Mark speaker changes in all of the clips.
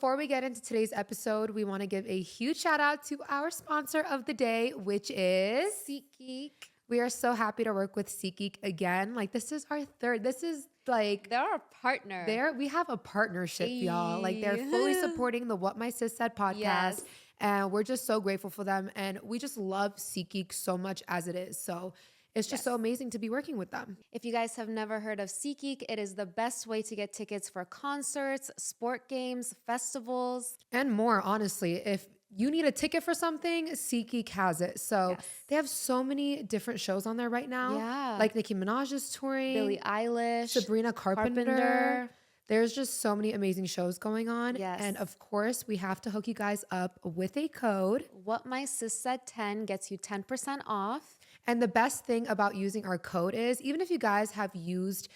Speaker 1: before we get into today's episode, we want to give a huge shout out to our sponsor of the day, which is
Speaker 2: SeatGeek.
Speaker 1: We are so happy to work with SeatGeek again. Like, this is our third. This is like
Speaker 2: they're our partner.
Speaker 1: We have a partnership, y'all. Like, they're fully supporting the What My Sis Said podcast.
Speaker 2: Yes.
Speaker 1: And we're just so grateful for them. And we just love SeatGeek so much as it is. So it's just so amazing to be working with them.
Speaker 2: If you guys have never heard of SeatGeek, it is the best way to get tickets for concerts, sport games, festivals.
Speaker 1: And more, honestly. If you need a ticket for something, SeatGeek has it. So they have so many different shows on there right now.
Speaker 2: Yeah.
Speaker 1: Like Nicki Minaj is touring.
Speaker 2: Billie Eilish.
Speaker 1: Sabrina Carpenter. There's just so many amazing shows going on.
Speaker 2: Yes.
Speaker 1: And of course, we have to hook you guys up with a code.
Speaker 2: What My Sis Said 10 gets you 10% off.
Speaker 1: And the best thing about using our code is, even if you guys have used,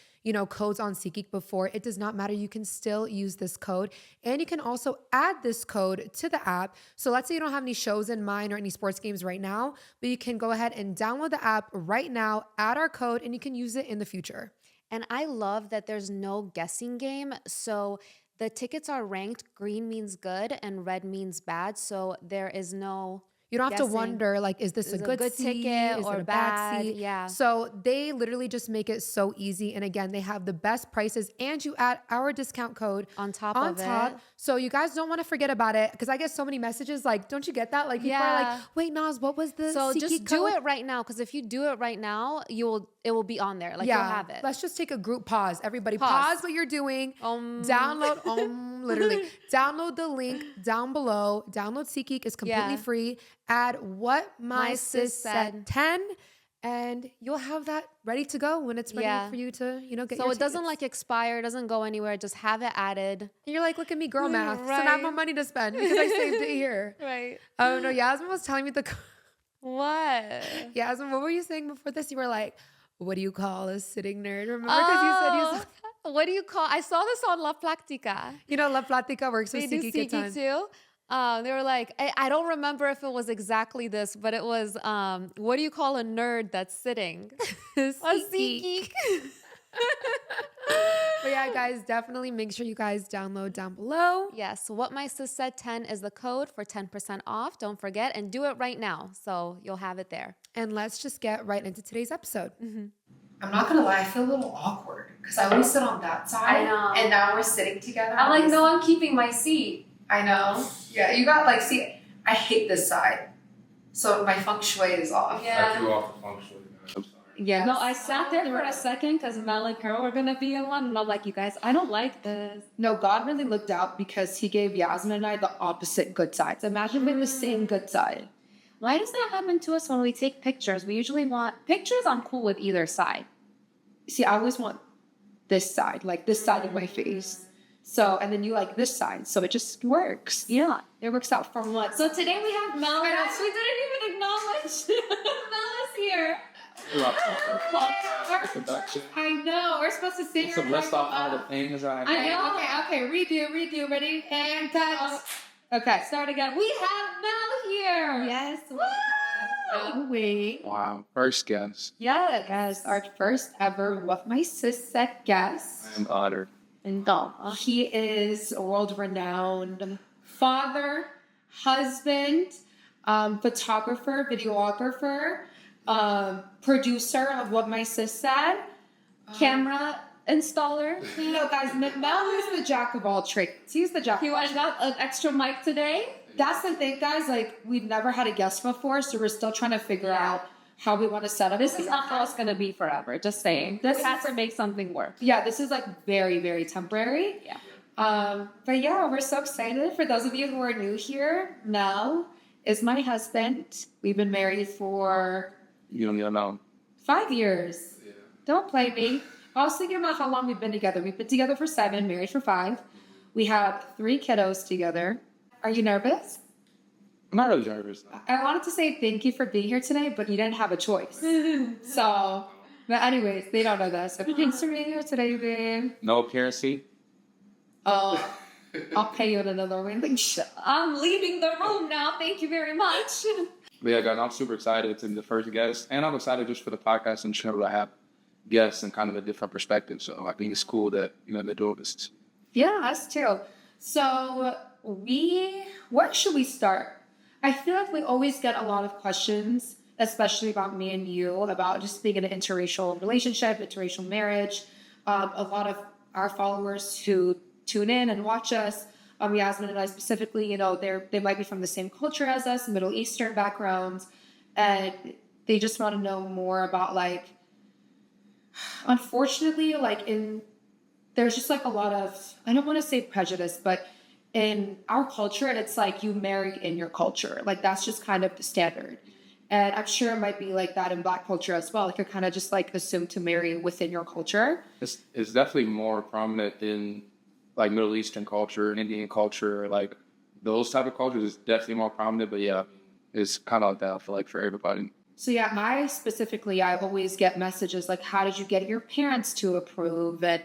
Speaker 1: codes on SeatGeek before, it does not matter. You can still use this code. And you can also add this code to the app. So let's say you don't have any shows in mind or any sports games right now, but you can go ahead and download the app right now, add our code, and you can use it in the future.
Speaker 2: And I love that there's no guessing game. So the tickets are ranked. Green means good and red means bad. So there is no...
Speaker 1: You don't have to wonder, like, is this a good seat?
Speaker 2: ticket
Speaker 1: is
Speaker 2: or
Speaker 1: it a
Speaker 2: bad
Speaker 1: seat?
Speaker 2: Yeah.
Speaker 1: So they literally just make it so easy. And again, they have the best prices and you add our discount code
Speaker 2: on top of it.
Speaker 1: So you guys don't want to forget about it, because I get so many messages like, don't you get that? Like, people are like, wait, Naz, what was the
Speaker 2: So
Speaker 1: SeatGeek
Speaker 2: just
Speaker 1: code?
Speaker 2: do it right now, because if you do it right now, it will be on there. Like, you'll have it.
Speaker 1: Let's just take a group pause. Everybody pause what you're doing. Download, literally. Download the link down below. Download SeatGeek. It's completely free. Add What My Sis Said 10, and you'll have that ready to go when it's ready for you to, get your
Speaker 2: So it doesn't
Speaker 1: tickets.
Speaker 2: like expire, doesn't go anywhere. Just have it added.
Speaker 1: And you're like, look at me, girl math.
Speaker 2: Right.
Speaker 1: So now I have more money to spend because I saved it here.
Speaker 2: Right.
Speaker 1: Oh no, Yasmin was telling me
Speaker 2: What?
Speaker 1: Yasmin, what were you saying before this? You were like, what do you call a sitting nerd? Remember? Because you said
Speaker 2: what do you call? I saw this on La Plática.
Speaker 1: La Plática works with
Speaker 2: They do
Speaker 1: SeatGeek
Speaker 2: SeatGeek too. They were like, I don't remember if it was exactly this, but it was, what do you call a nerd that's sitting? A SeatGeek.
Speaker 1: But yeah, guys, definitely make sure you guys download down below.
Speaker 2: Yes. What My Sis Said 10 is the code for 10% off. Don't forget, and do it right now. So you'll have it there.
Speaker 1: And let's just get right into today's episode.
Speaker 2: Mm-hmm.
Speaker 1: I'm not going to lie, I feel a little awkward because I always sit on that side.
Speaker 2: I know.
Speaker 1: And now we're sitting together.
Speaker 2: I'm like, no, I'm keeping my seat.
Speaker 1: I know. Yeah, you got see, I hate this side. So my feng shui is off.
Speaker 2: Yeah.
Speaker 3: I threw off the feng shui. I'm sorry.
Speaker 1: Yes.
Speaker 4: No, I sat there for a second because Mel and Carol were going to be in one. And I'm like, you guys, I don't like this.
Speaker 5: No, God really looked out because he gave Yasmin and I the opposite good sides. Imagine being the same good side.
Speaker 4: Why does that happen to us when we take pictures? We usually want pictures. I'm cool with either side.
Speaker 5: See, I always want this side, like this side of my face. So, and then you like this side. So it just works.
Speaker 4: Yeah.
Speaker 5: It works out for what?
Speaker 4: So today we have Mel. We didn't even acknowledge Mel is here.
Speaker 3: Production.
Speaker 5: I know. We're supposed to sit
Speaker 3: So
Speaker 5: here.
Speaker 3: let's stop all the things right
Speaker 5: I
Speaker 3: now.
Speaker 5: know. Okay. Redo. Ready? And cut. Okay.
Speaker 4: Start again. We have Mel here.
Speaker 5: Yes.
Speaker 4: Woo!
Speaker 5: Wait.
Speaker 3: Wow. First guest.
Speaker 5: Yes. Our first ever What My Sis Said guest.
Speaker 3: I am honored.
Speaker 5: And he is a world-renowned father, husband, photographer, videographer, producer of What My Sis Said,
Speaker 4: Camera installer.
Speaker 5: No, guys, Mel is the jack of all trades. He's the jack.
Speaker 4: He was got an extra mic today.
Speaker 5: That's the thing, guys. Like, we've never had a guest before, so we're still trying to figure out how we want to set up.
Speaker 4: This is not how it's going to be forever. Just saying.
Speaker 5: This
Speaker 4: We have to make something work.
Speaker 5: Yeah, this is like very, very temporary.
Speaker 4: Yeah.
Speaker 5: But yeah, we're so excited. For those of you who are new here, Mel is my husband. We've been married for
Speaker 3: You don't even know.
Speaker 5: 5 years.
Speaker 3: Yeah.
Speaker 5: Don't play me. I was thinking about how long we've been together. We've been together for 7, married for 5. We have 3 kiddos together. Are you nervous?
Speaker 3: I'm not really nervous.
Speaker 5: I wanted to say thank you for being here today, but you didn't have a choice. So, but anyways, they don't know that. So thanks for being here today, babe.
Speaker 3: No appearance fee?
Speaker 5: Oh, I'll pay you in another way. Like, shut up.
Speaker 4: I'm leaving the room now. Thank you very much.
Speaker 3: But yeah, guys, I'm super excited to be the first guest. And I'm excited just for the podcast and to have guests and kind of a different perspective. So I think it's cool that, they're doing this.
Speaker 5: Yeah, us too. So where should we start? I feel like we always get a lot of questions, especially about me and you, about just being in an interracial relationship, interracial marriage. A lot of our followers who tune in and watch us, Yasmin and I specifically, you know, they might be from the same culture as us, Middle Eastern backgrounds, and they just want to know more about, like, unfortunately, like, there's just like a lot of, I don't want to say prejudice, but in our culture, it's like you marry in your culture. Like, that's just kind of the standard. And I'm sure it might be like that in Black culture as well. Like, you're kind of just like assumed to marry within your culture.
Speaker 3: It's definitely more prominent in like Middle Eastern culture, Indian culture, like those type of cultures is definitely more prominent. But yeah, it's kind of like that, I feel like, for everybody.
Speaker 5: So yeah, I always get messages like, how did you get your parents to approve? And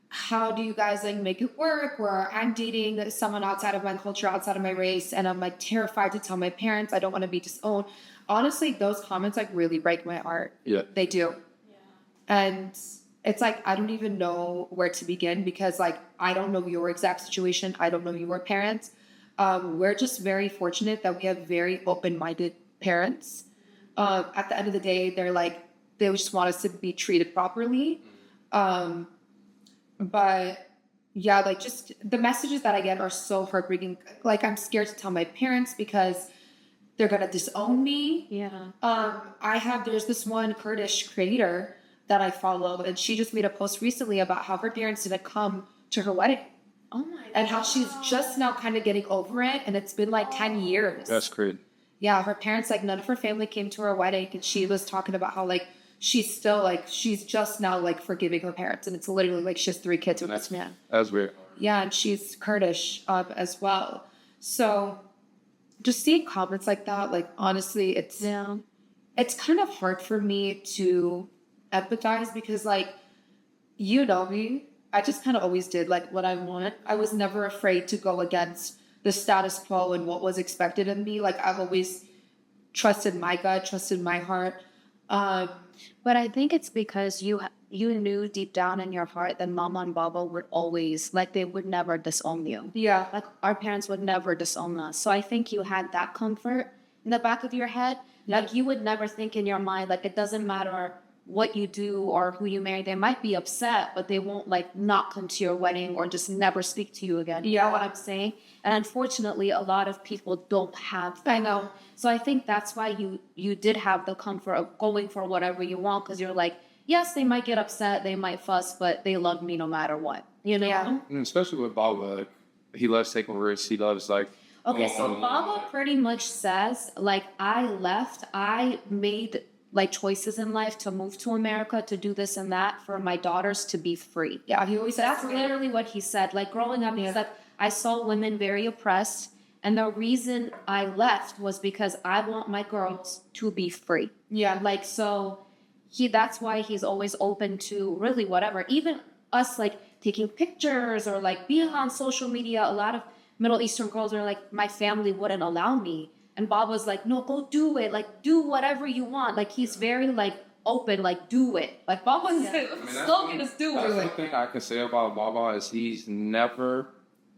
Speaker 5: how do you guys like make it work? Where I'm dating someone outside of my culture, outside of my race, and I'm like terrified to tell my parents. I don't want to be disowned. Honestly, those comments like really break my heart.
Speaker 3: Yeah,
Speaker 5: they do. Yeah. And it's like, I don't even know where to begin because like, I don't know your exact situation. I don't know your parents. We're just very fortunate that we have very open-minded parents. At the end of the day, they just want us to be treated properly. But yeah, like just the messages that I get are so heartbreaking. Like, I'm scared to tell my parents because they're going to disown me.
Speaker 2: Yeah.
Speaker 5: There's this one Kurdish creator that I follow, and she just made a post recently about how her parents didn't come to her wedding.
Speaker 2: Oh my God.
Speaker 5: And how she's just now kind of getting over it. And it's been like 10 years.
Speaker 3: that's crazy.
Speaker 5: Yeah, her parents, like, none of her family came to her wedding, and she was talking about how, like, she's still, like, she's just now, like, forgiving her parents, and it's literally, like, she has 3 kids with this man.
Speaker 3: That's weird.
Speaker 5: Yeah, and she's Kurdish as well. So, just seeing comments like that, like, honestly, it's kind of hard for me to empathize because, like, you know me, I just kind of always did, like, what I want. I was never afraid to go against the status quo and what was expected of me. Like, I've always trusted my gut, trusted my heart.
Speaker 4: But I think it's because you knew deep down in your heart that Mama and Baba would always, like, they would never disown you.
Speaker 5: Yeah.
Speaker 4: Like, our parents would never disown us. So I think you had that comfort in the back of your head. Like, you would never think in your mind, like, it doesn't matter what you do or who you marry. They might be upset, but they won't, like, not come to your wedding or just never speak to you again. You know what I'm saying? And unfortunately, a lot of people don't have that.
Speaker 5: I know.
Speaker 4: So I think that's why you did have the comfort of going for whatever you want, because you're like, yes, they might get upset, they might fuss, but they love me no matter what. You know?
Speaker 5: Yeah.
Speaker 3: And especially with Baba, like, he loves taking risks. He loves, like...
Speaker 4: Okay, so Baba pretty much says, like, I made, like, choices in life to move to America, to do this and that for my daughters to be free.
Speaker 5: Yeah, he always said
Speaker 4: That's literally what he said. Like, growing up, he said, I saw women very oppressed, and the reason I left was because I want my girls to be free.
Speaker 5: Yeah.
Speaker 4: Like, so that's why he's always open to really whatever. Even us, like, taking pictures or, like, being on social media. A lot of Middle Eastern girls are like, my family wouldn't allow me. And Bob was like, no, go do it. Like, do whatever you want. Like, he's very, like, open, like, do it. Like, Bob was slogan is do
Speaker 3: That's
Speaker 4: it.
Speaker 3: one thing I can say about Baba is he's never,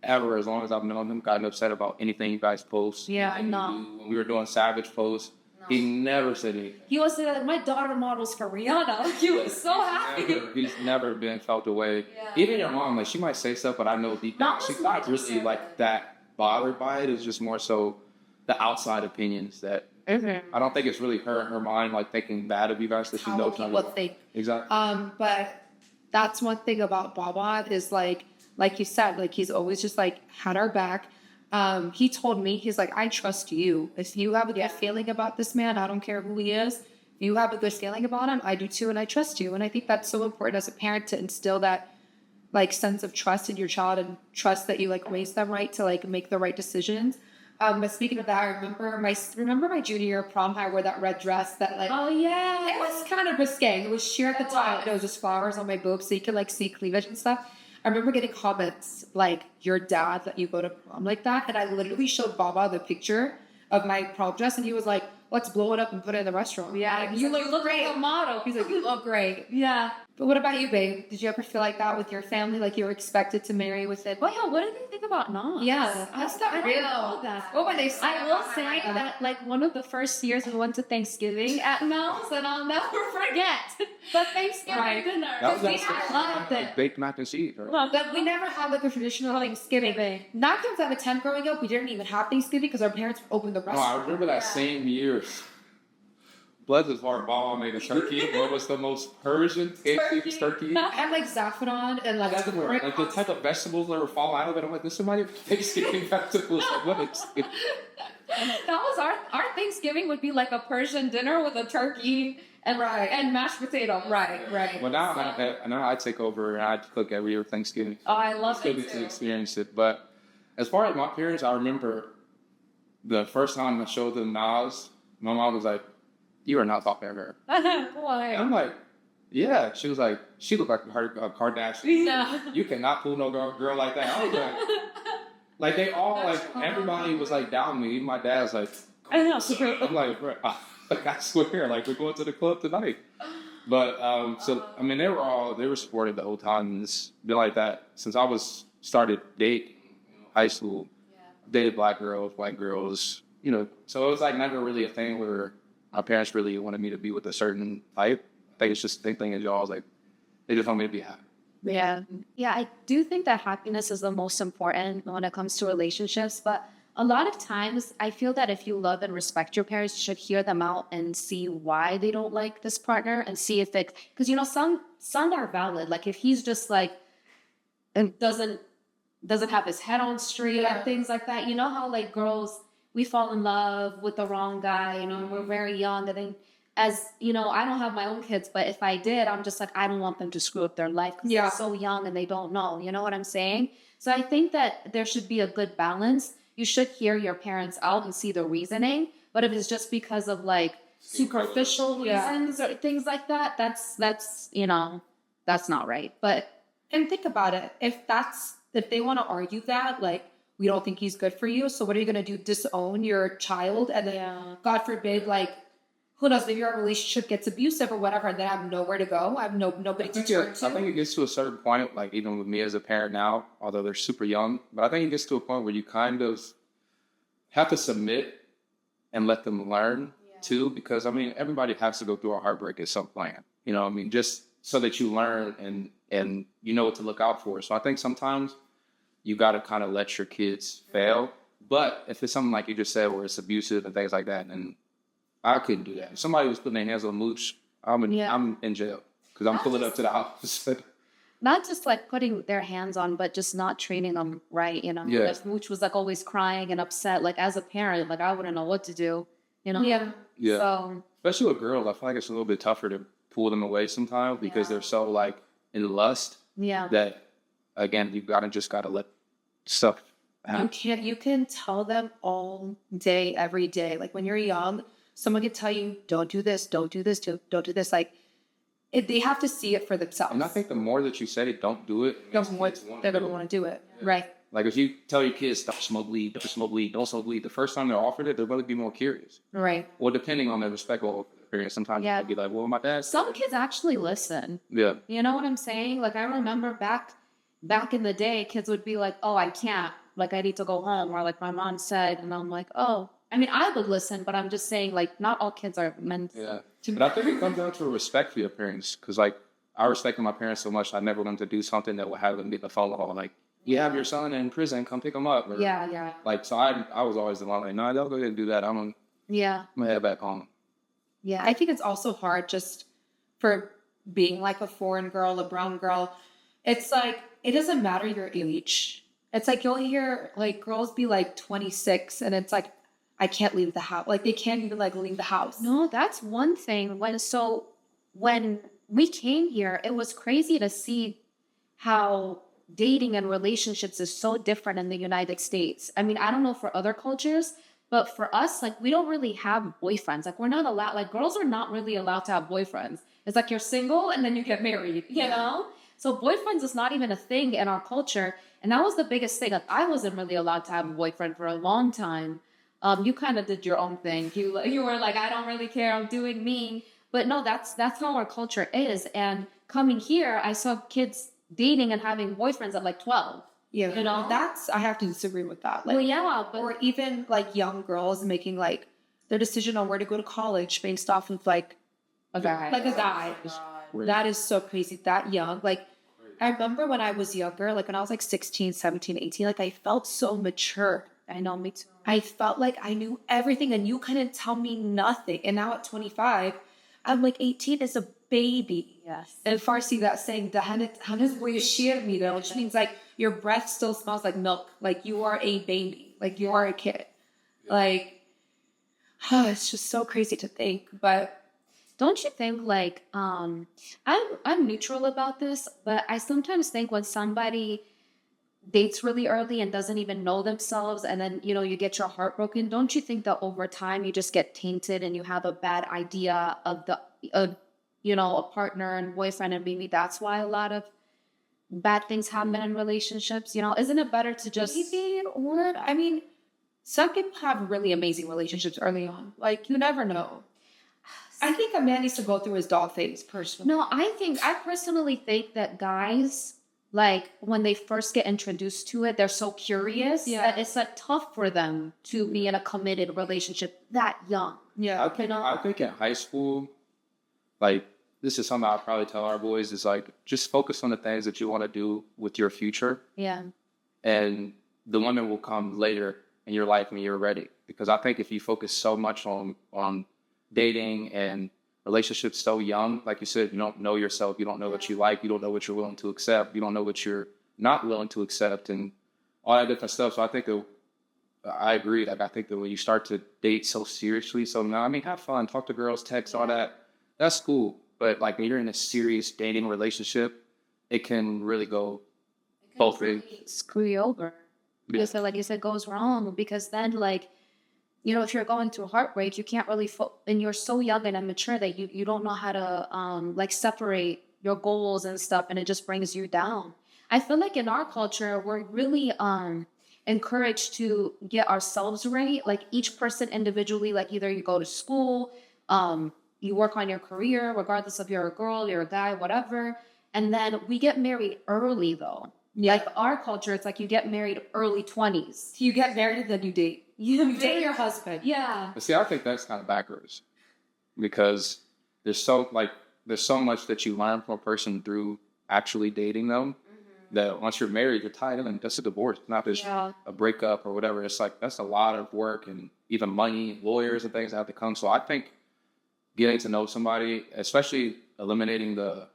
Speaker 3: ever, as long as I've known him, gotten upset about anything you guys post.
Speaker 4: Yeah, no.
Speaker 3: When we were doing Savage posts, he never said anything.
Speaker 4: He was like, my daughter models for Rihanna. Like, he was so happy.
Speaker 3: He's never been felt away.
Speaker 4: Yeah.
Speaker 3: Even your mom, like, she might say stuff, but I know deep down she's not really like that bothered by it. It's just more so the outside opinions that I don't think it's really her in her mind, like, thinking bad of you guys that she knows
Speaker 5: people think.
Speaker 3: Exactly.
Speaker 5: But that's one thing about Baba is like you said, like, he's always just like had our back. He told me, he's like, I trust you. If you have a good feeling about this man, I don't care who he is. If you have a good feeling about him, I do too, and I trust you. And I think that's so important as a parent to instill that, like, sense of trust in your child and trust that you, like, raise them right to, like, make the right decisions. But speaking of that, I remember my junior year prom, I wore that red dress that, like,
Speaker 4: Oh, yeah.
Speaker 5: it was kind of risque. It was sheer at the top. There was just flowers on my boobs, so you could, like, see cleavage and stuff. I remember getting comments like, your dad let you go to prom like that. And I literally showed Baba the picture of my prom dress, and he was like, let's blow it up and put it in the restaurant.
Speaker 4: Yeah,
Speaker 5: like, you look great.
Speaker 4: like a model.
Speaker 5: He's like, you look great.
Speaker 4: Yeah.
Speaker 5: But what about you, babe? Did you ever feel like that with your family? Like you were expected to marry within?
Speaker 4: But yeah, what do they think about NAZ'S?
Speaker 5: Yeah,
Speaker 4: That's
Speaker 5: not real.
Speaker 4: know that.
Speaker 5: What were they saying?
Speaker 4: I will say that like one of the first years we went to Thanksgiving at NAZ'S, and I'll never forget the Thanksgiving dinner.
Speaker 3: That was
Speaker 4: We loved it.
Speaker 3: baked mac and cheese. Right?
Speaker 5: But we never had like a traditional Thanksgiving. 9 times out of 10 growing up, we didn't even have Thanksgiving because our parents opened the
Speaker 3: No, I
Speaker 5: restaurant.
Speaker 3: remember that same year. Bless his heart, Mama made a turkey. What was the most Persian turkey?
Speaker 5: And like saffron and like
Speaker 3: Everywhere. Like the type of vegetables that were falling out of it. I'm like, this is my Thanksgiving vegetables. Like, what is it?
Speaker 4: That was our Thanksgiving would be like a Persian dinner with a turkey and and mashed potato.
Speaker 5: right.
Speaker 3: Well, now I take over and I cook every year Thanksgiving.
Speaker 4: Oh, I love
Speaker 3: Still
Speaker 4: it
Speaker 3: get to
Speaker 4: too.
Speaker 3: experience it. But as far as my parents, I remember the first time I showed them NAZ'S, my mom was like, "You are not talking to her."
Speaker 4: Why?
Speaker 3: And I'm like, "Yeah." She was like, "She looked like her Kardashian.
Speaker 4: No.
Speaker 3: You cannot pull no girl like that." I was like they all like everybody was like down me. Even my dad's like,
Speaker 4: I know.
Speaker 3: I'm like, "Bro, I swear, like we're going to the club tonight." But so I mean, they were supportive the whole time, and it's been like that since I started dating high school. Dated black girls, white girls, So it was like never really a thing where my parents really wanted me to be with a certain type. I think it's just the thing is y'all like they just want me to be happy.
Speaker 4: Yeah. Yeah, I do think that happiness is the most important when it comes to relationships. But a lot of times, I feel that if you love and respect your parents, you should hear them out and see why they don't like this partner and see if it, because, some are valid. Like if he's just like, and doesn't have his head on straight and things like that. You know how like girls, we fall in love with the wrong guy, and we're very young. And then I don't have my own kids, but if I did, I'm just like, I don't want them to screw up their life because they're so young and they don't know. You know what I'm saying? So I think that there should be a good balance. You should hear your parents out and see the reasoning. But if it's just because of like superficial reasons or things like that, that's not right.
Speaker 5: And think about it. If they want to argue that, like, we don't think he's good for you, so what are you going to do? Disown your child? And then, God forbid, like, who knows, maybe our relationship gets abusive or whatever, and then I have nowhere to go. I have nobody to turn to.
Speaker 3: I think it gets to a certain point, like even with me as a parent now, although they're super young, but I think it gets to a point where you kind of have to submit and let them learn too, because I mean, everybody has to go through a heartbreak at some point. Just so that you learn and you know what to look out for. So I think sometimes you got to kind of let your kids fail. But if it's something like you just said where it's abusive and things like that, then I couldn't do that. If somebody was putting their hands on Mooch, I'm in jail because I'm pulling up to the house.
Speaker 4: Not just like putting their hands on, but just not treating them right,
Speaker 3: Yeah.
Speaker 4: If Mooch was like always crying and upset, like as a parent, like I wouldn't know what to do,
Speaker 5: Yeah.
Speaker 3: Yeah.
Speaker 4: So
Speaker 3: Especially with girls, I feel like it's a little bit tougher to pull them away sometimes because they're so like in lust that again you gotta let stuff happen.
Speaker 5: You can tell them all day, every day. Like when you're young, someone can tell you, don't do this, don't do this, don't do this. Like they have to see it for themselves.
Speaker 3: And I think the more that you say it, don't do it,
Speaker 5: they're going to want to do it. Right.
Speaker 3: Like if you tell your kids stop smoke weed, don't smoke weed, don't smoke weed, the first time they're offered it, they're going to be more curious.
Speaker 5: Right.
Speaker 3: Well, depending on their respectful experience, sometimes they'll be like, well, my dad.
Speaker 4: Some kids actually listen.
Speaker 3: Yeah.
Speaker 4: You know what I'm saying? Like I remember back in the day, kids would be like, oh, I can't. Like I need to go home. Or like my mom said. And I'm like, oh. I mean, I would listen, but I'm just saying like not all kids are meant
Speaker 3: to. But I think it comes down to a respect for your parents. Because like I respected my parents so much, I never wanted to do something that would have them get the follow on. Like, you have your son in prison, come pick him up. Or, Like, so I was always the one like, no, don't go ahead and do that. I'm going to head back home.
Speaker 5: Yeah, I think it's also hard just for being like a foreign girl, a brown girl. It's like, it doesn't matter your age. It's like you'll hear like girls be like 26 and it's like, I can't leave the house. Like they can't even like leave the house.
Speaker 4: No, that's one thing. When we came here, it was crazy to see how dating and relationships is so different in the United States. I mean, I don't know for other cultures, but for us, like we don't really have boyfriends. Like we're not allowed, like girls are not really allowed to have boyfriends. It's like you're single and then you get married, you know? So boyfriends is not even a thing in our culture. And that was the biggest thing. Like I wasn't really allowed to have a boyfriend for a long time. You kind of did your own thing. You were like, I don't really care. I'm doing me. But no, that's how our culture is. And coming here, I saw kids dating and having boyfriends at like 12.
Speaker 5: Yeah,
Speaker 4: You know?
Speaker 5: I have to disagree with that. Like,
Speaker 4: Well, yeah, but
Speaker 5: or even like young girls making like their decision on where to go to college based off of like
Speaker 4: a guy.
Speaker 5: like a guy. That is so crazy. That young. Like, I remember when I was younger, like when I was like 16, 17, 18, like I felt so mature.
Speaker 4: I know, me too.
Speaker 5: I felt like I knew everything and you couldn't tell me nothing. And now at 25, I'm like 18 is a baby.
Speaker 4: Yes.
Speaker 5: And Farsi, that saying, "Dahanet," which means like your breath still smells like milk. Like you are a baby. Like you are a kid. Like, it's just so crazy to think. But
Speaker 4: Don't you think like I'm neutral about this, but I sometimes think when somebody dates really early and doesn't even know themselves and then you get your heart broken, don't you think that over time you just get tainted and you have a bad idea of a partner and boyfriend, and maybe that's why a lot of bad things happen in relationships? Isn't it better to just
Speaker 5: or I mean, some people have really amazing relationships early on. Like you never know. I think a man needs to go through his dog phase personally.
Speaker 4: No, I personally think that guys, like when they first get introduced to it, they're so curious that it's tough for them to be in a committed relationship that young.
Speaker 5: Yeah.
Speaker 3: I think in high school, like this is something I'll probably tell our boys is like just focus on the things that you want to do with your future.
Speaker 4: Yeah.
Speaker 3: And the women will come later in your life when you're ready. Because I think if you focus so much on dating and relationships so young, like you said, you don't know yourself, you don't know what you like, you don't know what you're willing to accept, you don't know what you're not willing to accept, and all that different stuff. So I think I agree. Like I think that when you start to date so seriously, so now I mean, have fun, talk to girls, text, all that. That's cool. But like when you're in a serious dating relationship, it can really go both ways.
Speaker 4: Screw you over. Because like you said, goes wrong. Because then if you're going through heartbreak, you can't really, and you're so young and immature that you don't know how to separate your goals and stuff, and it just brings you down. I feel like in our culture, we're really encouraged to get ourselves right. Like each person individually, like either you go to school, you work on your career, regardless if you're a girl, you're a guy, whatever. And then we get married early though. Yeah. Like our culture, it's like you get married early 20s.
Speaker 5: You get married and then you date. You date your husband.
Speaker 4: Yeah.
Speaker 3: But see, I think that's kind of backwards because there's so much that you learn from a person through actually dating them that once you're married, you're tied in. That's a divorce, not just a breakup or whatever. It's like that's a lot of work and even money, lawyers and things that have to come. So I think getting to know somebody, especially eliminating the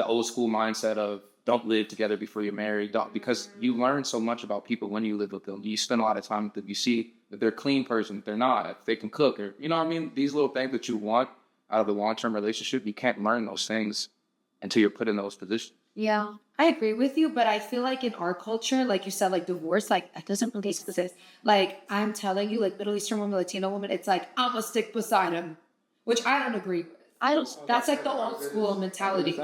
Speaker 3: old school mindset of don't live together before you're married, because you learn so much about people when you live with them. You spend a lot of time with them. You see that they're a clean person, if they're not, if they can cook, or you know what I mean? These little things that you want out of a long-term relationship, you can't learn those things until you're put in those positions.
Speaker 4: Yeah.
Speaker 5: I agree with you, but I feel like in our culture, like you said, like divorce, like that doesn't really exist. Like I'm telling you, like Middle Eastern woman, Latino woman, it's like I'm gonna stick beside him, which I don't agree with. That's like the old school mentality.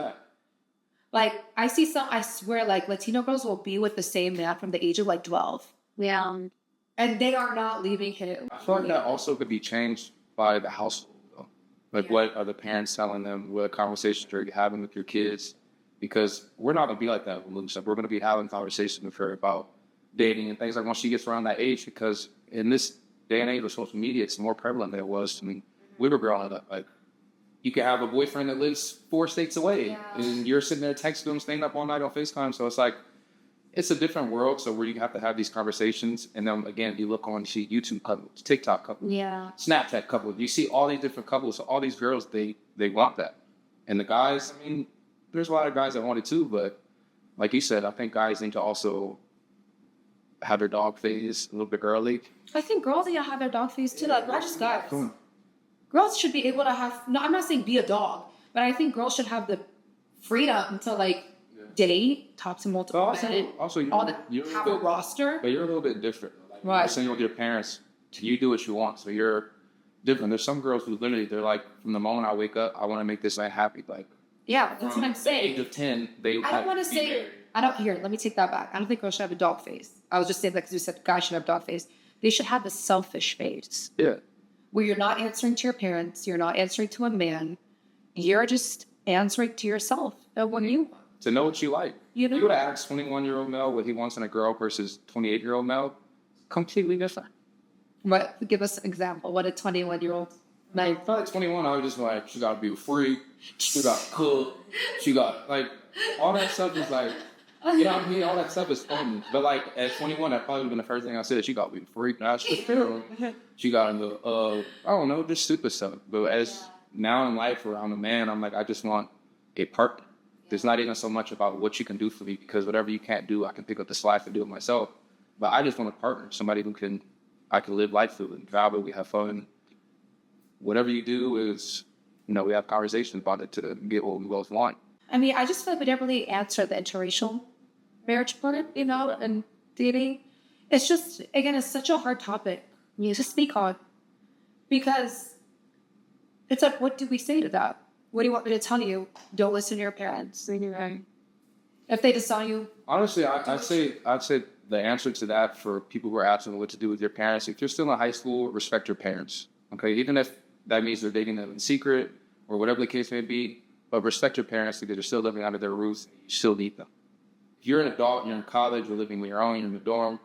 Speaker 5: Like I swear, like Latino girls will be with the same man from the age of like 12.
Speaker 4: Yeah.
Speaker 5: And they are not leaving him.
Speaker 3: I feel like that also could be changed by the household, though. Like what are the parents telling them? What conversations are you having with your kids? Because we're not going to be like that with Lucia. We're going to be having conversations with her about dating and things like once she gets around that age, because in this day and age of social media, it's more prevalent than it was. I mean, we were growing up, like, you can have a boyfriend that lives 4 states away, and you're sitting there texting them, staying up all night on FaceTime. So it's like, it's a different world. So where you have to have these conversations, and then again, you look on, you see YouTube couples, TikTok couples, Snapchat couples. You see all these different couples. So all these girls, they want that, and the guys. I mean, there's a lot of guys that want it too, but like you said, I think guys need to also have their dog phase a little bit early.
Speaker 5: I think girls need to have their dog phase too, like not just guys. Girls should be able to have, no, I'm not saying be a dog, but I think girls should have the freedom to like date, talk to multiple men,
Speaker 3: also
Speaker 5: have a roster.
Speaker 3: But you're a little bit different. Like,
Speaker 5: right.
Speaker 3: You're saying with your parents, you do what you want. So you're different. There's some girls who literally, they're like, from the moment I wake up, I want to make this man happy. Like,
Speaker 5: yeah, that's what I'm saying.
Speaker 3: Age of 10, they
Speaker 5: I don't want to say, let me take that back. I don't think girls should have a dog phase. I was just saying that because you said guys should have a dog phase. They should have a selfish phase.
Speaker 3: Yeah.
Speaker 5: Where you're not answering to your parents, you're not answering to a man, you're just answering to yourself and what you want.
Speaker 3: To know what you like.
Speaker 5: You know?
Speaker 3: You would have asked 21-year-old male what he wants in a girl versus 28-year-old male, completely different.
Speaker 5: What? Give us an example. What a 21-year-old
Speaker 3: Like, probably 21, I was just like, she got to be a freak, she got to cook, she got, like, all that stuff is like, you know what I mean? All that stuff is fun. But, like, at 21, that probably would have been the first thing I said. She got to be a freak. And I was just she got into, I don't know, just stupid stuff. But as now in life where I'm a man, I'm like, I just want a partner. It's not even so much about what you can do for me, because whatever you can't do, I can pick up the slack and do it myself. But I just want a partner, somebody who I can live life with and travel, we have fun. Whatever you do is, we have conversations about it to get what we both want.
Speaker 5: I mean, I just feel like we didn't really answer the interracial marriage part, and dating. It's just, again, it's such a hard topic to speak on. Because it's like, what do we say to that? What do you want me to tell you? Don't listen to your parents. If they just saw you.
Speaker 3: Honestly, I'd say the answer to that for people who are asking what to do with your parents, if you're still in high school, respect your parents. Okay, even if that means they're dating them in secret or whatever the case may be, but respect your parents because they're still living under their roofs. You still need them. If you're an adult, you're in college, you're living on your own, you're in the dorm,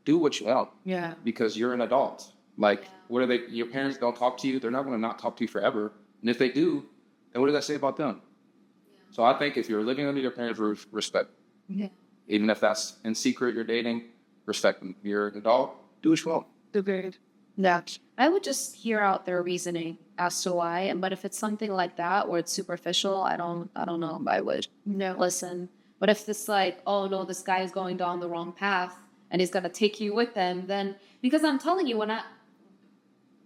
Speaker 3: do what you want.
Speaker 5: Yeah.
Speaker 3: Because you're an adult. Like, what are they? Your parents don't talk to you. They're not going to not talk to you forever. And if they do, then what does that say about them? So I think if you're living under your parents' roof, respect.
Speaker 5: Yeah.
Speaker 3: Even if that's in secret, you're dating, respect them. You're an adult, do what you want.
Speaker 5: Agreed.
Speaker 4: Yeah. I would just hear out their reasoning as to why. But if it's something like that where it's superficial, I don't know if I would listen. But if it's like, oh no, this guy is going down the wrong path and he's gonna take you with him, then because I'm telling you,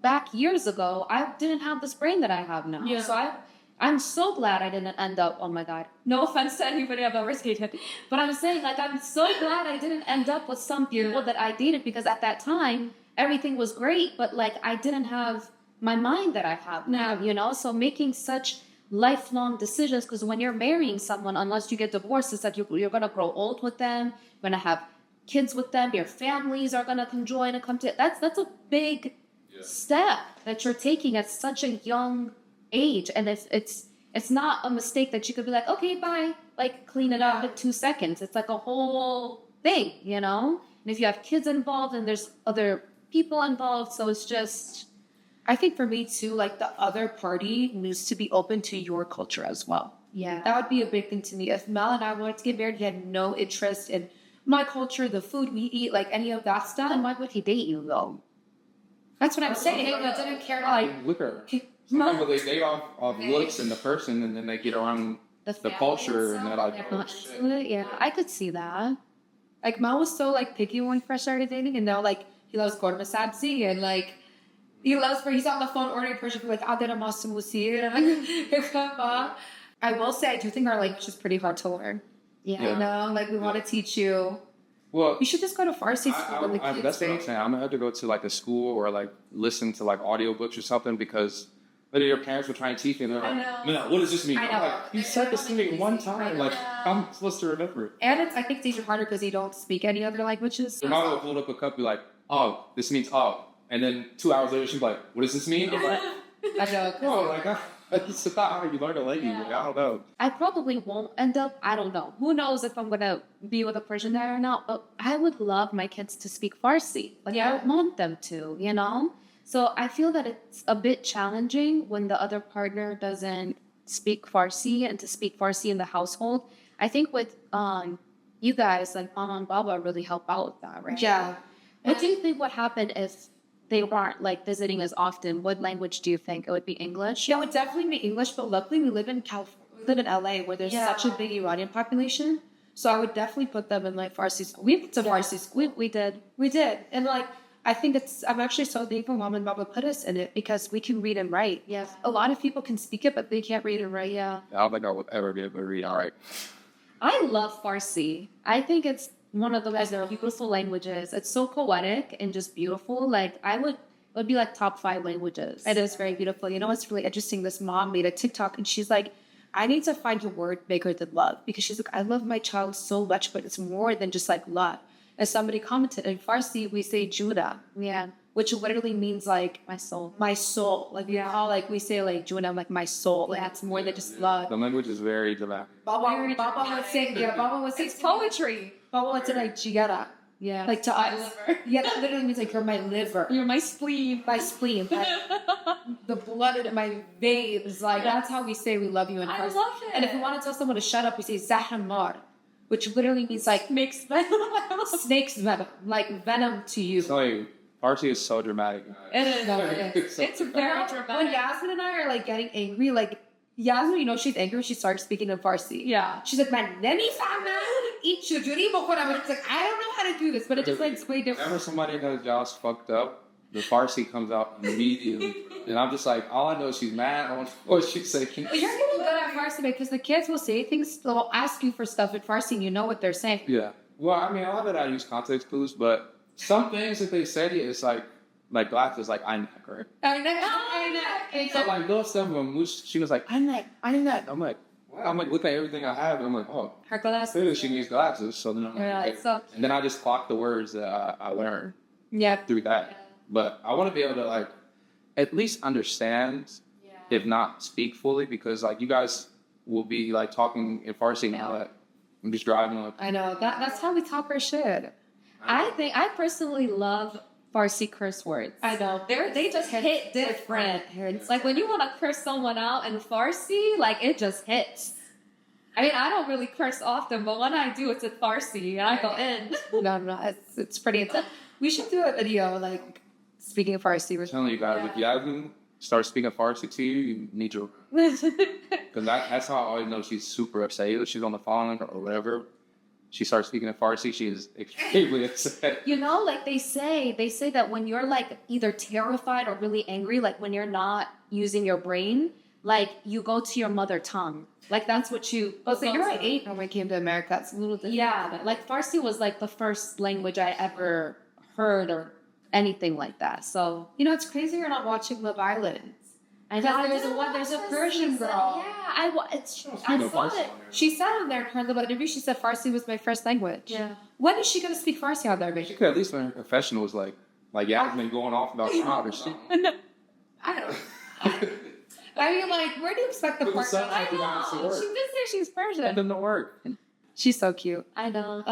Speaker 4: back years ago, I didn't have this brain that I have now.
Speaker 5: Yeah.
Speaker 4: So I'm so glad I didn't end up, oh my God, no offense to anybody I've ever dated, but I'm saying, like, I'm so glad I didn't end up with some people that I dated, because at that time, everything was great, but like, I didn't have my mind that I have now, So making such lifelong decisions, because when you're marrying someone, unless you get divorced, it's like you're going to grow old with them, you're going to have kids with them, your families are going to conjoin and come to, that's a big step that you're taking at such a young age. And if it's not a mistake that you could be like, okay, bye, like clean it up in 2 seconds. It's like a whole thing, And if you have kids involved and there's other people involved, so it's just,
Speaker 5: I think for me too, like the other party needs to be open to your culture as well.
Speaker 4: yeah.
Speaker 5: That would be a big thing to me. If Mel and I wanted to get married, he had no interest in my culture, the food we eat, like any of that stuff.
Speaker 4: Then why would he date you though?
Speaker 5: That's what I'm saying. He didn't care, like,
Speaker 3: Look at her. Some people, they date off looks and the person, and then they get around the culture, and they're like, oh, shit.
Speaker 4: Yeah, I could see that.
Speaker 5: like Mel was so like picky when we first started dating, and now like he loves korma sabzi, and like he's on the phone ordering Persian food, like adera masumusi, and like I will say I do think our language is pretty hard to learn.
Speaker 4: Yeah.
Speaker 5: Like we want to teach you.
Speaker 3: Well,
Speaker 5: You should just go to Farsi school. and the kids
Speaker 3: that's what
Speaker 5: do.
Speaker 3: I'm saying. I'm gonna have to go to like a school or like listen to like audiobooks or something, because literally your parents will try and teach you, and they're like, "Man, what does this mean?"
Speaker 5: I know.
Speaker 3: I'm like, you said this to me one time. Like, I'm supposed to remember it.
Speaker 5: And I think it's even harder because you don't speak any other languages.
Speaker 3: Your mom will hold up a cup, be like, "Oh, this means oh," and then 2 hours later she's like, "What does this mean?" I'm like,
Speaker 5: I know.
Speaker 3: "Oh, like it's about how you learn a language." Like, I don't know.
Speaker 4: I probably won't end up, I don't know. Who knows if I'm going to be with a Persian guy or not, but I would love my kids to speak Farsi. Like, I would want them to, So I feel that it's a bit challenging when the other partner doesn't speak Farsi, and to speak Farsi in the household. I think with you guys, like Mama and Baba really help out with that, right?
Speaker 5: Yeah.
Speaker 4: What do you think would happen if they weren't like visiting as often? What language do you think? It would be English?
Speaker 5: Yeah, it would definitely be English, but luckily we live in California. We live in LA where there's such a big Iranian population. So I would definitely put them in like Farsi school. We went to Farsi school.
Speaker 4: We did.
Speaker 5: We did. And like, I think I'm actually so thankful Mom and Baba put us in it because we can read and write.
Speaker 4: Yes.
Speaker 5: A lot of people can speak it, but they can't read and write.
Speaker 4: Yeah.
Speaker 3: I don't think I would ever be able to read all right.
Speaker 4: I love Farsi. I think it's one of the most beautiful languages. It's so poetic and just beautiful. Like it would be like top 5 languages.
Speaker 5: It is very beautiful. You know what's really interesting? This mom made a TikTok and she's like, I need to find a word bigger than love, because she's like, I love my child so much, but it's more than just like love. And somebody commented in Farsi, we say Juda.
Speaker 4: Yeah.
Speaker 5: which literally means like
Speaker 4: My soul.
Speaker 5: my soul. Like we say like Juna, like my soul. Like it's more than just love.
Speaker 3: The language is very dramatic.
Speaker 5: Baba would say, Baba would say
Speaker 2: It's poetry.
Speaker 5: Baba would say like Jigara.
Speaker 4: Yeah.
Speaker 5: Like to us. Yeah, that literally means like you're my liver.
Speaker 2: You're my spleen.
Speaker 5: My spleen. Like, the blood in my veins. Like that's how we say we love you in
Speaker 2: I
Speaker 5: Farsi.
Speaker 2: love it.
Speaker 5: And if we want to tell someone to shut up, we say Zahramar, which literally means like
Speaker 2: Mixed venom.
Speaker 5: snake's venom. Like venom to you.
Speaker 3: So Farsi is so dramatic.
Speaker 2: It is.
Speaker 5: No, it is.
Speaker 2: It's very
Speaker 5: When
Speaker 2: dramatic.
Speaker 5: Yasmin and I are like getting angry, like Yasmin, you know she's angry when she starts speaking in Farsi.
Speaker 2: Yeah.
Speaker 5: She's like, man, nani fahma, eat chujuri bokora. It's like, I don't know how to do this, but it just like it's way different.
Speaker 3: Whenever somebody knows y'all's fucked up, the Farsi comes out immediately. And I'm just like, all I know is she's mad. I don't know what she's saying.
Speaker 5: But you're getting good at Farsi because the kids will say things, they'll ask you for stuff in Farsi and you know what they're saying.
Speaker 3: Yeah. Well, I mean, a lot of it I use context clues, but some things that they say, it's like glasses, like I'm not correct.
Speaker 5: I know.
Speaker 3: So like those stuff when she was like, I'm not. I'm like, well, I'm like looking at everything I have, and I'm like, oh,
Speaker 5: Her glasses.
Speaker 3: clearly she needs glasses. So then I'm like,
Speaker 5: Yeah,
Speaker 3: okay.
Speaker 5: so-
Speaker 3: And then I just clock the words that I learned
Speaker 5: Yeah.
Speaker 3: through that. But I want to be able to like at least understand, if not speak fully, because like you guys will be like talking in Farsi now that I'm just driving like,
Speaker 5: I know. That's how we talk our shit.
Speaker 4: I personally love Farsi curse words.
Speaker 5: I know.
Speaker 4: They just hit different. It's like when you want to curse someone out in Farsi, like it just hits. I mean, I don't really curse often, but when I do, it's in Farsi, and I go in.
Speaker 5: No, it's pretty intense. We should do a video like speaking of Farsi.
Speaker 3: I'm telling you guys, if Yasmin starts speaking Farsi to you, you need to, because that's how I always know she's super upset. Either she's on the phone or whatever. She starts speaking in Farsi, she is extremely upset.
Speaker 4: You know, like they say that when you're like either terrified or really angry, like when you're not using your brain, like you go to your mother tongue. Like that's what you.
Speaker 5: Oh, so you're 8 when we came to America. It's a little different.
Speaker 4: Yeah, but like Farsi was like the first language I ever heard or anything like that. So
Speaker 5: You know, it's crazy you're not watching Love Island.
Speaker 4: I
Speaker 5: There's a Persian girl.
Speaker 4: Yeah, it's true.
Speaker 3: I
Speaker 4: I
Speaker 3: know
Speaker 4: saw
Speaker 3: Farsi.
Speaker 4: it.
Speaker 5: She said on there in her little interview, she said Farsi was my first language.
Speaker 4: Yeah.
Speaker 5: When is she going to speak Farsi on there,
Speaker 3: She
Speaker 5: bitch?
Speaker 3: could at least learn her professionals like Yasmin going off about God or something.
Speaker 5: I don't know. I mean, like, where do you expect the
Speaker 3: But the
Speaker 5: part?
Speaker 3: son has to go out to work.
Speaker 4: She did say she's
Speaker 3: That
Speaker 4: Persian.
Speaker 3: doesn't work.
Speaker 5: She's so cute.
Speaker 4: I know.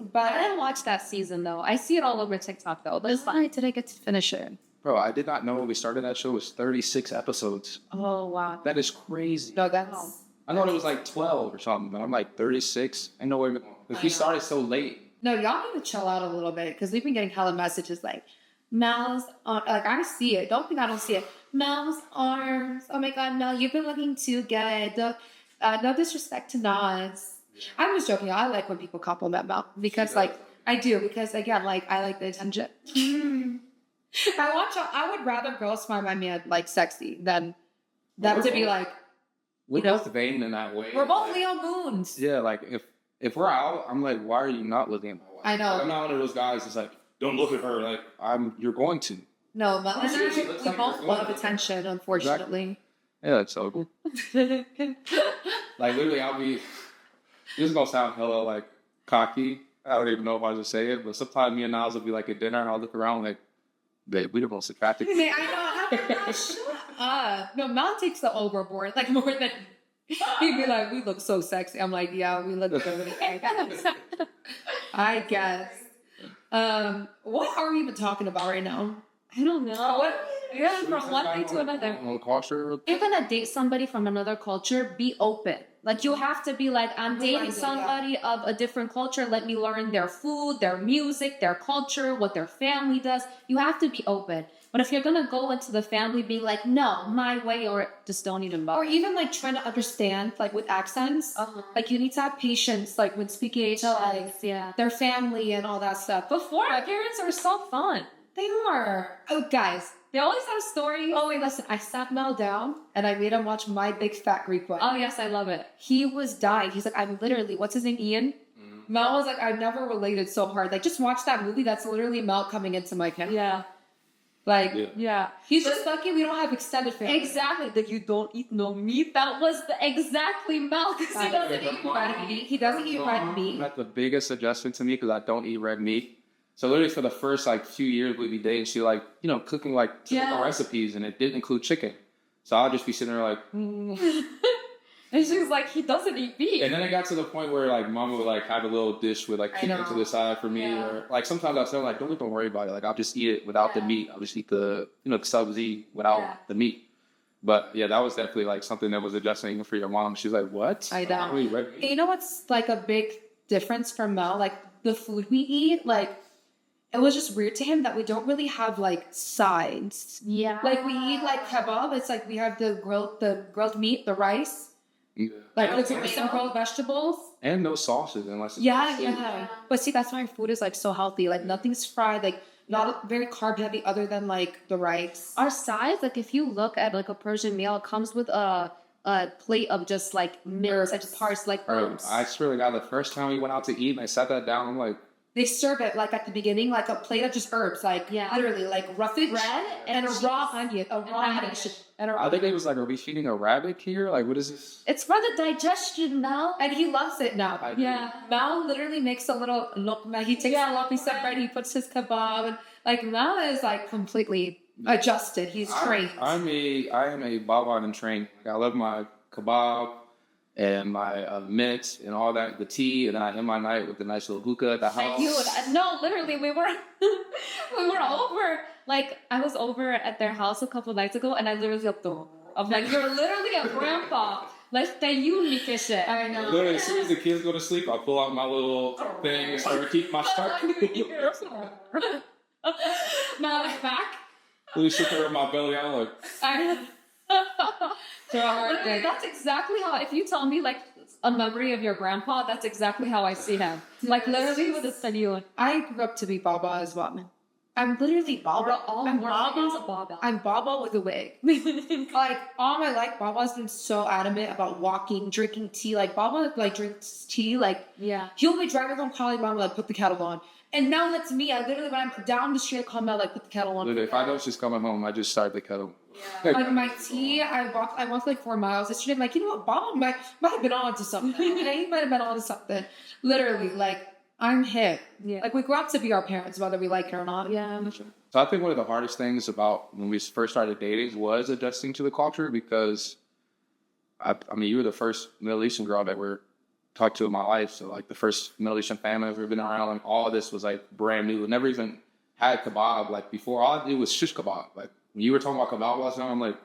Speaker 5: But
Speaker 4: I didn't watch that season though. I see it all over TikTok though. But it's fine.
Speaker 5: why did I get to finish it?
Speaker 3: Bro, I did not know when we started that show it was 36 episodes.
Speaker 4: Oh wow.
Speaker 3: That is crazy.
Speaker 5: No, that's...
Speaker 3: I thought it was like 12 or something, but I'm like 36. I know where because we started so late.
Speaker 5: No, y'all need to chill out a little bit because we've been getting hella messages like, Mel's, like, I see it. Don't think I don't see it. Mel's arms. Oh my God, Mel, you've been looking too good. No disrespect to NAZ'S. I'm just joking. I like when people compliment Mel because, like, I do. Because, again, like, I like the attention. I would rather girls find my man, like, sexy than them to be like,
Speaker 3: We're
Speaker 5: You know?
Speaker 3: both vain in that way.
Speaker 5: we're both Leo Moons.
Speaker 3: Yeah, like if we're out, I'm like, why are you not looking at my wife?
Speaker 5: I know.
Speaker 3: I'm not one of those guys that's like, don't look at her. Like you're going to.
Speaker 5: No, Mel and I,
Speaker 3: Looks
Speaker 5: we
Speaker 3: like
Speaker 5: both
Speaker 3: you're
Speaker 5: love
Speaker 3: going.
Speaker 5: attention, unfortunately.
Speaker 3: Yeah, that's so cool. Like literally, I'll be. This is gonna sound hella like cocky. I don't even know if I should say it, but sometimes me and Nas will be like at dinner, and I'll look around like, babe, we the most attractive.
Speaker 5: Man, I know. Shut up. No, Mel takes the overboard, like more than he'd be like, "We look so sexy." I'm like, "Yeah, we look good." I guess. What are we even talking about right now?
Speaker 4: I don't know.
Speaker 2: Yeah, from one thing to another.
Speaker 3: On culture.
Speaker 4: If you're gonna date somebody from another culture, be open. Like you have to be like, I'm dating somebody of a different culture. Let me learn their food, their music, their culture, what their family does. You have to be open. But if you're gonna go into the family being like, no, my way, or just don't even bother.
Speaker 5: Or even like trying to understand, like with accents. Like you need to have patience, like when speaking to like
Speaker 4: yeah.
Speaker 5: their family and all that stuff.
Speaker 4: Before, our parents are so fun.
Speaker 5: They are. Oh, guys.
Speaker 4: They always have stories.
Speaker 5: Oh, wait, listen. I sat Mel down and I made him watch My Big Fat Greek Wedding.
Speaker 4: Oh, yes, I love it.
Speaker 5: He was dying. He's like, I'm literally, what's his name, Ian? Mel was like, I've never related so hard. Like, just watch that movie. That's literally Mel coming into my camp.
Speaker 4: Yeah.
Speaker 5: Like,
Speaker 4: Yeah.
Speaker 5: he's just lucky we don't have extended family.
Speaker 4: Exactly. That you don't eat no meat. That was exactly Mel. Because he doesn't eat red meat.
Speaker 5: He doesn't eat red meat.
Speaker 3: That's the biggest adjustment to me because I don't eat red meat. So literally for the first like few years we'd be dating, she like, you know, cooking like typical recipes and it didn't include chicken. So I'll just be sitting there like,
Speaker 4: And she's like, he doesn't eat beef.
Speaker 3: And then it got to the point where like mama would like have a little dish with like chicken to the side for me, or like sometimes I'll tell her like, don't even worry about it. Like I'll just eat it without the meat. I'll just eat the the sabzi without the meat. But yeah, that was definitely like something that was adjusting even for your mom. She's like, what?
Speaker 5: I know.
Speaker 3: Wait, what?
Speaker 5: You know what's like a big difference from Mel? Like the food we eat, like it was just weird to him that we don't really have like sides.
Speaker 4: Yeah.
Speaker 5: Like we eat like kebab. It's like we have the grilled meat, the rice.
Speaker 3: Yeah.
Speaker 5: Like with some grilled vegetables.
Speaker 3: And no sauces unless it's
Speaker 5: Yeah. But see, that's why our food is like so healthy. Like nothing's fried. Like not very carb heavy other than like the rice.
Speaker 4: Our sides, like if you look at like a Persian meal, it comes with a plate of just like mirrors and parts like herbs.
Speaker 3: I swear to God, the first time we went out to eat and I sat that down, I'm like,
Speaker 5: They serve it like at the beginning, like a plate of just herbs, like literally like roughage
Speaker 4: bread
Speaker 5: and a raw onion,
Speaker 3: I think it was like, are we feeding a rabbit here? Like, what is this?
Speaker 4: It's for the digestion now.
Speaker 5: And he loves it now.
Speaker 3: Yeah.
Speaker 5: Mal literally makes a little lokma. He takes a little piece of bread, he puts his kebab, and like Mal is like completely adjusted. He's trained.
Speaker 3: I am a Baba and trained. I love my kebab and my mints and all that, the tea, and then I end my night with a nice little hookah at the house.
Speaker 4: Dude, no, literally, we were over. Like, I was over at their house a couple nights ago, and I literally I'm like, you're literally a grandpa. Let's stay you make shit.
Speaker 5: I know.
Speaker 3: Literally, as soon as the kids go to sleep, I pull out my little thing and start keep my start.
Speaker 4: Now it's back.
Speaker 3: Really sit there in my belly. I'm like,
Speaker 4: Literally, that's exactly how, if you tell me like a memory of your grandpa, that's exactly how I see him. Like literally with a studio.
Speaker 5: I grew up to be Baba as well. I'm literally Baba. I'm
Speaker 4: Baba.
Speaker 5: I'm Baba with a wig. Like all my life, Baba's been so adamant about walking, drinking tea. Like Baba like drinks tea. Like he'll be driving home calling Mama like put the kettle on. And now that's me. I literally when I'm down the street, I call Mel like put the kettle on.
Speaker 3: literally, if I know she's coming home, I just start the kettle.
Speaker 5: Like my tea, I walked like 4 miles yesterday. I'm like, you know what, Baba might have been on to something. Okay? He might have been on to something. Literally, like I'm hip.
Speaker 4: Yeah.
Speaker 5: Like we grew up to be our parents, whether we like it or not.
Speaker 4: Yeah.
Speaker 3: So I think one of the hardest things about when we first started dating was adjusting to the culture because, I mean, you were the first Middle Eastern girl that we're talked to in my life. So like the first Middle Eastern family I've ever been around, like all of this was like brand new. Never even had kebab. Like before, all I did was shish kebab. Like when you were talking about kebab last time, I'm like,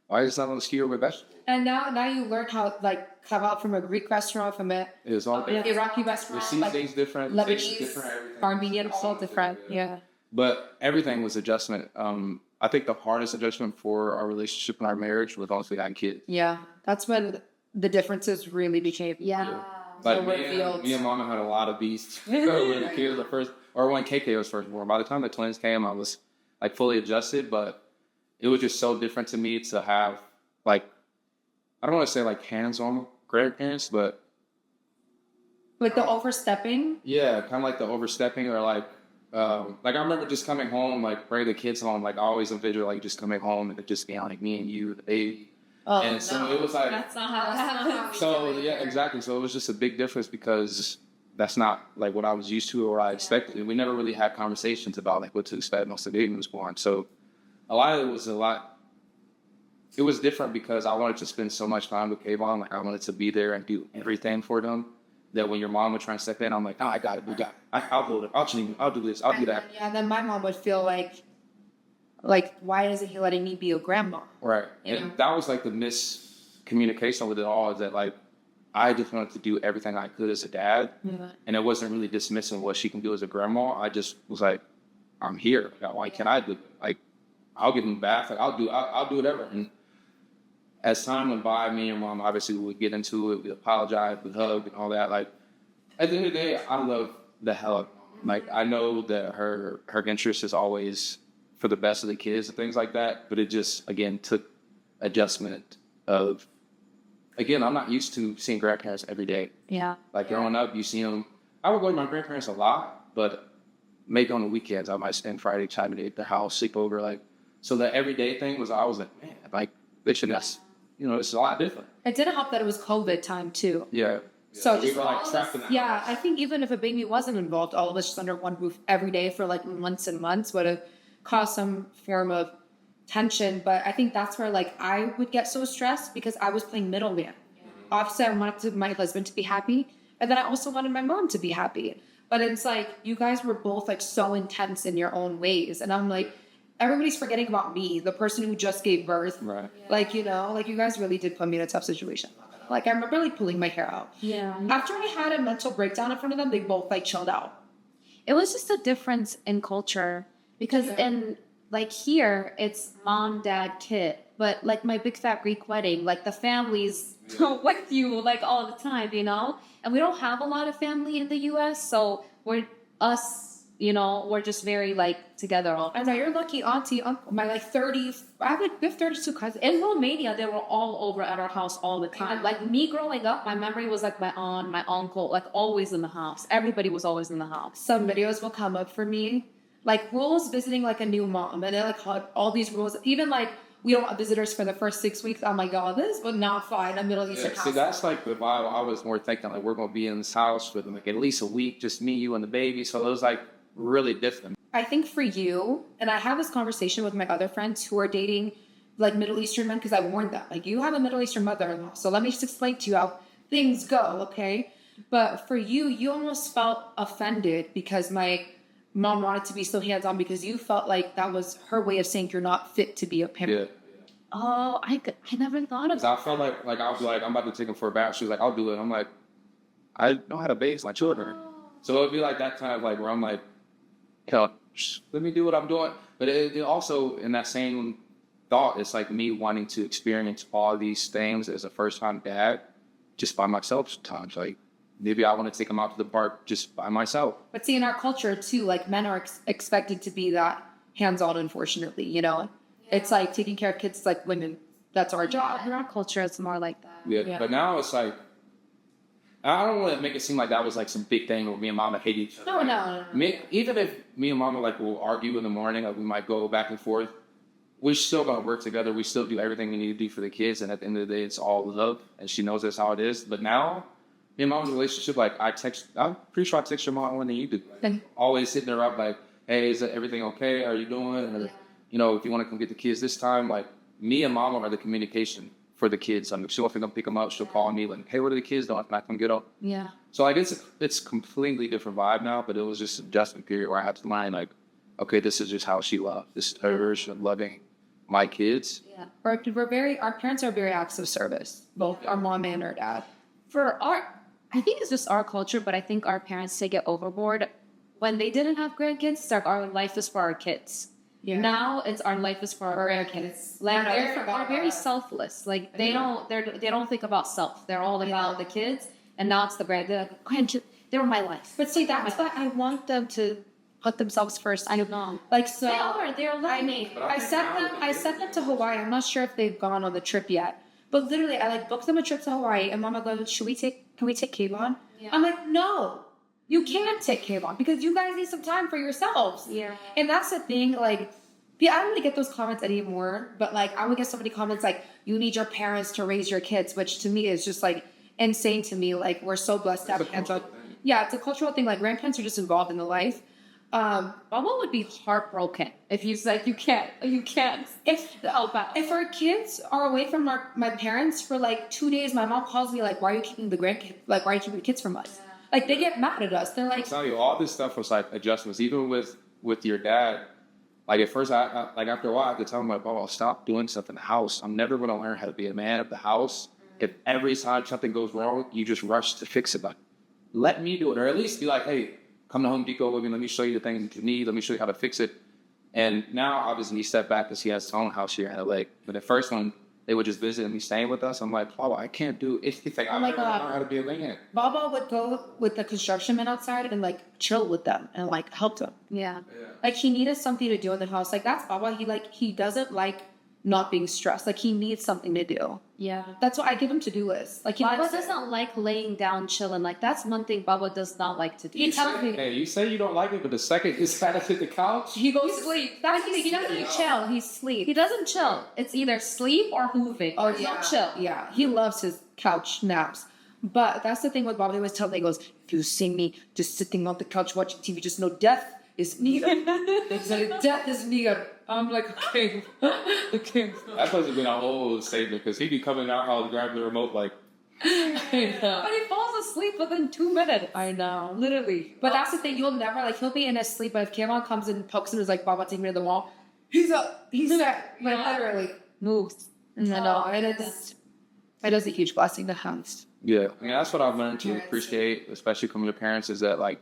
Speaker 3: why is it not on the skewer with vegetables?
Speaker 5: And now you learn how like kebab from a Greek restaurant, from a
Speaker 3: It's all different.
Speaker 5: Iraqi
Speaker 3: The
Speaker 5: restaurant,
Speaker 3: seasoning's different. the fish is
Speaker 5: Lebanese,
Speaker 3: different, everything.
Speaker 5: Armenian, all different. Yeah.
Speaker 3: But everything was adjustment. I think the hardest adjustment for our relationship and our marriage was honestly having kids.
Speaker 5: Yeah. That's when the differences really became.
Speaker 4: Yeah.
Speaker 3: Like
Speaker 5: So
Speaker 3: me and Mama had a lot of beasts when the kids were first, or when KK was first born. By the time the twins came, I was like fully adjusted, but it was just so different to me to have like, I don't want to say like hands-on grandparents, but
Speaker 5: Like the overstepping.
Speaker 3: yeah, kind of like the overstepping or like I remember just coming home, like bring the kids home, like I always envision like just coming home and it just being like me and you, the baby.
Speaker 5: Oh,
Speaker 3: And so it was like,
Speaker 4: That's not how it happened.
Speaker 3: so yeah, exactly. So it was just a big difference because that's not like what I was used to or what I expected. We never really had conversations about like what to expect once the baby was born. So a lot of it was it was different because I wanted to spend so much time with Kayvon. Like I wanted to be there and do everything for them. That when your mom would try and step in, I'm like, no, I got it. We got it. I'll do it. I'll do this. I'll do that.
Speaker 5: Yeah, then my mom would feel like, why isn't he letting me be a grandma?
Speaker 3: Right.
Speaker 5: You
Speaker 3: And
Speaker 5: know?
Speaker 3: that was like the miscommunication with it all is that like, I just wanted to do everything I could as a dad.
Speaker 5: Yeah.
Speaker 3: And it wasn't really dismissing what she can do as a grandma. I just was like, I'm here. Why can't I do it? Like, I'll give him a bath. Like, I'll do whatever. And as time went by, me and Mom obviously would get into it. We apologize, we hug and all that. Like, at the end of the day, I love the hell out of Mom. Like, I know that her interest is always for the best of the kids and things like that. But it just, again, took adjustment of, again, I'm not used to seeing grandparents every day.
Speaker 4: Yeah.
Speaker 3: Like, growing up, you see them. I would go to my grandparents a lot, but maybe on the weekends, I might spend Friday time at their house, sleep over. Like, so the everyday thing was, I was like, man, like, they should have, it's a lot different.
Speaker 5: It didn't help that it was COVID time too.
Speaker 3: Yeah.
Speaker 5: So
Speaker 3: We
Speaker 5: just
Speaker 3: were like
Speaker 5: all of
Speaker 3: trapped
Speaker 5: us,
Speaker 3: in that.
Speaker 5: yeah, I think even if a baby wasn't involved, all of us just under one roof every day for like months and months would have caused some form of tension. But I think that's where like I would get so stressed because I was playing middleman. Obviously, I wanted my husband to be happy, and then I also wanted my mom to be happy. But it's like you guys were both like so intense in your own ways, and I'm like, everybody's forgetting about me, the person who just gave birth.
Speaker 3: Right.
Speaker 5: Like, you know, like you guys really did put me in a tough situation. Like I remember like pulling my hair out.
Speaker 4: Yeah.
Speaker 5: After I had a mental breakdown in front of them, they both like chilled out.
Speaker 4: It was just a difference in culture because in like here it's mom, dad, kid. But like my big fat Greek wedding, like the families with you like all the time, you know? And we don't have a lot of family in the US, so we're just very like together all the
Speaker 5: I
Speaker 4: time.
Speaker 5: know you're lucky, auntie, uncle. My like 30s, I have like 32 cousins.
Speaker 4: In Romania, they were all over at our house all the time. Like me growing up, my memory was like my aunt, my uncle, like always in the house. Everybody was always in the house.
Speaker 5: Some videos will come up for me, like rules visiting like a new mom, and they like had all these rules. Even like we don't have visitors for the first 6 weeks. I'm like, oh, this would not fly in a Middle Eastern
Speaker 3: Yeah,
Speaker 5: house.
Speaker 3: see, that's like the vibe I was more thinking. Like, we're going to be in this house for like at least a week, just me, you, and the baby. So it was like really different.
Speaker 5: I think for you, and I have this conversation with my other friends who are dating like Middle Eastern men because I warned them, like, you have a Middle Eastern mother-in-law, so let me just explain to you how things go, okay? But for you, you almost felt offended because my mom wanted to be so hands-on because you felt like that was her way of saying you're not fit to be a parent.
Speaker 3: Yeah.
Speaker 4: Oh, I never thought of
Speaker 3: 'Cause I felt like I was like, I'm about to take him for a bath. She was like, I'll do it. I'm like, I know how to bathe my children. So it'd be like that kind of like where I'm like, hell, let me do what I'm doing. But it also, in that same thought, it's like me wanting to experience all these things as a first-time dad just by myself sometimes. Like, maybe I want to take them out to the park just by myself.
Speaker 5: But see, in our culture too, like men are expected to be that hands-on, unfortunately, you know? It's like taking care of kids is like women. That's our job.
Speaker 4: In our culture, it's more like that.
Speaker 3: Yeah. But now it's like, I don't want to make it seem like that was like some big thing where me and mama hate each other.
Speaker 5: No.
Speaker 3: Even if me and mama like will argue in the morning, like we might go back and forth, we're still gonna work together. We still do everything we need to do for the kids, and at the end of the day, it's all love, and she knows that's how it is. But now, me and mom's relationship, like I'm pretty sure I text your mom more than you do.
Speaker 5: Okay.
Speaker 3: Always hitting her up like, hey, is everything okay? How are you doing? Or, you know, if you want to come get the kids this time, like me and mama are the communication for the kids. If she wants to come pick them up, she'll call me like, hey, what are the kids doing? Can I come get them?
Speaker 4: Yeah.
Speaker 3: So like it's completely different vibe now, but it was just an adjustment period where I had to learn like, okay, this is just how she loved. This is her version of loving my kids.
Speaker 4: Yeah.
Speaker 5: Our parents are very acts of service, both our mom and our dad.
Speaker 4: I think it's just our culture, but I think our parents take it overboard. When they didn't have grandkids, it's like our life is for our kids.
Speaker 5: Yeah.
Speaker 4: Now it's our life is for our grandkids. Like they're very selfless. Like they don't think about self. They're all about the kids. And now it's the grandkids. They're my life.
Speaker 5: But see, that's why I want them to put themselves first. I don't know. Like so,
Speaker 4: They're like me.
Speaker 5: I sent them to Hawaii. I'm not sure if they've gone on the trip yet. But literally, I like booked them a trip to Hawaii, and Mama goes, can we take Kayvon?
Speaker 4: Yeah.
Speaker 5: I'm like, no, you can't take Kayvon because you guys need some time for yourselves.
Speaker 4: Yeah.
Speaker 5: And that's the thing, like, yeah, I don't really get those comments anymore, but like, I would get so many comments like, you need your parents to raise your kids, which to me is just like insane to me. Like, we're so blessed to have parents. Yeah, it's a cultural thing. Like, grandparents are just involved in the life.
Speaker 4: Mama would be heartbroken if he's like, you can't help out.
Speaker 5: If our kids are away from my parents for like 2 days, my mom calls me like, why are you keeping the grandkids? Like, why are you keeping the kids from us? Like, they get mad at us. They're like,
Speaker 3: I tell you, all this stuff was like adjustments. Even with your dad, like at first, I like after a while, I had to tell him like, "Oh, stop doing stuff in the house. I'm never going to learn how to be a man of the house. If every time something goes wrong, you just rush to fix it. Like, let me do it, or at least be like, hey, come to Home Depot with me. Let me show you the things you need. Let me show you how to fix it." And now, obviously, he stepped back because he has his own house here in LA. But the first one, they would just visit and be staying with us. I'm like, "Oh, I can't do anything. I don't know how to be a man."
Speaker 5: Baba would go with the construction men outside and like chill with them and like help them.
Speaker 4: Yeah.
Speaker 5: Like, he needed something to do in the house. Like, that's Baba. He doesn't like not being stressed. Like, he needs something to do.
Speaker 4: Yeah.
Speaker 5: That's what I give him to-do lists. Like,
Speaker 4: Baba doesn't like laying down chilling. Like, that's one thing Baba does not like to do.
Speaker 5: He tells me.
Speaker 3: Hey, you say you don't like it, but the second it's sat up at the couch,
Speaker 5: He goes to sleep. That's the thing. He doesn't chill. He sleeps.
Speaker 4: He doesn't chill. It's either sleep or moving.
Speaker 5: Oh,
Speaker 4: He
Speaker 5: yeah.
Speaker 4: don't chill.
Speaker 5: Yeah. He loves his couch naps. But that's the thing with Bobby always tells me, he goes, if you see me just sitting on the couch watching TV, just know death is near. They said death is near. I'm like, okay. Okay.
Speaker 3: That supposed to be a whole statement because he'd be coming out house grabbing the remote like.
Speaker 5: I know.
Speaker 2: But he falls asleep within 2 minutes.
Speaker 5: I know. Literally. But that's the thing, you'll never, like, he'll be in his sleep, but if Cameron comes and pokes him and is like, Baba, take me to the wall, he's up. He's there. Like, literally moves. I know. And it is a huge blessing to have.
Speaker 3: Yeah, I mean that's what I've learned to appreciate, especially from your parents, is that like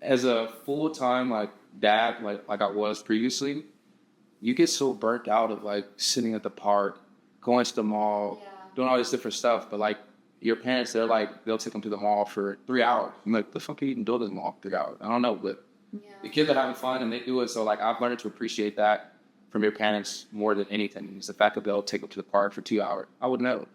Speaker 3: as a full time like dad, like I was previously, you get so burnt out of like sitting at the park, going to the mall, doing all this different stuff. But like your parents, they'll take them to the mall for 3 hours. I'm like, the fuck are you even doing this mall for 3 hours? I don't know, but the kids are having fun and they do it. So like I've learned to appreciate that from your parents more than anything. It's the fact that they'll take them to the park for 2 hours. I would know.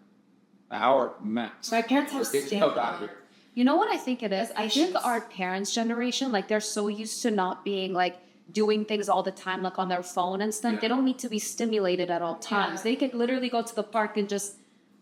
Speaker 3: An hour max.
Speaker 5: My parents have stamina.
Speaker 4: You know what I think it is? I think our parents' generation, like they're so used to not being like doing things all the time, like on their phone and stuff. They don't need to be stimulated at all times. They could literally go to the park and just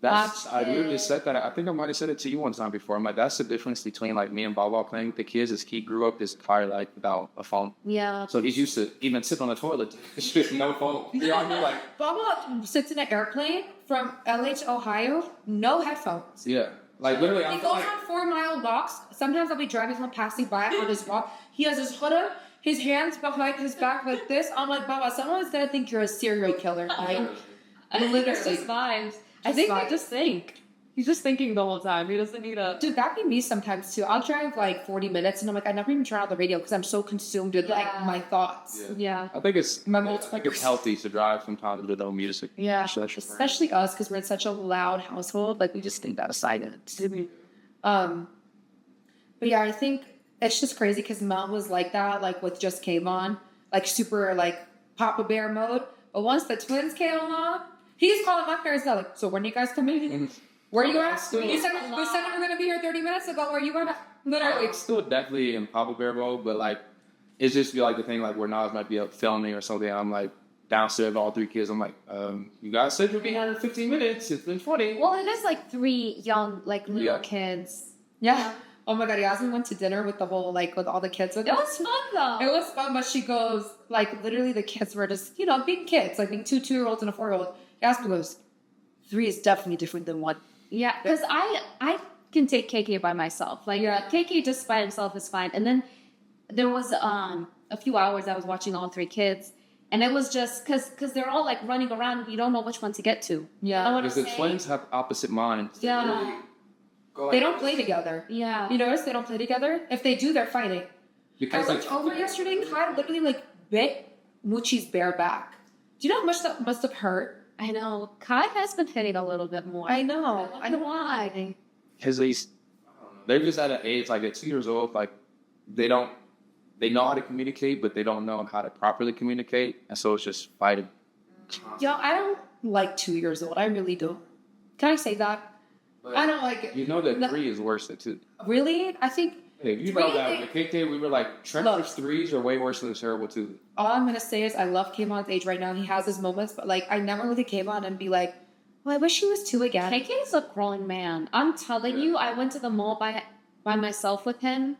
Speaker 3: I literally said that. I think I might have said it to you one time before. I'm like, that's the difference between like me and Baba playing with the kids. Is he grew up this firelight without a phone.
Speaker 4: Yeah.
Speaker 3: So he's used to even sitting on the toilet, just no phone. You know what I mean? Like,
Speaker 5: Baba sits in an airplane from LA to Ohio, no headphones.
Speaker 3: yeah. Like literally,
Speaker 5: He
Speaker 3: I'm
Speaker 5: goes
Speaker 3: like,
Speaker 5: on 4-mile walks. Sometimes I'll be driving him passing by on his walk. He has his hood up, his hands behind his back like this. I'm like, Baba, someone's gonna think you're a serial killer. Like, literally.
Speaker 2: Just vibes. I think
Speaker 5: vibes.
Speaker 2: they just think. He's just thinking the whole time. He doesn't need a...
Speaker 5: Dude, that'd be me sometimes too. I'll drive like 40 minutes and I'm like, I never even turn on the radio because I'm so consumed with like my thoughts.
Speaker 2: Yeah.
Speaker 3: I think it's
Speaker 5: My
Speaker 3: healthy to drive sometimes with no music.
Speaker 5: Yeah,
Speaker 3: So that's your brain.
Speaker 5: especially us because we're in such a loud household. Like we just think that aside. But yeah, I think it's just crazy because Mel was like that, like with just Kayvon, like super like Papa Bear mode. But once the twins came along, he's calling my parents out like, so when are you guys coming? Where are you at? You said we said we were gonna be here 30 minutes ago. Where are you at? Literally.
Speaker 3: It's still definitely in Papa Bear mode, but like it's just be like the thing like where Nas might be up filming or something. And I'm like downstairs with all three kids. I'm like, you guys said you'll be here in 15 minutes. It's been 20.
Speaker 4: Well, it is like 3 young, like little
Speaker 3: Yeah.
Speaker 4: kids.
Speaker 5: Yeah. Oh my God, Yasmin went to dinner with the whole like with all the kids. With
Speaker 4: It was fun though.
Speaker 5: It was fun, but she goes like literally the kids were just being kids, like being two 2-year-olds and a 4-year-old. Yasmin goes, 3 is definitely different than 1.
Speaker 4: Yeah, because I can take KK by myself. Like KK just by himself is fine. And then there was a few hours I was watching all 3 kids, and it was just because they're all like running around. You don't know which one to get to.
Speaker 5: Yeah.
Speaker 4: You know what
Speaker 3: Because
Speaker 4: I'm
Speaker 3: the
Speaker 4: saying?
Speaker 3: twins have opposite minds.
Speaker 4: Yeah.
Speaker 5: They don't play together.
Speaker 4: Yeah.
Speaker 5: You notice they don't play together? If they do, they're fighting.
Speaker 3: Because
Speaker 5: I
Speaker 3: like
Speaker 5: looked over yesterday, Kai literally like bit Moochie's bare back. Do you know how much that must have hurt?
Speaker 4: I know. Kai has been hitting a little bit more.
Speaker 5: I know.
Speaker 4: I don't know why.
Speaker 3: his least they're just at an age like at 2 years old, like they know how to communicate, but they don't know how to properly communicate, and so it's just fighting.
Speaker 5: Yo, I don't like 2 years old. I really do. Can I say that?
Speaker 3: But
Speaker 5: I don't like it.
Speaker 3: you know that
Speaker 5: No.
Speaker 3: 3 is worse than 2.
Speaker 5: Really? I think
Speaker 3: Hey, you
Speaker 5: Three,
Speaker 3: know that with KK, we were like treacherous 3s are way worse than terrible 2.
Speaker 5: all I'm gonna say is I love Kayvon's age right now. He has his moments, but like I never look at Kayvon and be like, well, I wish he was 2 again.
Speaker 4: KK is a grown man. I'm telling you, I went to the mall by myself with him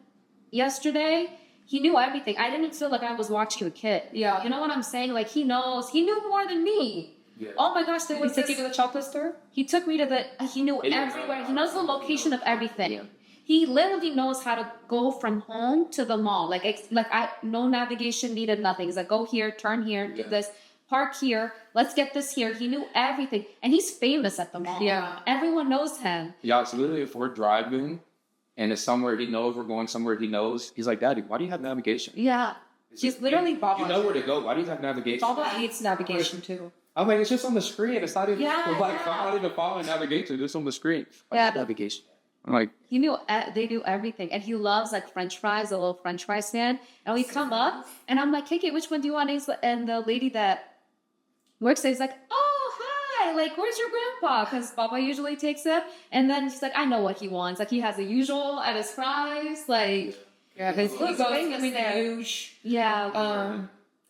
Speaker 4: yesterday. He knew everything. I didn't feel like I was watching a kid.
Speaker 5: Yeah.
Speaker 4: You know what I'm saying? Like he knows. He knew more than me.
Speaker 3: Yeah.
Speaker 4: Oh my gosh, there
Speaker 5: He
Speaker 4: was
Speaker 5: took you
Speaker 4: this,
Speaker 5: to the chocolate store?
Speaker 4: he took me to the he knew
Speaker 3: Yeah.
Speaker 4: everywhere. He knows the location of everything. He literally knows how to go from home to the mall. No navigation needed, nothing. He's like, go here, turn here, do this, park here, let's get this here. He knew everything. And he's famous at the mall.
Speaker 5: Yeah.
Speaker 4: Everyone knows him.
Speaker 3: Yeah, so literally if we're driving and it's somewhere he knows, we're going somewhere he knows, he's like, Daddy, why do you have navigation?
Speaker 4: Yeah.
Speaker 5: He's literally Baba.
Speaker 3: You know where to go. Why do you have navigation?
Speaker 5: Baba hates navigation too.
Speaker 3: I'm like, it's just on the screen. It's not even
Speaker 4: Yeah,
Speaker 3: like I'm not even following navigation. It's on the screen.
Speaker 4: Yeah.
Speaker 3: Navigation. I'm like,
Speaker 4: He knew, they knew everything. And he loves like French fries, a little French fry stand. And we come up and I'm like, KK, which one do you want? And the lady that works there is like, oh, hi. Like, where's your grandpa? Because Baba usually takes it. And then he's like, I know what he wants. Like, he has a usual at his fries. Like,
Speaker 5: Yeah, because he goes
Speaker 4: famous there.
Speaker 5: huge.
Speaker 4: yeah.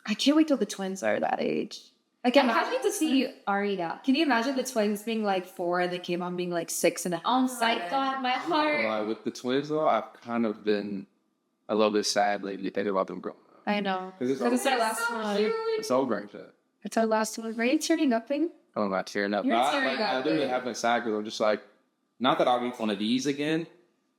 Speaker 5: I can't wait till the twins are that age. Like,
Speaker 4: I'm happy to see Aria.
Speaker 5: can you imagine the twins being like 4 and they came on being like 6.5?
Speaker 4: Oh my God, my heart.
Speaker 3: With the twins though, I've kind of been a little bit sad lately thinking about them growing up.
Speaker 5: I know.
Speaker 3: Because
Speaker 5: It's our last one.
Speaker 3: it's over like that.
Speaker 5: It's our last one. Are you turning up, babe?
Speaker 3: I'm not tearing up.
Speaker 5: You're
Speaker 3: No,
Speaker 5: tearing
Speaker 3: I
Speaker 5: up,
Speaker 3: literally
Speaker 5: babe.
Speaker 3: have been sad because I'm just like, not that I'll be one of these again,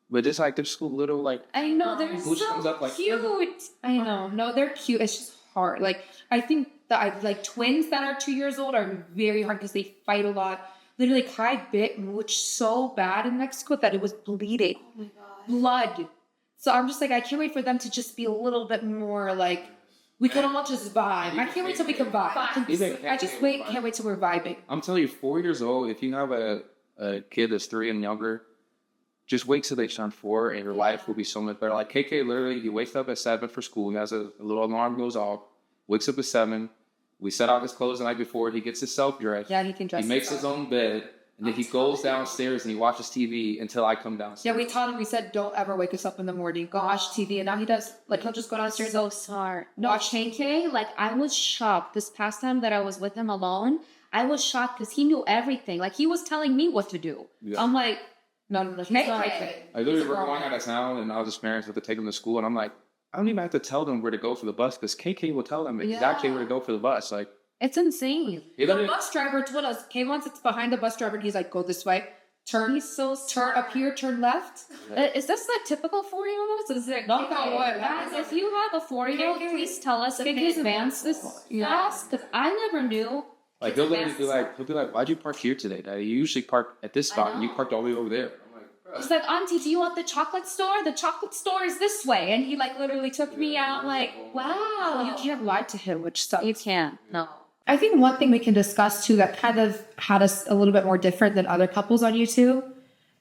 Speaker 3: but just like there's little like
Speaker 4: I know, they're
Speaker 3: Which comes
Speaker 4: so
Speaker 3: up like-
Speaker 4: cute.
Speaker 5: I know. No, they're cute. It's just hard. Like, I think that like twins that are 2 years old are very hard because they fight a lot. Literally, Kai bit Mooch so bad in Mexico that it was bleeding. Oh my God. Blood. So I'm just like, I can't wait for them to just be a little bit more like, we can all just vibe. I can't wait till we can vibe. I just can't wait till we're vibing.
Speaker 3: I'm telling you, 4 years old, if you have a kid that's 3 and younger, just wait till they turn 4 and your life will be so much better. Like KK, literally, he wakes up at 7 for school. He has a little alarm goes off, wakes up at 7. We set out his clothes the night before. He gets himself dressed.
Speaker 5: Yeah, he can dress
Speaker 3: He makes
Speaker 5: himself.
Speaker 3: his own bed. And then he goes downstairs and he watches TV until I come downstairs.
Speaker 5: Yeah, we taught him, we said, don't ever wake us up in the morning. Go watch TV. And now he does. Like, he'll just go downstairs.
Speaker 4: So smart. No,
Speaker 5: Watch-
Speaker 4: KK, like I was shocked this past time that I was with him alone. I was shocked because he knew everything. Like he was telling me what to do.
Speaker 3: Yeah.
Speaker 4: I'm like,
Speaker 5: No, he's
Speaker 4: Hey,
Speaker 5: not.
Speaker 4: hey.
Speaker 3: I literally were going out of town and all his parents have to take him to school. And I'm like, I don't even have to tell them where to go for the bus because KK will tell them exactly where to go for the bus. Like,
Speaker 4: it's insane.
Speaker 3: he
Speaker 5: The
Speaker 3: literally,
Speaker 5: bus driver told us, Kayvon sits behind the bus driver and he's like, go this way. Turn,
Speaker 4: He's so
Speaker 5: turn up here, turn left.
Speaker 4: Is this like typical 4-year-olds? Is it
Speaker 5: Knock on wood.
Speaker 4: Guys, if you have a 4-year-old, please tell us if they advance this fast. Because I never knew.
Speaker 3: like he'll literally be like, why'd you park here today, Daddy? You usually park at this spot and you parked all the way over there. I'm like, bro.
Speaker 4: He's like, Auntie, do you want the chocolate store? The chocolate store is this way. And he like literally took me out like, wow.
Speaker 5: You can't lie to him, which sucks.
Speaker 4: You can't. No.
Speaker 5: I think one thing we can discuss too that kind of had us a little bit more different than other couples on YouTube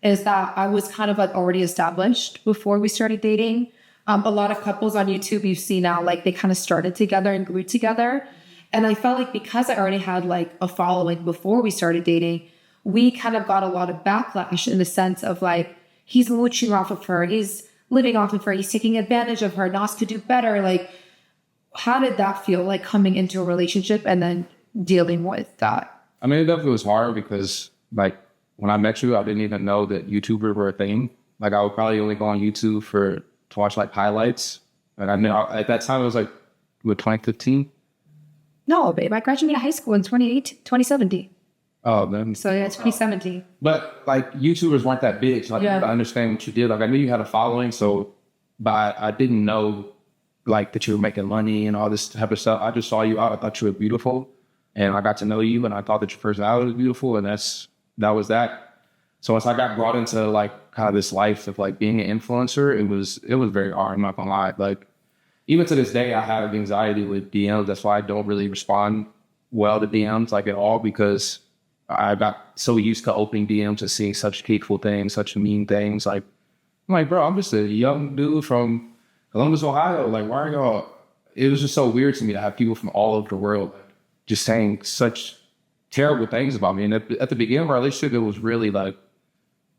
Speaker 5: is that I was kind of like already established before we started dating. A lot of couples on YouTube you've seen now, like they kind of started together and grew together. And I felt like because I already had like a following before we started dating, we kind of got a lot of backlash in the sense of like, he's mooching off of her, he's living off of her, he's taking advantage of her, NAZ'S could do better. Like, how did that feel like coming into a relationship and then dealing with that?
Speaker 3: I mean, it definitely was hard because like when I met you, I didn't even know that YouTubers were a thing. Like I would probably only go on YouTube to watch like highlights. And I knew at that time it was like, what, 2015?
Speaker 5: No, babe, I graduated high school in 2017.
Speaker 3: Oh, then.
Speaker 5: So yeah, 2017.
Speaker 3: But like YouTubers weren't that big. So
Speaker 5: Yeah.
Speaker 3: I understand what you did. Like I knew you had a following. So, but I didn't know like that you were making money and all this type of stuff. I just saw you out. I thought you were beautiful. And I got to know you and I thought that your personality was beautiful. And that was that. So once I got brought into like kind of this life of like being an influencer, it was very hard. I'm not gonna lie. Like even to this day, I have anxiety with DMs. That's why I don't really respond well to DMs like at all, because I got so used to opening DMs and seeing such hateful things, such mean things. Like I'm like, bro, I'm just a young dude from Columbus, Ohio. Like, why are y'all? It was just so weird to me to have people from all over the world just saying such terrible things about me. And at the beginning of our relationship, it was really like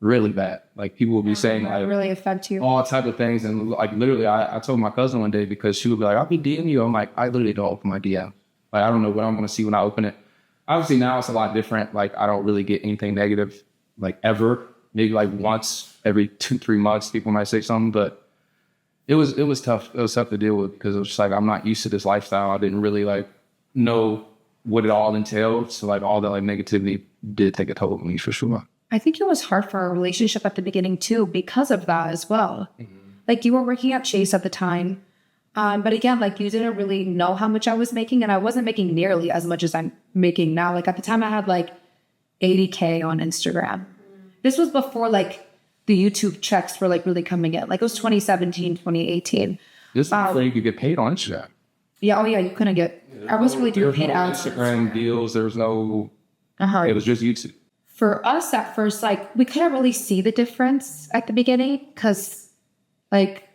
Speaker 3: really bad. Like people would be saying like
Speaker 5: Really affect you.
Speaker 3: all type of things. And like literally I told my cousin one day, because she would be like, I'll be DMing you. I'm like, I literally don't open my DM. Like I don't know what I'm gonna see when I open it. Obviously now it's a lot different. Like I don't really get anything negative like ever. Maybe like once every 2-3 months people might say something, but it was tough. It was tough to deal with because it was just like I'm not used to this lifestyle. I didn't really like know what it all entailed. So like all that like negativity did take a toll on me for sure.
Speaker 5: I think it was hard for our relationship at the beginning too because of that as well. Like you were working at Chase at the time. But again, like you didn't really know how much I was making, and I wasn't making nearly as much as I'm making now. Like at the time I had like 80K on Instagram. This was before like the YouTube checks were like really coming in. Like it was 2017, 2018.
Speaker 3: This is before you could get paid on Instagram.
Speaker 5: Yeah, oh yeah, you couldn't get, I wasn't really doing paid ads.
Speaker 3: Instagram deals. There was no,
Speaker 5: Uh-huh.
Speaker 3: it was just YouTube.
Speaker 5: For us at first, like we couldn't really see the difference at the beginning because like,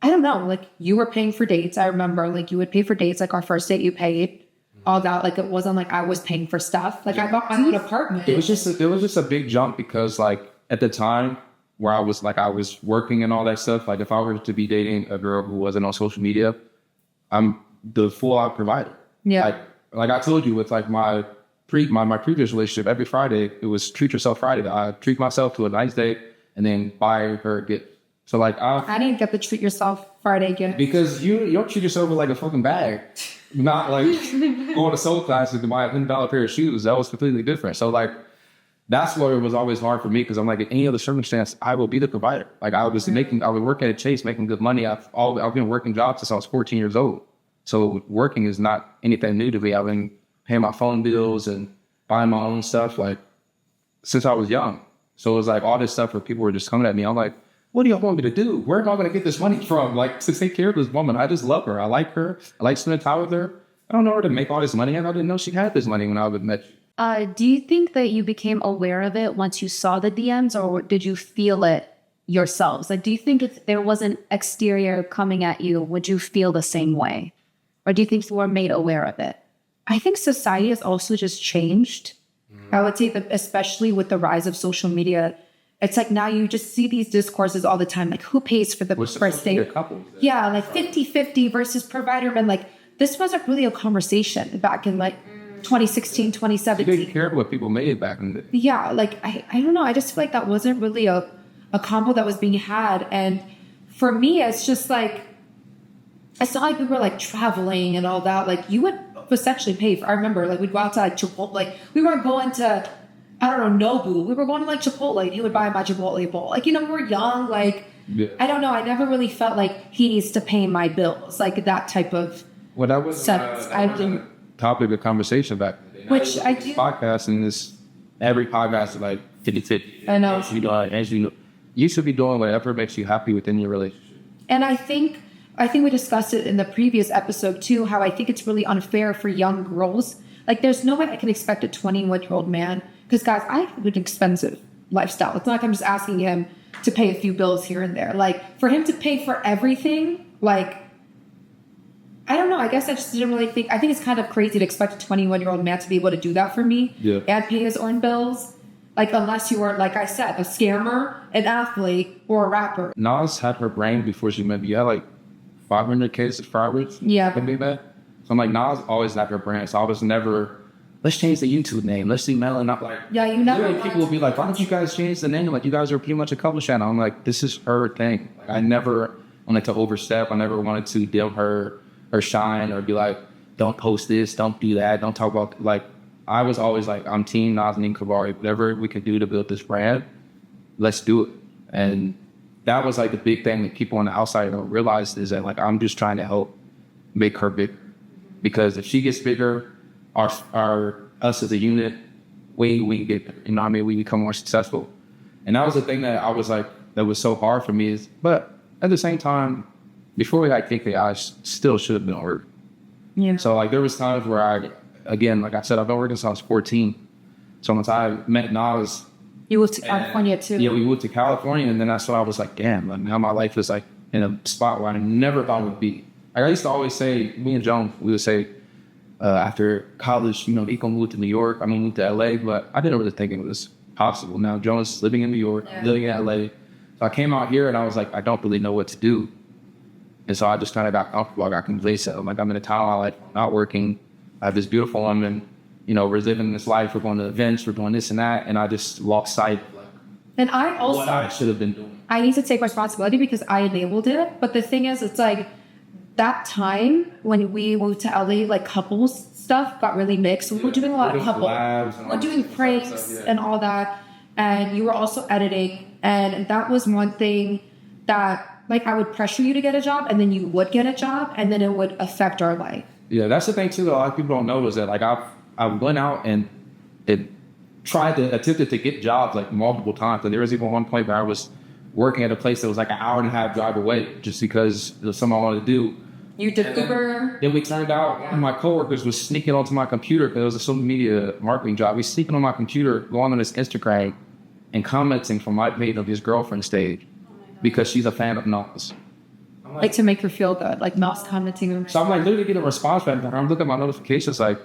Speaker 5: I don't know, like you were paying for dates. I remember like you would pay for dates, like our first date you paid, all that. Like it wasn't like I was paying for stuff. Like I bought my own apartment.
Speaker 3: It was just a big jump because like at the time where I was working and all that stuff, like if I were to be dating a girl who wasn't on social media, I'm the full out provider.
Speaker 5: Yeah.
Speaker 3: Like like I told you with like my previous relationship, every Friday it was treat yourself Friday. I treat myself to a nice day and then buy her a gift. So like
Speaker 5: I didn't get the treat yourself Friday gift.
Speaker 3: because you don't treat yourself with like a fucking bag. Not like going to soul classes to buy a $10 pair of shoes. That was completely different. So like that's where it was always hard for me because I'm like in any other circumstance I will be the provider. Like I was working at Chase making good money. I've been working jobs since I was 14 years old. So working is not anything new to me. I've been paying my phone bills and buying my own stuff like since I was young. So it was like all this stuff where people were just coming at me. I'm like, what do y'all want me to do? Where am I going to get this money from? Like to take care of this woman. I just love her. I like her. I like spending time with her. I don't know where to make all this money. And I didn't know she had this money when I met you.
Speaker 4: Do you think that you became aware of it once you saw the DMs, or did you feel it yourselves? Like, do you think if there was an exterior coming at you, would you feel the same way? Or do you think you were made aware of it?
Speaker 5: I think society has also just changed. I would say that especially with the rise of social media, it's like now you just see these discourses all the time. Like who pays for the first date? Yeah, like 50-50 versus provider. And like this wasn't really a conversation back in like 2016, 2017.
Speaker 3: You didn't care what people made back in the day.
Speaker 5: Yeah, like I don't know. I just feel like that wasn't really a combo that was being had. And for me, it's just like, it's not like we were like traveling and all that. Like you would essentially pay for, I remember like we'd go out to like Chipotle. Like we weren't going to, I don't know, Nobu. We were going to like Chipotle and he would buy my Chipotle bowl. Like, you know, we were young. Like, yeah. I don't know. I never really felt like he needs to pay my bills. Like that type of sense.
Speaker 3: I think topic of conversation back then.
Speaker 5: Which I do.
Speaker 3: Podcast and this, every podcast is like 50-50.
Speaker 5: I know.
Speaker 3: You should be doing whatever makes you happy within your relationship.
Speaker 5: And I think we discussed it in the previous episode too, how I think it's really unfair for young girls. Like there's no way I can expect a 21-year-old man, because guys, I have an expensive lifestyle. It's not like I'm just asking him to pay a few bills here and there. Like for him to pay for everything, like, I don't know. I guess I just didn't really think, I think it's kind of crazy to expect a 21-year-old man to be able to do that for me and pay his own bills. Like unless you were, like I said, a scammer, an athlete, or a rapper.
Speaker 3: Nas had her brand before she met me. You had like 500K subscribers.
Speaker 5: Yeah.
Speaker 3: Can be that. So I'm like, Nas always had her brand. So I was never, let's change the YouTube name. Let's see Melon. Not like,
Speaker 5: yeah, you never.
Speaker 3: People will be like, why don't you guys change the name? Like, you guys are pretty much a couple channel. I'm like, this is her thing. Like, I never wanted to overstep. I never wanted to dim her shine or be like, don't post this, don't do that, don't talk about, like, I was always like, I'm team Nazanin Kavari. Whatever we can do to build this brand, let's do it. And that was like the big thing that people on the outside don't realize, is that like I'm just trying to help make her bigger. Because if she gets bigger, our us as a unit, we get, you know what I mean, we become more successful. And that was the thing that I was like, that was so hard for me, is, but at the same time, before we got kicked, I still should have been hurt.
Speaker 5: Yeah.
Speaker 3: So like there was times where again, like I said, I've been working since I was 14. So once I met Nas,
Speaker 5: you moved to California too.
Speaker 3: Yeah, we moved to California, and then that's when I was like, damn, like now my life is like in a spot where I never thought it would be. Like I used to always say, me and Joan, we would say after college, you know, he gonna move to New York, I'm gonna move to LA, but I didn't really think it was possible. Now Joan's living in New York, living in LA. So I came out here and I was like, I don't really know what to do. And so I just kind of got comfortable. I got complacent. I'm like, I'm in a town I like, not working. I have this beautiful woman, you know, we're living this life, we're going to events, we're doing this and that, and I just lost sight of like,
Speaker 5: and I also,
Speaker 3: what I should have been doing.
Speaker 5: I need to take responsibility because I enabled it. But the thing is, it's like that time when we moved to LA, like couples stuff got really mixed. We were doing a lot of couples. We're doing pranks and all that. And you were also editing. And that was one thing that, like, I would pressure you to get a job, and then you would get a job, and then it would affect our life.
Speaker 3: Yeah, that's the thing too that a lot of people don't know, is that like I went out and attempted to get jobs like multiple times. And there was even one point where I was working at a place that was like an hour and a half drive away, just because it was something I wanted to do.
Speaker 5: You did Uber.
Speaker 3: Then we turned out, one of my coworkers was sneaking onto my computer, because it was a social media marketing job. He's sneaking on my computer, going on his Instagram, and commenting from my page of his girlfriend's stage, because she's a fan of Nas.
Speaker 5: Like to make her feel good, like Nas commenting.
Speaker 3: So I'm like literally getting a response back, and I'm looking at my notifications like,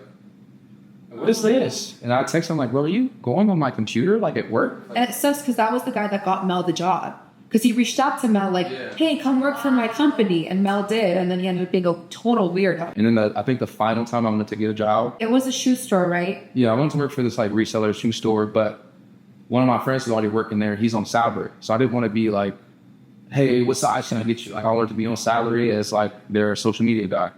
Speaker 3: what is this? And I text him like, bro, are you going on my computer like at work?
Speaker 5: And it sucks because that was the guy that got Mel the job. Because he reached out to Mel like, hey, come work for my company. And Mel did. And then he ended up being a total weirdo.
Speaker 3: And then I think the final time I went to get a job,
Speaker 5: It was a shoe store, right?
Speaker 3: yeah, I went to work for this like reseller shoe store, but one of my friends was already working there. He's on salary. So I didn't want to be like, hey, what size can I get you? Like, I wanted to be on salary as like their social media guy.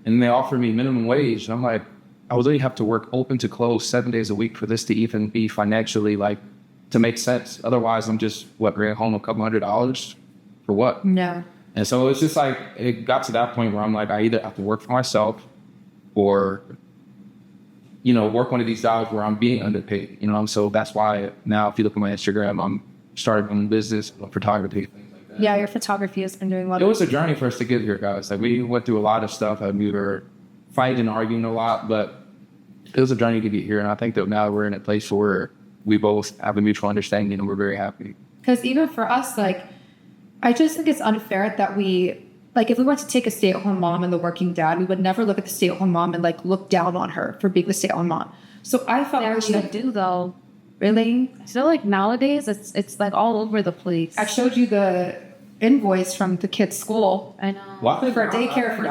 Speaker 3: And they offered me minimum wage. And I'm like, I would really have to work open to close 7 days a week for this to even be financially like to make sense. Otherwise, I'm just bringing home a couple $100 for what?
Speaker 5: No.
Speaker 3: And so it's just like it got to that point where I'm like, I either have to work for myself or, you know, work one of these jobs where I'm being underpaid. You know, so that's why now if you look at my Instagram, I'm starting my own business, photography.
Speaker 5: Yeah, your photography has been doing well.
Speaker 3: It was a journey for us to get here, guys. Like we went through a lot of stuff, and we were fighting and arguing a lot, but it was a journey to get here. And I think that now we're in a place where we both have a mutual understanding and we're very happy.
Speaker 5: Because even for us, like, I just think it's unfair that we, like, if we went to take a stay-at-home mom and the working dad, we would never look at the stay-at-home mom and, like, look down on her for being the stay-at-home mom. So I felt
Speaker 4: There
Speaker 5: like
Speaker 4: you do though. Really? I feel like nowadays it's like all over the place.
Speaker 5: I showed you the invoice from the kid's school.
Speaker 4: I know.
Speaker 3: Well,
Speaker 5: For daycare for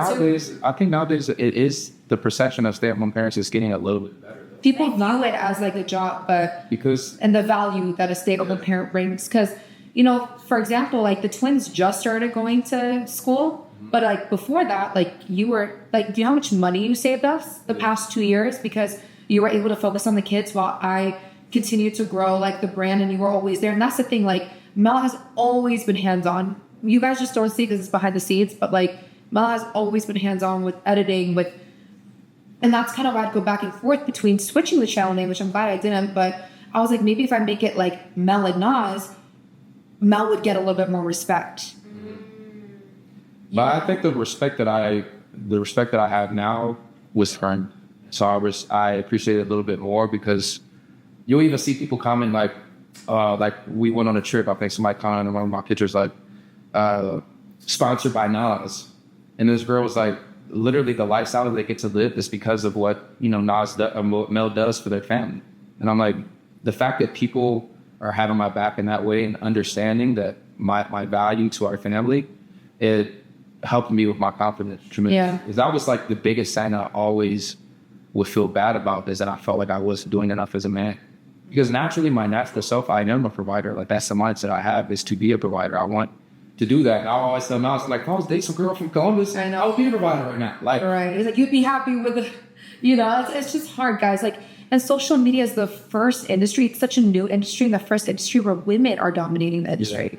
Speaker 3: I think nowadays it is the perception of stay-at-home parents is getting a little bit better.
Speaker 5: People view it as, like, a job, but
Speaker 3: Because
Speaker 5: and the value that a stay-at-home parent brings. Because, you know, for example, like the twins just started going to school, but like before that, like you were like, do you know how much money you saved us the past 2 years because you were able to focus on the kids while I continued to grow like the brand and you were always there. And that's the thing, like Mel has always been hands-on. You guys just don't see because it's behind the scenes, but like Mel has always been hands-on with editing, and that's kind of why I'd go back and forth between switching the channel name, which I'm glad I didn't. But I was like, maybe if I make it like Mel and Naz, Mel would get a little bit more respect.
Speaker 3: But I think the respect that I have now was earned. So I appreciate it a little bit more because you'll even see people comment like we went on a trip. I think somebody commented on one of my pictures like sponsored by NAZ'S, and this girl was like, literally the lifestyle that they get to live is because of what, you know, Mel does for their family. And I'm like, the fact that people are having my back in that way and understanding that my value to our family, it helped me with my confidence tremendously.
Speaker 5: Yeah.
Speaker 3: Because that was like the biggest thing I always would feel bad about, is that I felt like I wasn't doing enough as a man. Because naturally, my natural self, I am a provider. Like that's the mindset I have, is to be a provider. I want to do that. And I always tell Mel, like, if I was dating some girl from Columbus, I would be a provider right now. Like,
Speaker 5: Right. He's like, you'd be happy with it. You know, it's just hard, guys. Like, and social media is the first industry. It's such a new industry, and the first industry where women are dominating the industry.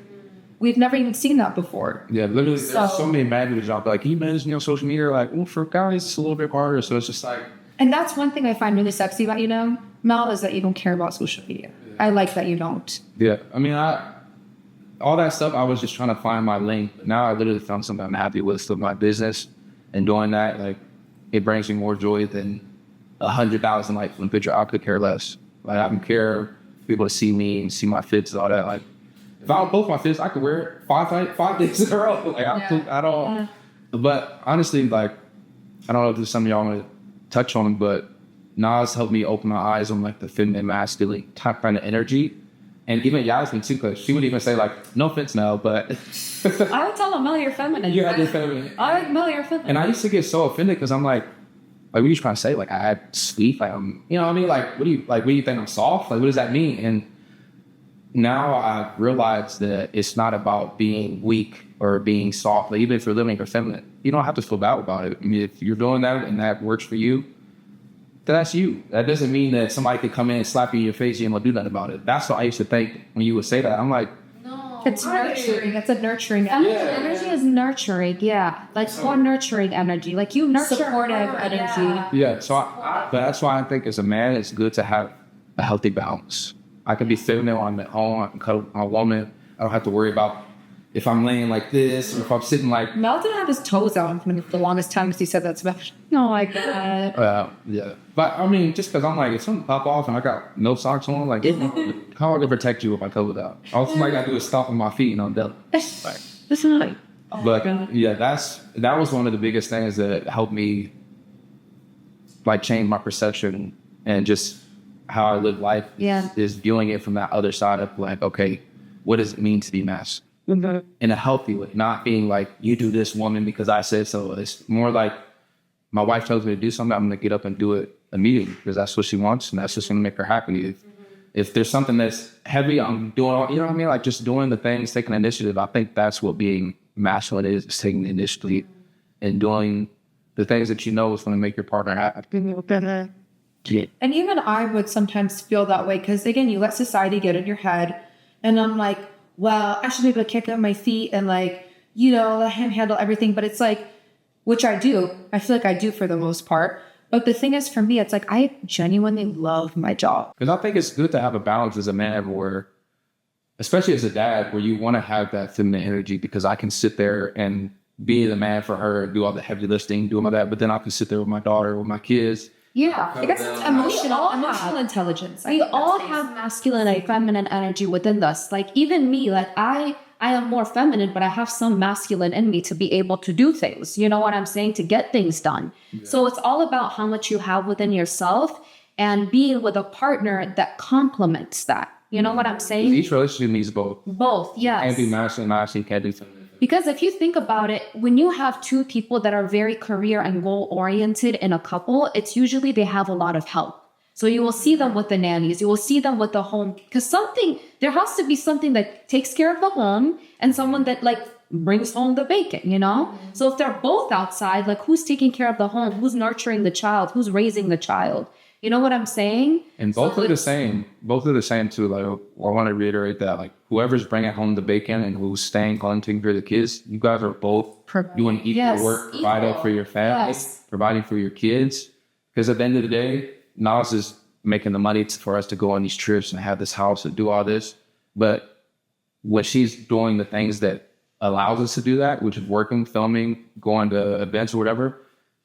Speaker 5: We've never even seen that before.
Speaker 3: yeah, literally, there's so many managers out there. Like, can you manage, you know, social media? Like, well, for guys, it's a little bit harder. So it's just like,
Speaker 5: And that's one thing I find really sexy about you know, Mel, is that you don't care about social media. I like that you don't.
Speaker 3: yeah. I mean, all that stuff, I was just trying to find my lane. But now I literally found something I'm happy with my business, and doing that, like, it brings me more joy than 100,000 likes on a picture. I could care less. Like, I don't care for people to see me and see my fits and all that. Like, if I would post my fits, I could wear it 5 days in a row. Like, I don't. But honestly, like, I don't know if there's something y'all want to touch on, but Naz helped me open my eyes on like the feminine, masculine type kind of energy. And even Yasmin too, because she would even say like, no offense now, but
Speaker 4: I would tell him, Mel, you're feminine.
Speaker 3: you had this feminine.
Speaker 4: I like Mel, you're feminine.
Speaker 3: And I used to get so offended because I'm like, what are you trying to say? Like, I had sweet, like, you know what I mean? Like, what do you think I'm soft? Like, what does that mean? And now I realize that it's not about being weak or being soft. Like, even if you're living or feminine, you don't have to feel bad about it. I mean, if you're doing that and that works for you, then that's you. That doesn't mean that somebody could come in and slap you in your face and you don't do nothing about it. That's what I used to think when you would say that. I'm like,
Speaker 5: It's nurturing. It's a nurturing
Speaker 4: Energy is nurturing, yeah. Like more nurturing energy. Like you nurture
Speaker 5: supportive
Speaker 4: her,
Speaker 5: energy.
Speaker 4: yeah.
Speaker 3: yeah. So but that's why I think as a man, it's good to have a healthy balance. I can be feminine when I'm at home. I can cuddle my woman. I don't have to worry about if I'm laying like this or if I'm sitting like.
Speaker 5: Mel didn't have his toes out for the longest time because he said that's about.
Speaker 4: Oh my god.
Speaker 3: Yeah. But I mean, just because I'm like, if something pop off and I got no socks on, like, how am I gonna protect you if I toes out? All somebody got to do is stomp on my feet and I'm done. Like,
Speaker 4: Listen, like,
Speaker 3: but yeah, that was one of the biggest things that helped me like change my perception and just how I live life.
Speaker 4: Yeah.
Speaker 3: Is viewing it from that other side of like, okay, what does it mean to be masculine? in a healthy way, not being like, you do this, woman, because I said so. It's more like, my wife tells me to do something, I'm going to get up and do it immediately because that's what she wants and that's what's going to make her happy. If there's something that's heavy, I'm doing all, you know what I mean? Like just doing the things, taking initiative. I think that's what being masculine is taking the initiative and doing the things that you know is going to make your partner happy.
Speaker 5: And even I would sometimes feel that way because, again, you let society get in your head. And I'm like, well, I should be able to kick up my feet and, like, you know, let him handle everything. But it's like, which I do. I feel like I do for the most part. But the thing is, for me, it's like I genuinely love my job.
Speaker 3: Because I think it's good to have a balance as a man where, especially as a dad, where you want to have that feminine energy because I can sit there and be the man for her, do all the heavy lifting, do all that. But then I can sit there with my daughter, with my kids.
Speaker 4: Yeah.
Speaker 5: I guess it's emotional intelligence.
Speaker 4: We all have masculine and feminine energy within us. Like even me, like I am more feminine, but I have some masculine in me to be able to do things. You know what I'm saying? To get things done. Yeah. So it's all about how much you have within yourself and being with a partner that complements that. You know what I'm saying?
Speaker 3: Each relationship needs both.
Speaker 4: Both, yes.
Speaker 3: Can't be masculine, can't do feminine.
Speaker 4: Because if you think about it, when you have two people that are very career and goal oriented in a couple, it's usually they have a lot of help. So you will see them with the nannies, you will see them with the home, because there has to be something that takes care of the home and someone that like brings home the bacon, you know? So if they're both outside, like who's taking care of the home? Who's nurturing the child? Who's raising the child? You know what I'm saying?
Speaker 3: And both are the same. Both are the same too. Like I want to reiterate that. Like whoever's bringing home the bacon and who's staying home taking care of the kids, you guys are both doing equal work, providing for your family, providing for your kids. Because at the end of the day, NAZ'S is making the money for us to go on these trips and have this house and do all this. But when she's doing the things that allows us to do that, which is working, filming, going to events or whatever,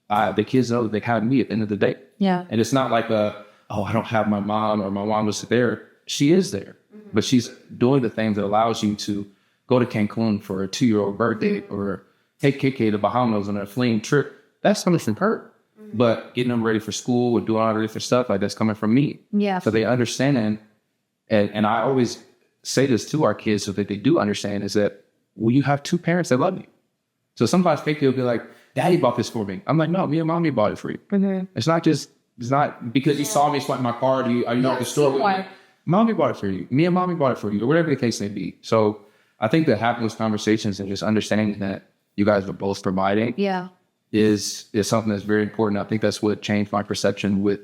Speaker 3: the kids know that they have me at the end of the day.
Speaker 4: Yeah.
Speaker 3: And it's not like I don't have my mom or my mom was there. She is there, but she's doing the things that allows you to go to Cancun for a 2-year-old birthday or take KK to Bahamas on a fleeing trip. That's coming from her. But getting them ready for school and doing all the different stuff, like that's coming from me.
Speaker 4: Yeah.
Speaker 3: So they understand. And I always say this to our kids so that they do understand is that well, you have two parents that love you. So sometimes KK will be like, Daddy bought this for me. I'm like, no, me and mommy bought it for you. Mm-hmm. It's not because you saw me swipe my card, you know at the store. Mommy bought it for you. Me and mommy bought it for you, or whatever the case may be. So I think that having those conversations and just understanding that you guys are both providing is something that's very important. I think that's what changed my perception with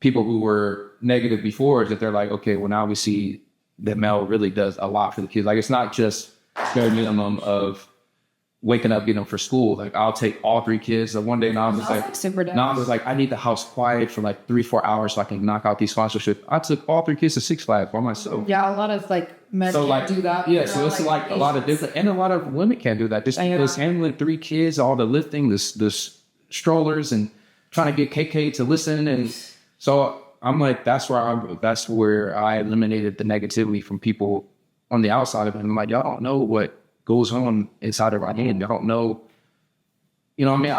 Speaker 3: people who were negative before, is that they're like, okay, well now we see that Mel really does a lot for the kids. Like it's not just bare minimum of waking up, getting them for school. Like I'll take all 3 kids. So one day Nam was like, I need the house quiet for like 3-4 hours so I can knock out these sponsorships. I took all 3 kids to Six Flags by myself.
Speaker 5: Yeah, a lot of like men can't do that.
Speaker 3: Yeah, so it's like a lot of different, and a lot of women can't do that. Just handling 3 kids, all the lifting, this strollers, and trying to get KK to listen. And so I'm like, that's where I eliminated the negativity from people on the outside of it. And I'm like, y'all don't know what goes on inside of our hand. I don't know. You know what I mean?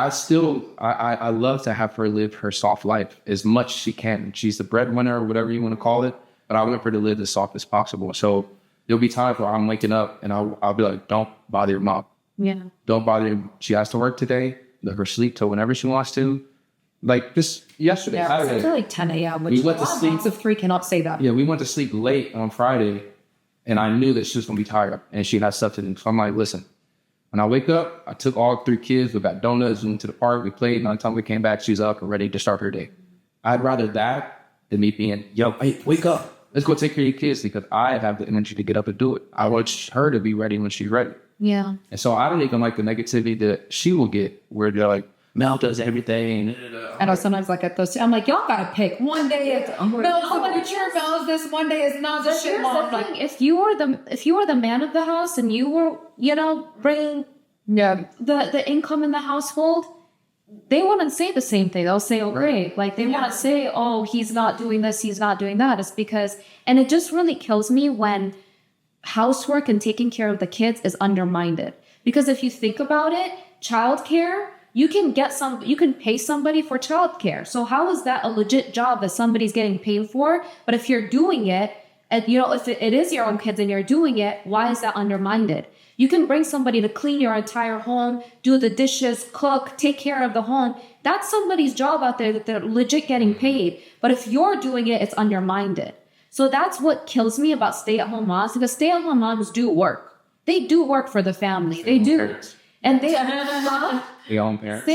Speaker 3: I love to have her live her soft life as much as she can. She's the breadwinner or whatever you want to call it, but I want her to live as soft as possible. So there'll be times where I'm waking up and I'll be like, don't bother your mom.
Speaker 4: Yeah.
Speaker 3: Don't bother her. She has to work today. Let her sleep till whenever she wants to. Like just yesterday.
Speaker 5: Yeah, it's like 10 a.m.
Speaker 3: We went to sleep.
Speaker 5: Lots of 3 cannot say that.
Speaker 3: Yeah, we went to sleep late on Friday. And I knew that she was going to be tired and she had stuff to do. So I'm like, listen, when I wake up, I took all 3 kids, we got donuts, went to the park, we played. And by the time we came back, she's up and ready to start her day. I'd rather that than me being, yo, hey, wake up. Let's go take care of your kids because I have the energy to get up and do it. I want her to be ready when she's ready.
Speaker 4: Yeah.
Speaker 3: And so I don't even like the negativity that she will get where they're like, Mel does everything.
Speaker 5: I know sometimes like at those, I'm like, y'all gotta pick. One day it's Mel's this, one day it's not this shit.
Speaker 4: Like, if you were the man of the house and you were, bringing the income in the household, they wouldn't say the same thing. They'll say, oh, great. Like they want to say, oh, he's not doing this, he's not doing that. It's because, and it just really kills me when housework and taking care of the kids is undermined. Because if you think about it, childcare, you can pay somebody for childcare. So how is that a legit job that somebody's getting paid for? But if you're doing it, And you know, if it is your own kids and you're doing it, why is that undermined? You can bring somebody to clean your entire home, do the dishes, cook, take care of the home. That's somebody's job out there that they're legit getting paid. But if you're doing it, it's undermined. So that's what kills me about stay-at-home moms, because stay-at-home moms do work. They do work for the family. They do. And they
Speaker 3: Stay-at-home parents.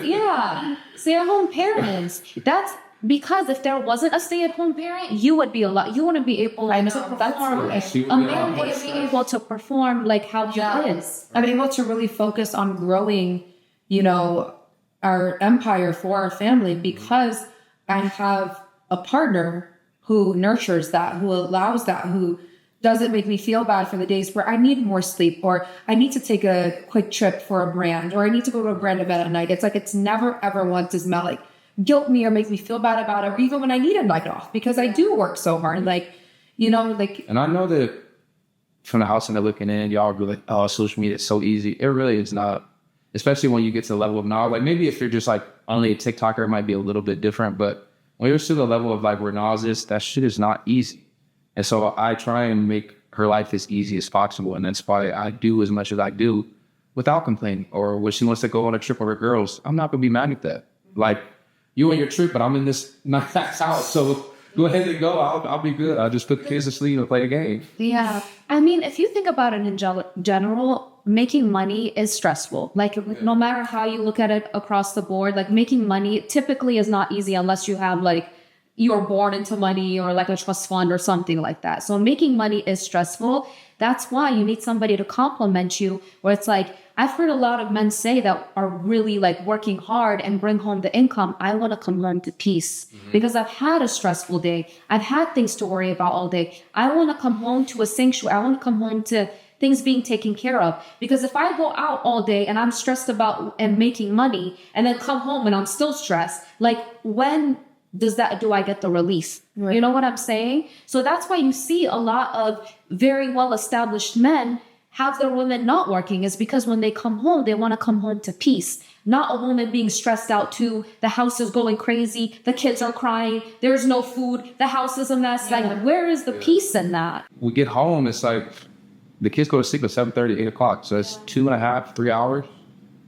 Speaker 4: Yeah. Stay-at-home parents. That's because if there wasn't a stay-at-home parent, you would be you wouldn't be able to perform. A man wouldn't be able to perform like how he is.
Speaker 5: I'm able to really focus on growing, you know, our empire for our family because I have a partner who nurtures that, who allows that, who doesn't make me feel bad for the days where I need more sleep, or I need to take a quick trip for a brand, or I need to go to a brand event at night. It's like, it's never ever once is meant like guilt me or make me feel bad about it, or even when I need a night off, because I do work so hard. Like, you know, like.
Speaker 3: And I know that from the outside looking in, y'all be like, oh, social media is so easy. It really is not, especially when you get to the level of knowledge. Like maybe if you're just like only a TikToker, it might be a little bit different, but when you're to the level of like where NAZ'S is, that shit is not easy. And so I try and make her life as easy as possible. And that's why I do as much as I do without complaining. Or when she wants to go on a trip with her girls, I'm not going to be mad at that. Like, you on your trip, but I'm in this nice house. So go ahead and go. I'll be good. I'll just put the kids to sleep and play a game.
Speaker 4: Yeah. I mean, if you think about it in general, making money is stressful. Like, no matter how you look at it across the board, like making money typically is not easy unless you have like, you're born into money or like a trust fund or something like that. So making money is stressful. That's why you need somebody to compliment you, where it's like, I've heard a lot of men say that are really like working hard and bring home the income. I want to come home to peace because I've had a stressful day. I've had things to worry about all day. I want to come home to a sanctuary. I want to come home to things being taken care of. Because if I go out all day and I'm stressed about and making money and then come home and I'm still stressed, like when do I get the relief? Right. You know what I'm saying? So that's why you see a lot of very well-established men have their women not working, is because when they come home, they want to come home to peace. Not a woman being stressed out too. The house is going crazy. The kids are crying. There's no food. The house is a mess. Yeah. Like, where is the peace in that?
Speaker 3: We get home, it's like the kids go to sleep at 7:30, 8 o'clock. So it's 2.5, 3 hours.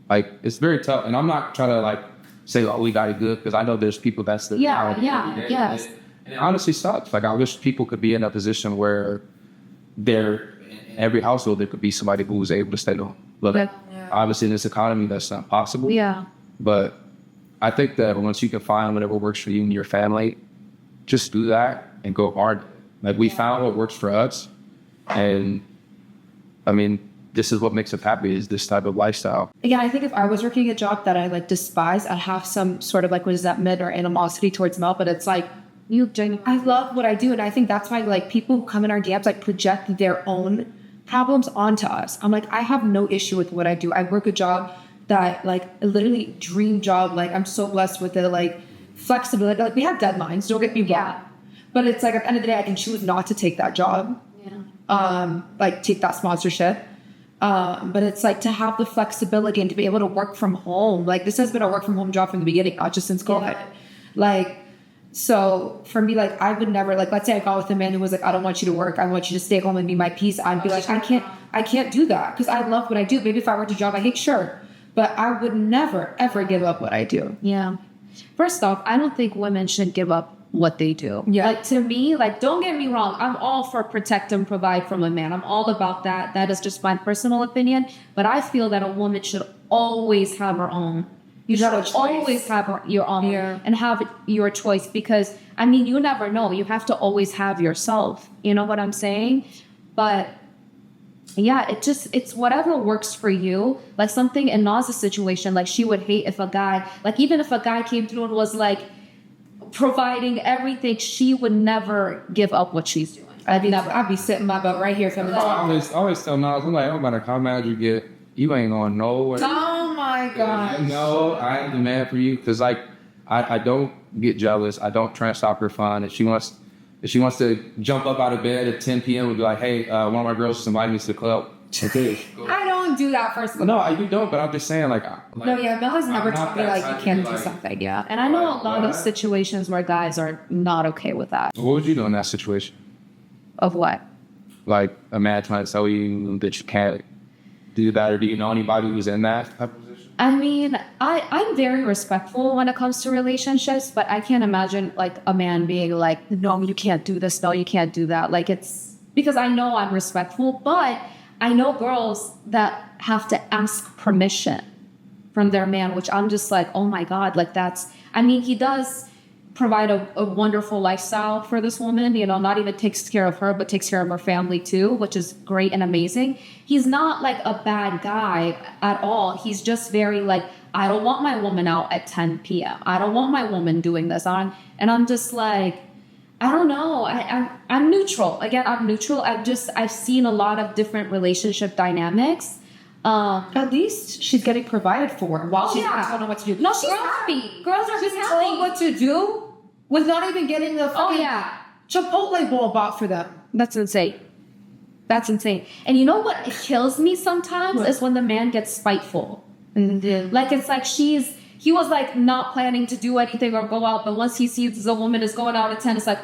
Speaker 3: Like, it's very tough. And I'm not trying to like say, oh, we got it good, because I know there's people that's the
Speaker 4: yes.
Speaker 3: And it honestly sucks. Like, I wish people could be in a position where they're in every household there could be somebody who was able to stay home. But obviously in this economy that's not possible.
Speaker 4: Yeah.
Speaker 3: But I think that once you can find whatever works for you and your family, just do that and go hard. Like, we found what works for us, and I mean, this is what makes us happy, is this type of lifestyle.
Speaker 5: Yeah, I think if I was working a job that I like despise, I'd have some sort of like, what is that, mid or animosity towards Mel. But it's like, I love what I do. And I think that's why like people who come in our DMs like project their own problems onto us. I'm like, I have no issue with what I do. I work a job that like literally dream job. Like, I'm so blessed with the like flexibility. Like, we have deadlines, don't get me wrong. But it's like at the end of the day, I can choose not to take that job. Like take that sponsorship. But it's like to have the flexibility and to be able to work from home. Like, this has been a work from home job from the beginning, not just since COVID. Like, so for me, like, I would never, like, let's say I got with a man who was like, I don't want you to work. I want you to stay home and be my peace. I'd be like, I can't do that, because I love what I do. Maybe if I worked a job I hate, sure. But I would never, ever give up what I do.
Speaker 4: Yeah. First off, I don't think women should give up what they do.
Speaker 5: Yeah.
Speaker 4: Like, to me, like, don't get me wrong, I'm all for protect and provide from a man. I'm all about that. That is just my personal opinion. But I feel that a woman should always have her own. You should always have your own and have your choice, because, I mean, you never know. You have to always have yourself. You know what I'm saying? But yeah, it's whatever works for you. Like, something in NAZ'S situation, like, she would hate if a guy, like, even if a guy came through and was like providing everything, she would never give up what she's doing.
Speaker 5: I'd be sitting my butt right here for
Speaker 3: I always tell Nas, I'm like, no matter how mad you get, you ain't going nowhere.
Speaker 5: Oh my God.
Speaker 3: No, I ain't mad for you, because like I don't get jealous. I don't try to stop her fun. If she wants to jump up out of bed at 10 p.m. and be like, hey, one of my girls just invited me to the club.
Speaker 5: I don't do that first.
Speaker 3: No, you don't. But I'm just saying, like
Speaker 5: no, yeah, Mel has never told me like you can't do something.
Speaker 4: Yeah, and I know a lot of situations where guys are not okay with that.
Speaker 3: What would you do in that situation?
Speaker 4: Of what?
Speaker 3: Like a man trying to tell you that you can't do that, or do you know anybody who's in that type of position?
Speaker 4: I mean, I'm very respectful when it comes to relationships, but I can't imagine like a man being like, no, you can't do this, no, you can't do that. Like it's because I know I'm respectful, but I know girls that have to ask permission from their man, which I'm just like, oh my God, like that's, I mean, he does provide a wonderful lifestyle for this woman, you know, not even takes care of her, but takes care of her family too, which is great and amazing. He's not like a bad guy at all. He's just very like, I don't want my woman out at 10 p.m. I don't want my woman doing this on. And I'm just like, I don't know. I'm neutral. Again, I'm neutral. I've seen a lot of different relationship dynamics.
Speaker 5: At least she's getting provided for while she's not telling her what to do.
Speaker 4: No, she's happy. Girls are just
Speaker 5: She's
Speaker 4: happy.
Speaker 5: told what to do with not even getting the fucking Chipotle bowl bought for them.
Speaker 4: That's insane. That's insane. And you know what kills me sometimes is when the man gets spiteful. Like it's like he was like not planning to do anything or go out, but once he sees the woman is going out at 10, it's like,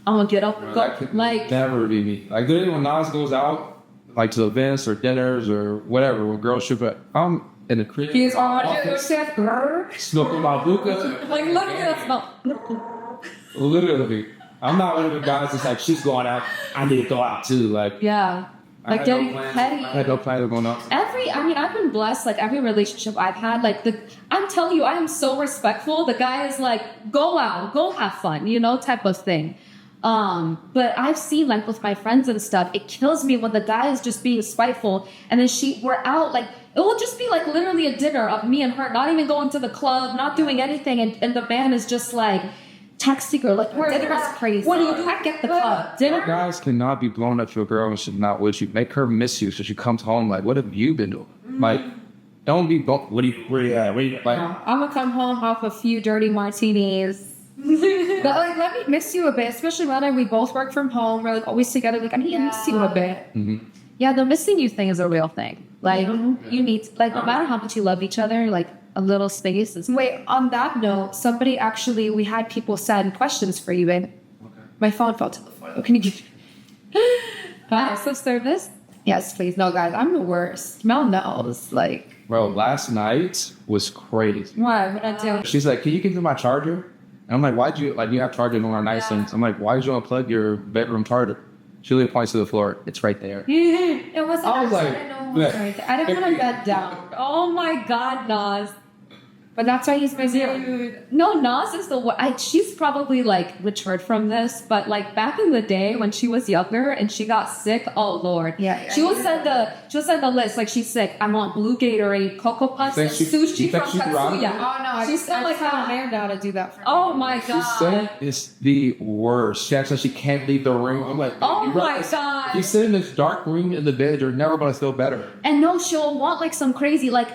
Speaker 4: I'm gonna get up and go.
Speaker 3: That could
Speaker 4: Like
Speaker 3: never be me. Like literally when Nas goes out, like to events or dinners or whatever, when girls shoot up, I'm in the crib.
Speaker 5: He's on
Speaker 3: office,
Speaker 5: it.
Speaker 3: smoking my hookah.
Speaker 4: look at that.
Speaker 3: Literally. I'm not one of the guys that's like, she's going out, I need to go out too. Like,
Speaker 4: Yeah.
Speaker 3: I
Speaker 4: Like
Speaker 3: had no
Speaker 4: getting
Speaker 3: plans.
Speaker 4: petty.
Speaker 3: I had no plan of going out.
Speaker 4: I mean, I've been blessed. Like every relationship I've had, like I'm telling you, I am so respectful. The guy is like, go out, go have fun, you know, type of thing. But I've seen like with my friends and stuff, it kills me when the guy is just being spiteful, and then we're out like it will just be like literally a dinner of me and her, not even going to the club, not doing anything, and the man is just like texting her like, dinner is crazy. What do you do? I get the club dinner.
Speaker 3: Guys cannot be blowing up your girl and she's not with you. Make her miss you so she comes home like, what have you been doing? Like, don't be, where you at? Like,
Speaker 5: I'm gonna come home off a few dirty martinis. But like, let me miss you a bit, especially when we both work from home. We're like always together. Like, I need to miss you a bit.
Speaker 4: Yeah, the missing you thing is a real thing. Like you need, like no matter how much you love each other, like a little space is.
Speaker 5: Wait, on that note, we had people send questions for you, and my phone fell to the floor. Can you give
Speaker 4: Some service.
Speaker 5: Yes, please. No, guys, I'm the worst. Mel knows. Like,
Speaker 3: bro, last night was crazy.
Speaker 5: what? What I do?
Speaker 3: She's like, can you give me my charger? And I'm like, why'd you, like, you have charging on our nightstands. I'm like, why did you unplug your bedroom charger? She literally points to the floor. It's right there.
Speaker 5: It wasn't.
Speaker 3: I was like,
Speaker 5: I didn't want to bed down.
Speaker 4: Oh my God, Nas.
Speaker 5: But that's why he's my zero.
Speaker 4: No, Nas is she's probably like matured from this, but like back in the day when she was younger and she got sick, oh Lord.
Speaker 5: Yeah.
Speaker 4: She will send the list like she's sick. I want blue Gatorade, Cocoa Puffs, and sushi from Katsuya.
Speaker 5: Oh no,
Speaker 4: She's still like
Speaker 5: tell
Speaker 4: that.
Speaker 5: Amanda to do that for me.
Speaker 4: Oh my
Speaker 3: She
Speaker 4: God.
Speaker 3: said it's the worst. She acts like she can't leave the room. I'm like,
Speaker 4: Oh
Speaker 3: you
Speaker 4: my
Speaker 3: realize
Speaker 4: God.
Speaker 3: You sit in this dark room in the bed, you're never going to feel better.
Speaker 4: And no, she'll want like some crazy, like,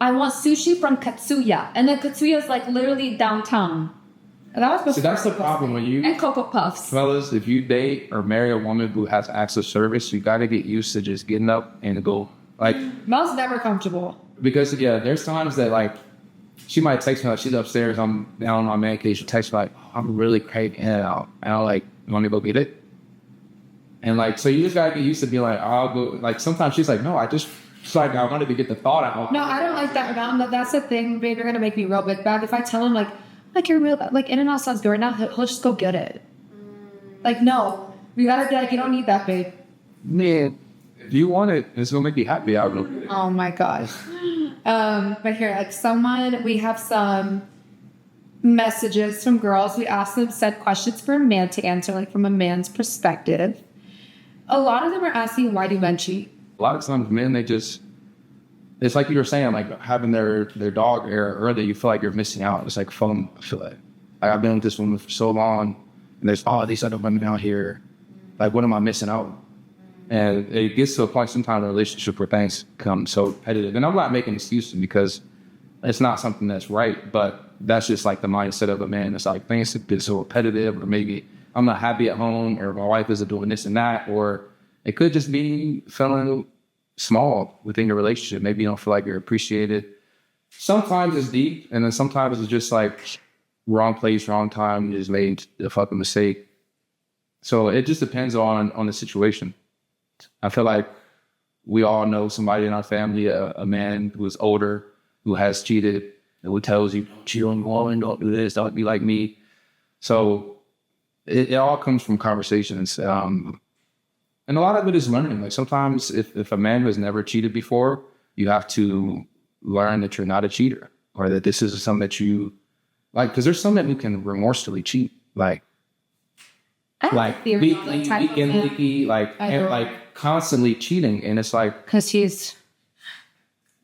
Speaker 4: I want sushi from Katsuya. And then Katsuya is like literally downtown.
Speaker 5: And that was before.
Speaker 3: See, that's the problem when you,
Speaker 4: And Cocoa Puffs.
Speaker 3: fellas, if you date or marry a woman who has acts of service, you got to get used to just getting up and go. Like,
Speaker 5: Mel's never comfortable.
Speaker 3: because, yeah, there's times that, like, she might text me, like, she's upstairs, I'm down on my man cave, she texts me, like, I'm really craving it out. And I'm like, you want me to go get it? And, like, so you just got to get used to being like, I'll go. Like, sometimes she's like, no, she's like, I wanted to get the thought out.
Speaker 5: No, I don't like that. That's the thing, babe. You're gonna make me real big bad. If I tell him like you're real, like In-N-Out sounds good right now, he'll just go get it. Like, no, you gotta be like, you don't need that, babe.
Speaker 3: Man, if you want it, it's gonna make you happy. I'll go get it.
Speaker 5: Oh my gosh. But here, like we have some messages from girls. We asked them, send questions for a man to answer, like from a man's perspective. A lot of them are asking, why do men cheat?
Speaker 3: A lot of times, men, it's like you were saying, like having their dog earlier, you feel like you're missing out. It's like fun. I feel like I've been with this woman for so long, and there's all these other women out here. Like, what am I missing out? And it gets to a point sometimes in a relationship where things become so repetitive. And I'm not making excuses because it's not something that's right, but that's just like the mindset of a man. It's like things have been so repetitive, or maybe I'm not happy at home, or my wife isn't doing this and that, or it could just be feeling small within your relationship. Maybe you don't feel like you're appreciated. Sometimes it's deep, and then sometimes it's just like wrong place, wrong time. You just made a fucking mistake. So it just depends on the situation. I feel like we all know somebody in our family, a man who is older, who has cheated, and who tells you, don't cheat on woman, don't do this, don't be like me. So it all comes from conversations. And a lot of it is learning. Like sometimes if a man who has never cheated before, you have to learn that you're not a cheater, or that this is something that you like, because there's some men who can remorsefully cheat. Like weekly, like constantly cheating. And it's like,
Speaker 4: Because he's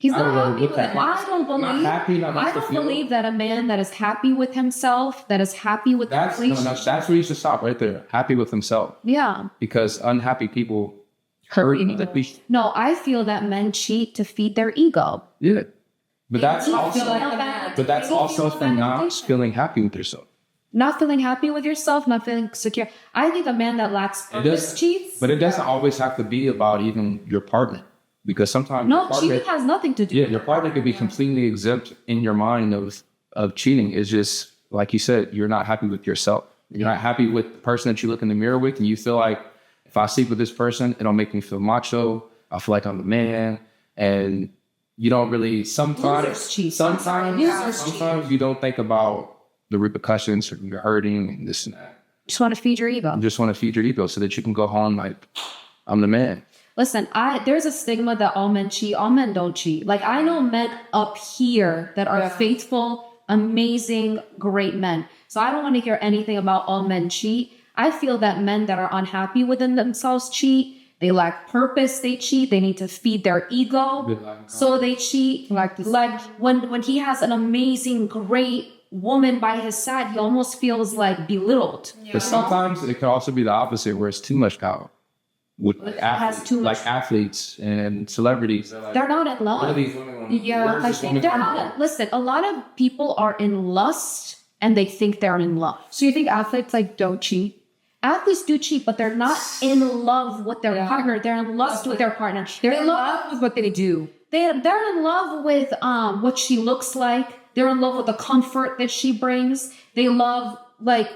Speaker 3: I don't
Speaker 4: not
Speaker 3: know,
Speaker 4: happy
Speaker 3: look
Speaker 4: with
Speaker 3: at
Speaker 4: it. I don't
Speaker 3: not
Speaker 4: believe.
Speaker 3: happy, not
Speaker 4: I
Speaker 3: to
Speaker 4: don't
Speaker 3: feel.
Speaker 4: believe that a man that is happy with himself, that is happy with the
Speaker 3: That's
Speaker 4: relationship.
Speaker 3: that's where you should stop right there. Happy with himself,
Speaker 4: Yeah.
Speaker 3: because unhappy people hurt.
Speaker 4: No, I feel that men cheat to feed their ego.
Speaker 3: Yeah, but that's
Speaker 4: You
Speaker 3: also
Speaker 4: feel bad.
Speaker 3: but that's
Speaker 4: You
Speaker 3: also
Speaker 4: feel
Speaker 3: from
Speaker 4: bad
Speaker 3: not
Speaker 4: addiction.
Speaker 3: feeling happy with yourself.
Speaker 4: Not feeling happy with yourself, not feeling secure. I think a man that lacks purpose cheats.
Speaker 3: But it doesn't always have to be about even your partner, because sometimes
Speaker 4: No,
Speaker 3: your partner,
Speaker 4: cheating has nothing to do.
Speaker 3: yeah, your partner could be completely exempt in your mind of cheating. It's just like you said, you're not happy with yourself. You're not happy with the person that you look in the mirror with, and you feel like, if I sleep with this person, it'll make me feel macho. I feel like I'm a man, and you don't really
Speaker 4: Losers cheat.
Speaker 3: sometimes you don't think about the repercussions, or you're hurting and this and that.
Speaker 4: Just want to feed your ego.
Speaker 3: You just want to feed your ego so that you can go home like, I'm the man.
Speaker 4: Listen, there's a stigma that all men cheat. All men don't cheat. Like, I know men up here that are faithful, amazing, great men. So I don't want to hear anything about all men cheat. I feel that men that are unhappy within themselves cheat. They lack purpose, they cheat. They need to feed their ego, so they cheat. Like when he has an amazing, great woman by his side, he almost feels like belittled.
Speaker 3: But sometimes it could also be the opposite, where it's too much power. With athletes and celebrities,
Speaker 4: They're not in love.
Speaker 5: Yeah, I think
Speaker 4: They're not. Listen, a lot of people are in lust and they think they're in love.
Speaker 5: So you think athletes like don't cheat?
Speaker 4: Athletes do cheat, but they're not in love with their partner. They're in lust with their partner.
Speaker 5: They're in love with what they do.
Speaker 4: They're in love with what she looks like. They're in love with the comfort that she brings. They love like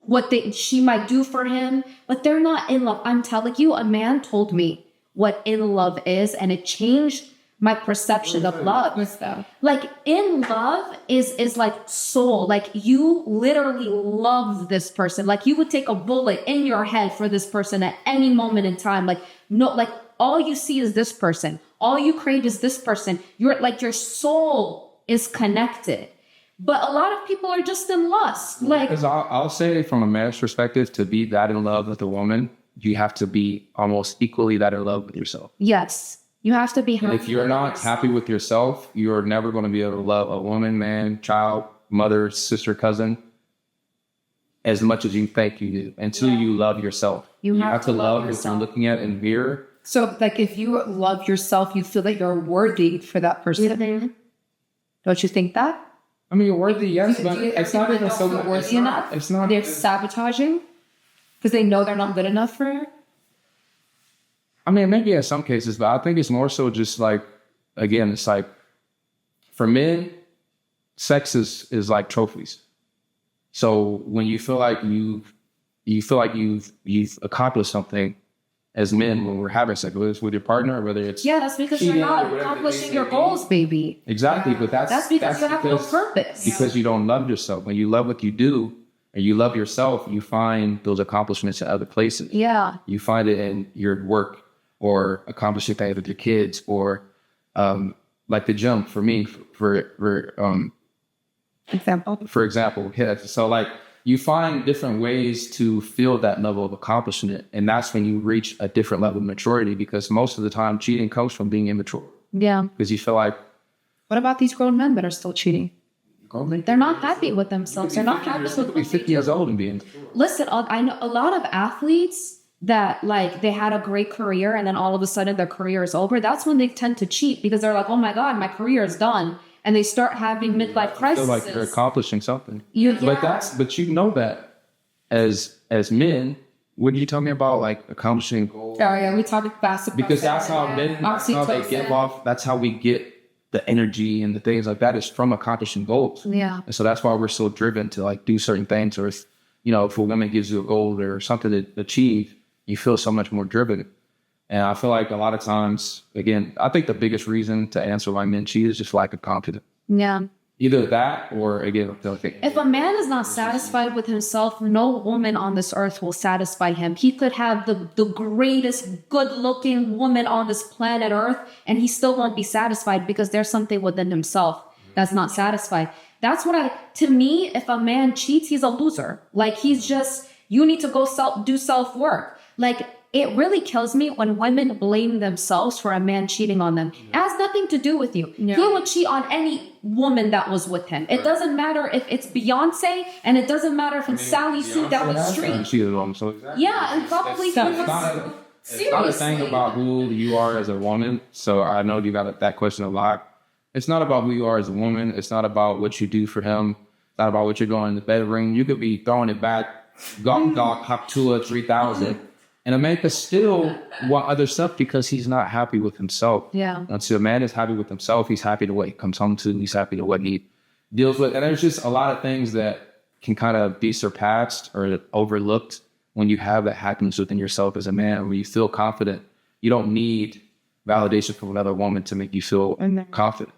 Speaker 4: what she might do for him, but they're not in love. I'm telling you, a man told me what in love is, and it changed my perception of love.
Speaker 5: What's that?
Speaker 4: Like, in love is like soul. Like, you literally love this person. Like, you would take a bullet in your head for this person at any moment in time. Like, no, like, all you see is this person. All you crave is this person. Your soul is connected. But a lot of people are just in lust. Like,
Speaker 3: because I'll say from a man's perspective, to be that in love with a woman, you have to be almost equally that in love with yourself.
Speaker 4: yes, you have to be
Speaker 3: And
Speaker 4: happy.
Speaker 3: if you're not happy with yourself, you're never going to be able to love a woman, man, child, mother, sister, cousin as much as you think you do, until you love yourself.
Speaker 4: You have to love
Speaker 3: what you're
Speaker 4: yourself.
Speaker 3: looking at in the mirror.
Speaker 5: So like if you love yourself, you feel that you're worthy for that person. Don't you think that?
Speaker 3: I mean, you're worthy, yes, but
Speaker 5: Do you
Speaker 3: it's not even so
Speaker 5: feel
Speaker 3: worth
Speaker 5: worthy enough?
Speaker 3: It's not.
Speaker 5: They're sabotaging because they know they're not good enough for her.
Speaker 3: I mean, maybe in some cases, but I think it's more so just like, again, it's like, for men, sex is like trophies. So when you feel like you've accomplished something as men, when we're having sex, whether it's with your partner or whether it's
Speaker 4: Yeah, that's because you're
Speaker 3: cheating or
Speaker 4: not
Speaker 3: whatever the
Speaker 4: accomplishing
Speaker 3: case
Speaker 4: your
Speaker 3: may be.
Speaker 4: goals, baby.
Speaker 3: Exactly, but
Speaker 4: That's because you have no purpose.
Speaker 3: Because you don't love yourself. When you love what you do and you love yourself, you find those accomplishments in other places.
Speaker 4: Yeah.
Speaker 3: You find it in your work, or accomplishing things with your kids, or like the gym for me, for example. Yeah. So like you find different ways to feel that level of accomplishment, and that's when you reach a different level of maturity, because most of the time cheating comes from being immature,
Speaker 4: Yeah.
Speaker 3: because you feel like,
Speaker 5: What about these grown men that are still cheating?
Speaker 4: They're not happy with themselves. They're not happy with
Speaker 3: be 50 years old and being
Speaker 4: Listen, I know a lot of athletes that like they had a great career and then all of a sudden their career is over. That's when they tend to cheat, because they're like, oh my God, my career is done. And they start having midlife crises.
Speaker 3: feel like they're accomplishing something.
Speaker 4: Yeah.
Speaker 3: But you know that as men, when you tell me about like accomplishing goals,
Speaker 5: Oh yeah, we talked fast about
Speaker 3: because that's how men, that's how they give off. That's how we get the energy and the things like that, is from accomplishing goals.
Speaker 4: Yeah.
Speaker 3: And so that's why we're so driven to like do certain things, or if a woman gives you a goal or something to achieve, you feel so much more driven. And I feel like a lot of times, again, I think the biggest reason to answer why men cheat is just lack of confidence.
Speaker 4: Yeah.
Speaker 3: Either that or, again,
Speaker 4: If a man is not satisfied with himself, no woman on this earth will satisfy him. He could have the greatest good-looking woman on this planet Earth, and he still won't be satisfied because there's something within himself that's not satisfied. That's what to me, if a man cheats, he's a loser. Like, he's just, you need to go do self-work. Like, it really kills me when women blame themselves for a man cheating on them. It has nothing to do with you. Yeah. He would cheat on any woman that was with him. It doesn't matter if it's Beyonce, and it doesn't matter if it's Sally Sue down the street. Yeah, and probably he was
Speaker 3: it's not a thing about who you are as a woman. So I know you got that question a lot. It's not about who you are as a woman. It's not about what you do for him. It's not about what you're doing in the bedroom. You could be throwing it back, gawk, Haptua 3000. And a man could still want other stuff because he's not happy with himself.
Speaker 4: Yeah.
Speaker 3: Until a man is happy with himself, he's happy to what he comes home to. He's happy to what he deals with. And there's just a lot of things that can kind of be surpassed or overlooked when you have that happiness within yourself as a man, where you feel confident. You don't need validation from another woman to make you feel confident.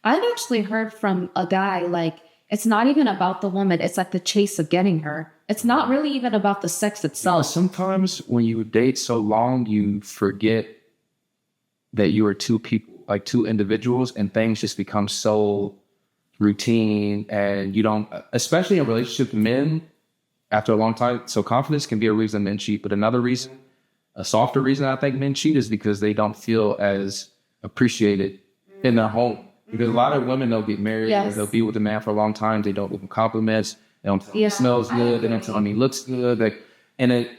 Speaker 4: I've actually heard from a guy, like, it's not even about the woman. It's like the chase of getting her. It's not really even about the sex itself.
Speaker 3: Sometimes when you date so long, you forget that you are two people, like two individuals, and things just become so routine, and you don't, especially in relationship with men after a long time. So confidence can be a reason men cheat. But another reason, a softer reason I think men cheat, is because they don't feel as appreciated in their home. Because a lot of women, they'll get married, yes, they'll be with a man for a long time. They don't give him compliments. They don't tell him he smells good. They don't tell him he looks good. And it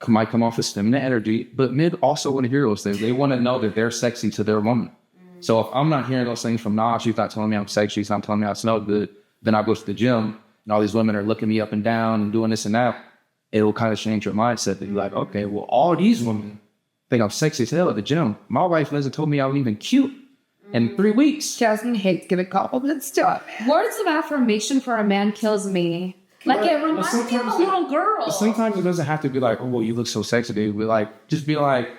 Speaker 3: might come off as feminine energy. But men also want to hear those things. They want to know that they're sexy to their woman. So if I'm not hearing those things from Naz, she's not telling me I'm sexy, she's not telling me I smell good, then I go to the gym and all these women are looking me up and down and doing this and that, it will kind of change your mindset. That you're like, okay, well, all these women think I'm sexy as hell at the gym. My wife hasn't told me I'm even cute in 3 weeks.
Speaker 5: Jasmine hates giving compliments to it.
Speaker 4: Words of affirmation for a man kills me. Like, it reminds me of a little girl.
Speaker 3: Sometimes it doesn't have to be like, oh, well, you look so sexy, dude. But like, just be like,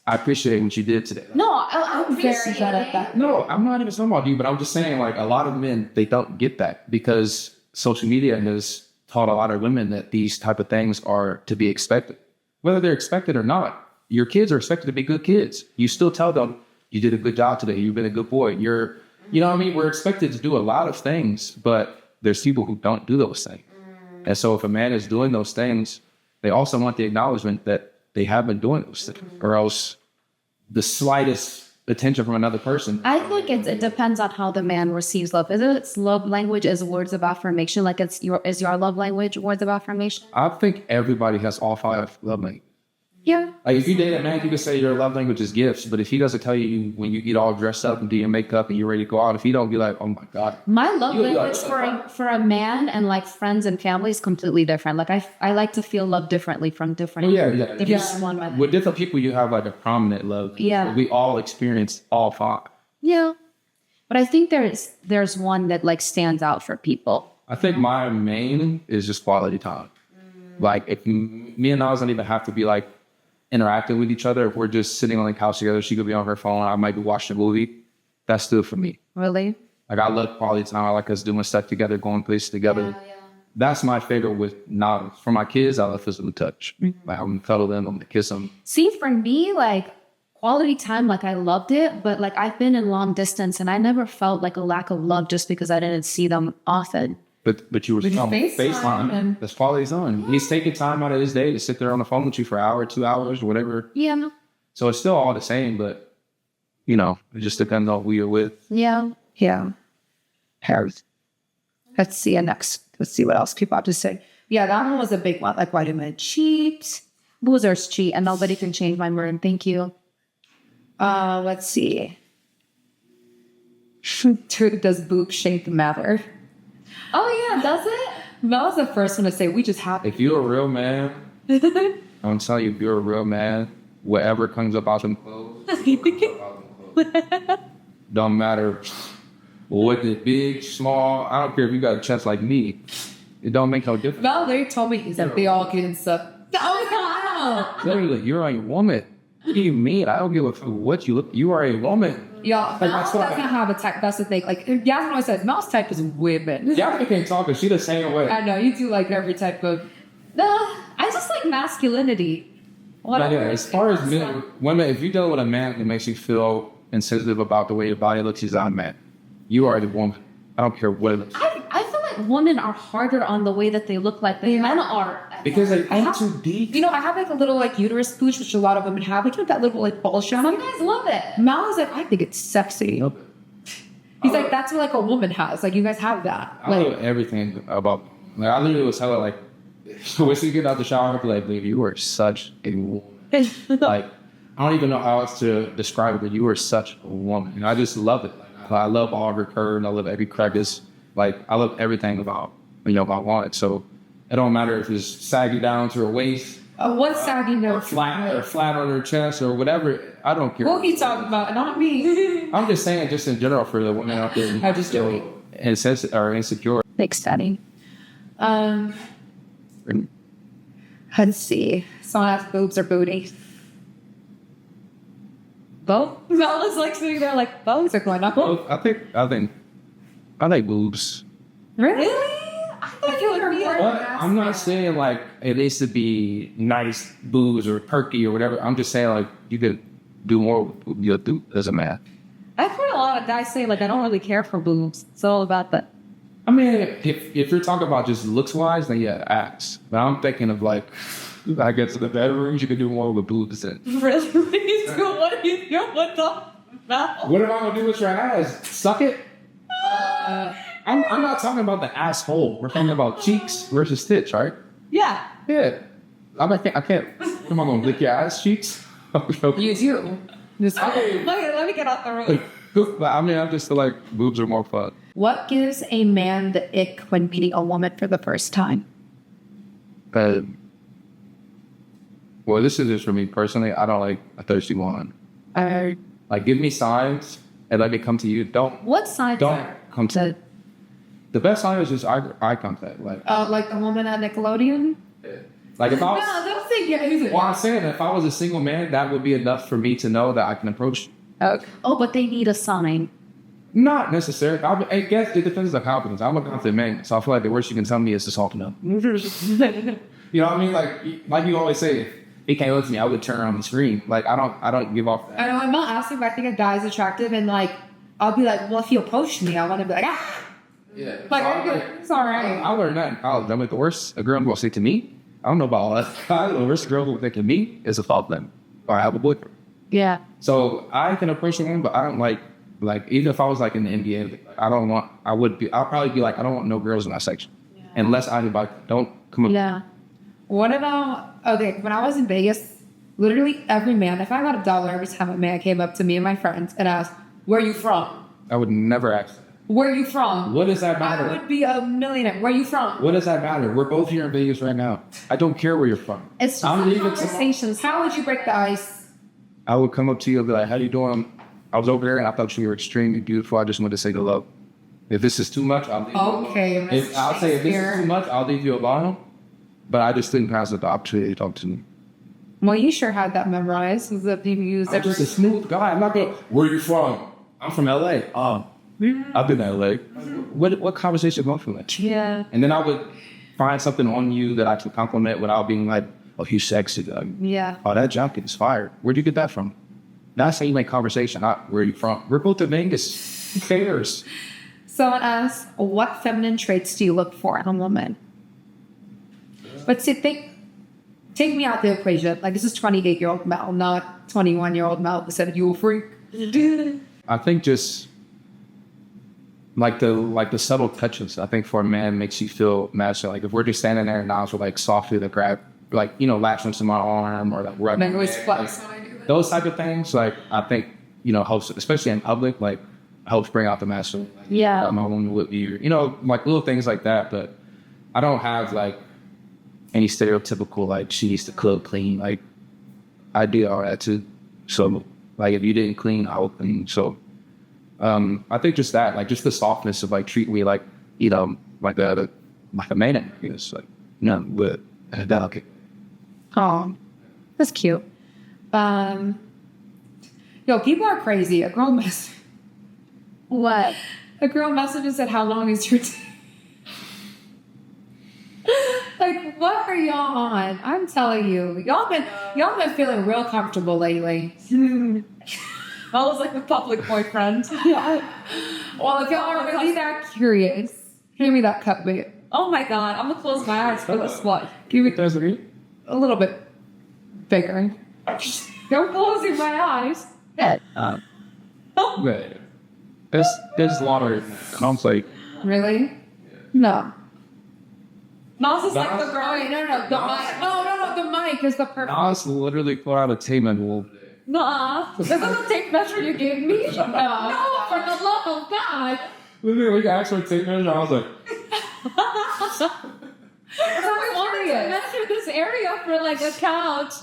Speaker 3: I appreciate what you did today.
Speaker 4: No, I'm very good at that.
Speaker 3: No, I'm not even talking about you, but I'm just saying, like, a lot of men, they don't get that because social media has taught a lot of women that these type of things are to be expected. Whether they're expected or not, your kids are expected to be good kids. You still tell them, you did a good job today. You've been a good boy. You know what I mean? We're expected to do a lot of things, but there's people who don't do those things. And so if a man is doing those things, they also want the acknowledgement that they have been doing those things, or else the slightest attention from another person.
Speaker 4: I think it depends on how the man receives love. Is its love language is words of affirmation? Like, is your love language words of affirmation?
Speaker 3: I think everybody has all 5 love languages.
Speaker 4: Yeah.
Speaker 3: Like, if you date a man, you can say your love language is gifts, but if he doesn't tell you when you get all dressed up and do your makeup and you're ready to go out, if he don't be like, oh my God.
Speaker 4: My love language for a man and like friends and family is completely different. Like, I like to feel love differently from different.
Speaker 3: With different people, you have like a prominent love.
Speaker 4: Yeah.
Speaker 3: We all experience all 5.
Speaker 4: Yeah. But I think there's one that like stands out for people.
Speaker 3: I think my main is just quality time. Like, if me and Naz don't even have to be like interacting with each other. If we're just sitting on the couch together, she could be on her phone, I might be watching a movie. That's still for me.
Speaker 4: Really?
Speaker 3: Like, I love quality time. I like us doing stuff together, going places together. Yeah. That's my favorite with Naz. For my kids, I love physical touch. Like, I'm gonna cuddle them, I'm gonna kiss them.
Speaker 4: See, for me, like, quality time, like, I loved it, but like, I've been in long distance and I never felt like a lack of love just because I didn't see them often.
Speaker 3: But you were FaceTime. That's quality time. He's taking time out of his day to sit there on the phone with you for an hour, 2 hours, whatever.
Speaker 4: Yeah.
Speaker 3: So it's still all the same, but it just depends on who you're with.
Speaker 4: Yeah.
Speaker 5: Yeah. Harris. Let's see next. Let's see what else people have to say. Yeah, that one was a big one. Like, why do men cheat?
Speaker 4: Boozers cheat and nobody can change my mind. Thank you.
Speaker 5: Let's see. Does boob shape matter?
Speaker 4: Oh yeah, does it?
Speaker 5: Mel was the first one to say we just have.
Speaker 3: If you're a real man, I'm telling you, if you're a real man, whatever comes up out them clothes, don't matter. Whether it's big, small, I don't care if you got a chest like me. It don't make no difference.
Speaker 5: No, they told me he's like, they all get and stuff. Oh,
Speaker 3: Literally, you're a woman. What do you mean? I don't give a fuck what you look. You are a woman.
Speaker 5: yeah,
Speaker 3: Like,
Speaker 5: Mouse
Speaker 3: that's what
Speaker 5: doesn't have a type. That's the thing. Like Yasmin always says, Mouse type is women.
Speaker 3: Y'all can't talk, but she the same way.
Speaker 5: I know you do like every type of. No, I just like masculinity.
Speaker 3: But yeah, as far as men, women, if you deal with a man that makes you feel insensitive about the way your body looks, he's not a man. You are the woman. I don't care what it looks.
Speaker 4: I feel like women are harder on the way that they look like men are.
Speaker 3: Because they aim too deep.
Speaker 5: You know, I have like a little like uterus pooch, which a lot of women have. Like, you know, that little like ball shot.
Speaker 4: You guys love it.
Speaker 5: Mal is like, I think it's sexy. He's like, that's what like a woman has. Like, you guys have that.
Speaker 3: I
Speaker 5: Like,
Speaker 3: love everything about. Like, I literally was telling like, when she get out the shower, I'd be like, "Babe, you are such a woman." Like, I don't even know how else to describe it, but you are such a woman, and I just love it. I love all of her curves. I love every crevice. Like, I love everything about about Wanted. So it don't matter if it's saggy down to her waist,
Speaker 5: what's saggy note?
Speaker 3: flat on her chest, or whatever. I don't care.
Speaker 5: What he talking about? Not me.
Speaker 3: I'm just saying, just in general, for the women out there,
Speaker 5: I'm just joking.
Speaker 3: or insecure.
Speaker 5: Thanks, Daddy. Let's see. Someone asked boobs or booty. Both? Mel is like sitting there like, both are going up.
Speaker 3: Well, I like boobs.
Speaker 5: Really? I feel like weird.
Speaker 3: But I'm not saying like it needs to be nice boobs or perky or whatever. I'm just saying like you could do more. You'll do as a man.
Speaker 5: I've heard a lot of guys say like, I don't really care for boobs. It's all about that.
Speaker 3: I mean, if you're talking about just looks wise, then yeah, ass. But I'm thinking of like, I guess in the bedrooms you could do more with boobs. Than.
Speaker 5: Really? What are you doing? What the fuck?
Speaker 3: What am I gonna do with your ass? Suck it? I'm not talking about the asshole. We're talking about cheeks versus tits, right?
Speaker 5: Yeah.
Speaker 3: Yeah. I can't. Am I gonna lick your ass cheeks?
Speaker 5: You do. Just,
Speaker 3: Okay.
Speaker 5: let me get off the road.
Speaker 3: But I mean, I'm just like boobs are more fun.
Speaker 5: What gives a man the ick when meeting a woman for the first time?
Speaker 3: Well, this is just for me personally. I don't like a thirsty woman. Like, give me signs and let me come to you. Don't
Speaker 4: What signs
Speaker 3: don't
Speaker 4: are?
Speaker 3: come to. The best sign is just eye contact.
Speaker 5: Like the woman at Nickelodeon?
Speaker 3: Like if I was.
Speaker 5: No, don't say yeah.
Speaker 3: Well, I'm saying if I was a single man, that would be enough for me to know that I can approach.
Speaker 5: Okay.
Speaker 4: Oh, but they need a sign.
Speaker 3: Not necessarily. I guess it depends on confidence. I'm a confident man, so I feel like the worst you can tell me is to soften up. You know what I mean? Like you always say, if he came up to me, I would turn around and scream. Like I don't give off that.
Speaker 5: I know, I'm not asking if I think a guy's attractive, and like, I'll be like, well, if he approached me, I want to be like, ah.
Speaker 3: Yeah.
Speaker 5: Like,
Speaker 3: So
Speaker 5: it's all right.
Speaker 3: I learned that in college. I'm like, the worst a girl will say to me, I don't know about all that. The worst a girl will think to me is a fault them. Or I have a boyfriend.
Speaker 4: Yeah.
Speaker 3: So I can approach a woman, but I don't like even if I was like in the NBA, I'll probably be like, I don't want no girls in my section. Unless I invite, don't come up.
Speaker 4: Yeah.
Speaker 5: What about, okay, when I was in Vegas, literally every man, if I got $1 every time a man came up to me and my friends and asked, where you from?
Speaker 3: I would never ask that.
Speaker 5: Where you from?
Speaker 3: What does that
Speaker 5: I
Speaker 3: matter?
Speaker 5: would be a millionaire. Where you from?
Speaker 3: What does that matter? We're both here in Vegas right now. I don't care where you're from.
Speaker 5: It's just
Speaker 3: I'm leaving
Speaker 5: conversations. How would you break the ice?
Speaker 3: I would come up to you and be like, how you doing? I was over there and I thought you were extremely beautiful. I just wanted to say hello. If this is too much, I'll leave you.
Speaker 5: Okay,
Speaker 3: I'll say if this is too much, I'll leave you alone. But I just didn't pass the opportunity to talk to me.
Speaker 5: Well, you sure had that memorized. Was that you used
Speaker 3: I'm just a smooth guy. I'm not going, where you from? I'm from LA. I've been to LA. What conversation going from that?
Speaker 5: Yeah.
Speaker 3: And then I would find something on you that I can compliment without being like, oh, you sexy.
Speaker 5: Yeah.
Speaker 3: Oh, that jacket is fire. Where'd you get that from? That's how you make conversation, not where you from. We're both in Vegas. Who cares?
Speaker 5: Someone asked, what feminine traits do you look for in a woman? But see, take me out the equation. Like, this is 28-year-old Mel, not 21-year-old Mel who said, you a freak.
Speaker 3: I think just like the subtle touches, I think for a man makes you feel masculine. Like if we're just standing there and I was like softly to grab, like, latch onto my arm or like rub
Speaker 5: And then always flex.
Speaker 3: those type of things, like I think, helps, especially in public, like helps bring out the masculine. Like,
Speaker 4: Yeah.
Speaker 3: my woman would be, like little things like that. But I don't have like any stereotypical, like she needs to cook, clean. Like I do all that too. So like if you didn't clean, I will clean. So I think just that, like just the softness of like treat me like, like that. like a man. It's like, no, but okay.
Speaker 5: Oh, that's cute. Yo, people are crazy.
Speaker 4: What?
Speaker 5: A girl messaged and said, "How long is your day?" Like, what are y'all on? I'm telling you, y'all been feeling real comfortable lately.
Speaker 4: I was like a public boyfriend.
Speaker 5: Well, if y'all are really that curious, give me that cup, babe.
Speaker 4: Oh my god, I'm gonna close my eyes for this one.
Speaker 5: Give me a little bit bigger.
Speaker 4: I'm closing my eyes.
Speaker 3: But there's a lot of conflict.
Speaker 5: Really? No.
Speaker 4: Nas is like the girl.
Speaker 5: Wait, no, the mic. No, the mic is the perfect.
Speaker 3: Nas literally put out a tape manual.
Speaker 4: Nuh-uh. This is the tape measure you gave me. No, for the love of God.
Speaker 3: Literally, actually tape measure. I was like,
Speaker 4: I wanted to measure this area for like a couch.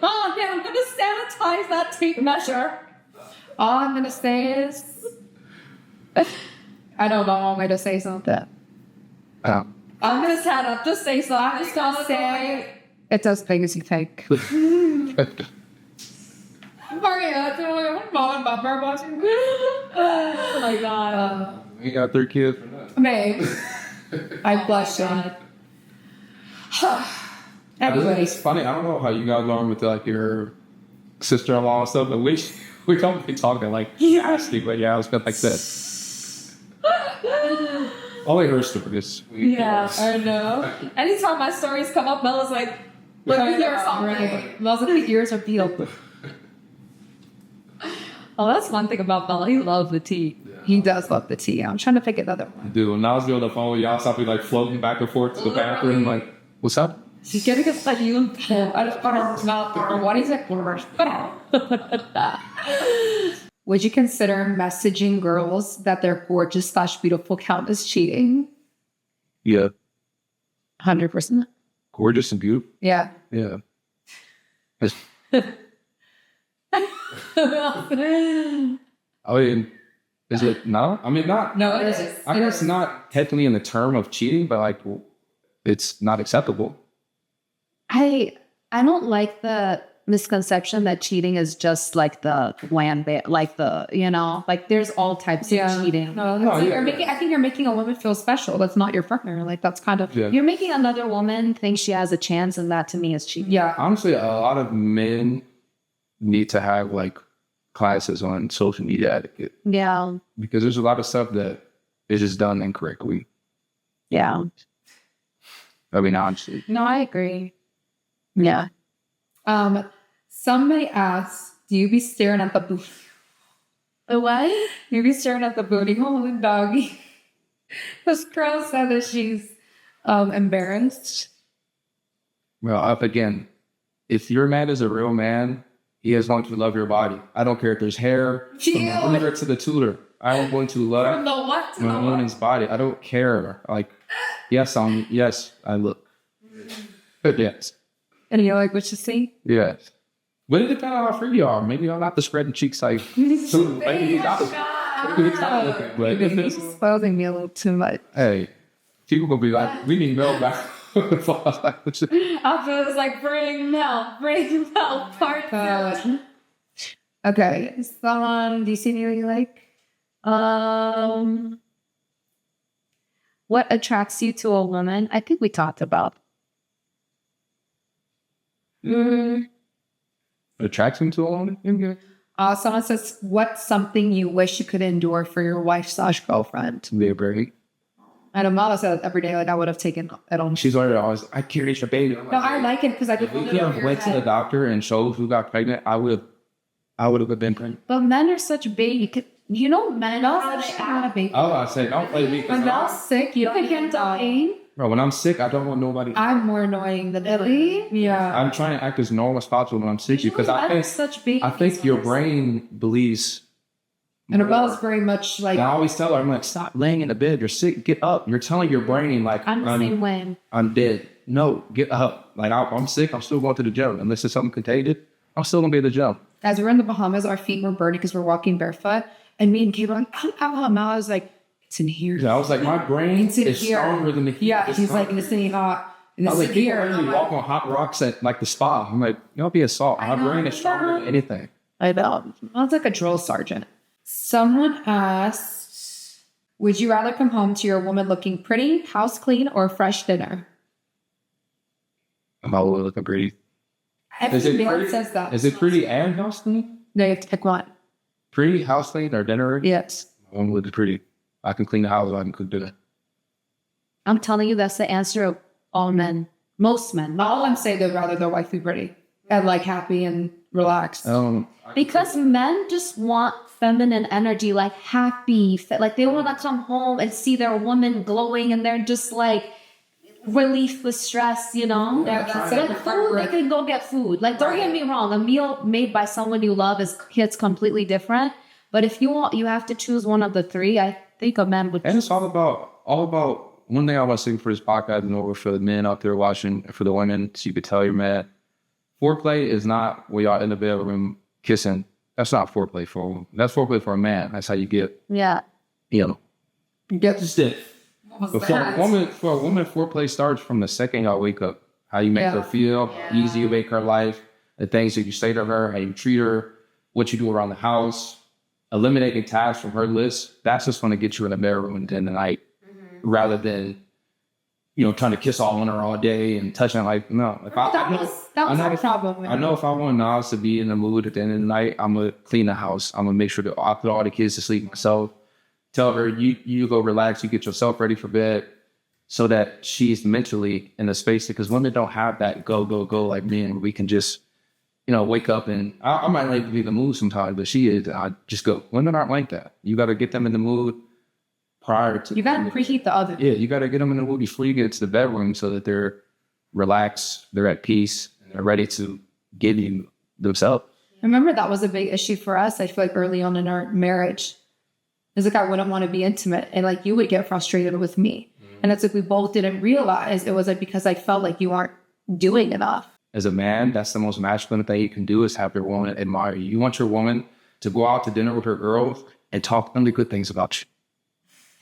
Speaker 4: Oh, okay, I'm gonna sanitize that tape measure.
Speaker 5: All I'm gonna say is, I don't know one way to say something.
Speaker 4: I'm gonna stand up. Just say so. I'm just gonna say.
Speaker 5: It's as big as you think.
Speaker 4: Oh my god.
Speaker 3: you got 3 kids.
Speaker 5: Babe, I blushed.
Speaker 3: It's funny. I don't know how you got along with like your sister-in-law and stuff, but we don't be talking like nasty, but yeah, I was good like this. Only her stories.
Speaker 4: Yeah, I know. Anytime my stories come up, Bella's like, "Let me hear something."
Speaker 5: Those the ears are peeled.
Speaker 4: Oh, that's one thing about Bella. He loves the tea.
Speaker 5: He does love the tea. I'm trying to pick another one.
Speaker 3: Dude, when I was on the phone with y'all, something like floating back and forth to the bathroom, like, what's up?
Speaker 4: She's getting a study you.
Speaker 5: I just put her mouth. What is it? Would you consider messaging girls that they're gorgeous / beautiful count as cheating?
Speaker 3: Yeah.
Speaker 5: 100%.
Speaker 3: Gorgeous and beautiful.
Speaker 5: Yeah.
Speaker 3: Yeah. I mean, is it no? I mean, not.
Speaker 5: No, it is.
Speaker 3: I guess not technically in the term of cheating, but like, it's not acceptable.
Speaker 2: I don't like the misconception that cheating is just like the like the, like there's all types of cheating.
Speaker 5: No,
Speaker 3: yeah.
Speaker 5: I think you're making a woman feel special. That's not your partner. Like that's kind of
Speaker 3: Yeah.
Speaker 2: You're making another woman think she has a chance, and that to me is cheating.
Speaker 5: yeah.
Speaker 3: Honestly, a lot of men need to have like classes on social media etiquette
Speaker 2: Yeah.
Speaker 3: because there's a lot of stuff that is just done incorrectly.
Speaker 2: Yeah.
Speaker 3: I mean, honestly.
Speaker 2: No, I agree. Yeah.
Speaker 5: Somebody asked, "Do you be staring at the booty?
Speaker 2: The what?
Speaker 5: You be staring at the booty hole in doggy?" This girl said that she's embarrassed.
Speaker 3: Well, up again, if your man is a real man, he is going to love your body. I don't care if there's hair from the tutor to the tutor. I am going to love my woman's body. I don't care. Like, yes, I look. Yes.
Speaker 5: And you're like, "What you see?"
Speaker 3: Yes. But it depends on how free you are. Maybe I'm not the spreading cheeks like. Maybe he's not looking. But
Speaker 5: It's exposing me a little too much.
Speaker 3: hey, people gonna be like, we need Mel back.
Speaker 4: After it's like, bring Mel, part two.
Speaker 5: Okay. Someone, do you see anything you like?
Speaker 2: What attracts you to a woman? I think we talked about.
Speaker 3: Attracts him to a woman?
Speaker 5: Someone says, "What's something you wish you could endure for your wife / girlfriend?"
Speaker 3: To be a break.
Speaker 5: And Amala said every day, like I would have taken it on.
Speaker 3: She's always, I can't reach a baby. I'm like,
Speaker 5: No, I like it because I
Speaker 3: if we could have went to the doctor and showed who got pregnant, I would have been pregnant.
Speaker 2: But men are such baby. Men
Speaker 5: Mel's had a baby.
Speaker 3: Oh, I say, don't play me.
Speaker 5: When Mel's sick, you don't get dying.
Speaker 3: Bro, when I'm sick, I don't want nobody.
Speaker 5: I'm more annoying than Ellie. Yeah.
Speaker 3: I'm trying to act as normal as possible when I'm sick because
Speaker 5: such baby.
Speaker 3: I think your brain believes.
Speaker 5: And Amel's very much like.
Speaker 3: And I always tell her, I'm like, stop laying in the bed. You're sick. Get up. You're telling your brain like
Speaker 2: I'm the same way.
Speaker 3: I'm dead. No, get up. Like I'm sick. I'm still going to the gym. Unless it's something contagious, I'm still gonna be at the gym.
Speaker 5: As we were in the Bahamas, our feet were burning because we're walking barefoot. And me and Kate were like, "Ow." I was like, it's in here.
Speaker 3: Yeah, I was like, my brain
Speaker 5: It's in
Speaker 3: is
Speaker 5: here.
Speaker 3: stronger than the heat.
Speaker 5: Yeah,
Speaker 3: It's
Speaker 5: he's
Speaker 3: stronger.
Speaker 5: like, this ain't hot. And
Speaker 3: I
Speaker 5: this
Speaker 3: was like,
Speaker 5: is
Speaker 3: people
Speaker 5: here.
Speaker 3: literally walk on hot rocks at like the spa. I'm like, don't be a salt. My brain is stronger than anything.
Speaker 5: I know. Sounds like a drill sergeant. Someone asked, would you rather come home to your woman looking pretty, house clean, or fresh dinner?
Speaker 3: I'm all looking pretty.
Speaker 5: Every man says that.
Speaker 3: Is it pretty and house clean?
Speaker 5: No, you have to pick one.
Speaker 3: Pretty, house clean, or dinner?
Speaker 5: Yes.
Speaker 3: I'm with the pretty. I can clean the house. I can cook dinner.
Speaker 2: I'm telling you, that's the answer of all men. Most men.
Speaker 5: All of them say they'd rather their wife be pretty and like happy and relaxed.
Speaker 2: Because men just want feminine energy, like happy, like they want to come home and see their woman glowing and they're just like relief with stress, you know?
Speaker 5: Yeah, that's
Speaker 2: Like
Speaker 5: it.
Speaker 2: food, they can go get food. Like, don't get me wrong, a meal made by someone you love hits completely different. But if you want, you have to choose one of the three. I think a man would.
Speaker 3: And it's all about one thing I want to say for this podcast and over for the men out there watching, and for the women, so you could tell your man, foreplay is not where y'all in the bedroom kissing. That's not foreplay for a woman. That's foreplay for a man. That's how you get,
Speaker 2: Yeah.
Speaker 3: you get the stiff. But for a woman, foreplay starts from the second y'all wake up. How you make her feel, how easy you make her life, the things that you say to her, how you treat her, what you do around the house, eliminating tasks from her list. That's just going to get you in the bedroom and in the night, rather than, trying to kiss all on her all day and touching like, no. If
Speaker 5: That was my problem.
Speaker 3: I know if I want Nas to be in the mood at the end of the night, I'm going to clean the house. I'm going to make sure that I put all the kids to sleep myself. Tell her, you go relax, you get yourself ready for bed, so that she's mentally in the space, because women don't have that go like men. We can just, wake up and I might like be in the mood sometimes, but she is, I just go. Women aren't like that. You got to get them in the mood prior to.
Speaker 5: You got to preheat the oven.
Speaker 3: Yeah, you got to get them in the mood before you get to the bedroom, so that they're relaxed, they're at peace, and they're ready to give you themselves.
Speaker 5: I remember that was a big issue for us. I feel like early on in our marriage, it's like I wouldn't want to be intimate, and like you would get frustrated with me. And it's like we both didn't realize it was like because I felt like you aren't doing enough.
Speaker 3: As a man, that's the most masculine thing you can do, is have your woman admire you. You want your woman to go out to dinner with her girls and talk only good things about you.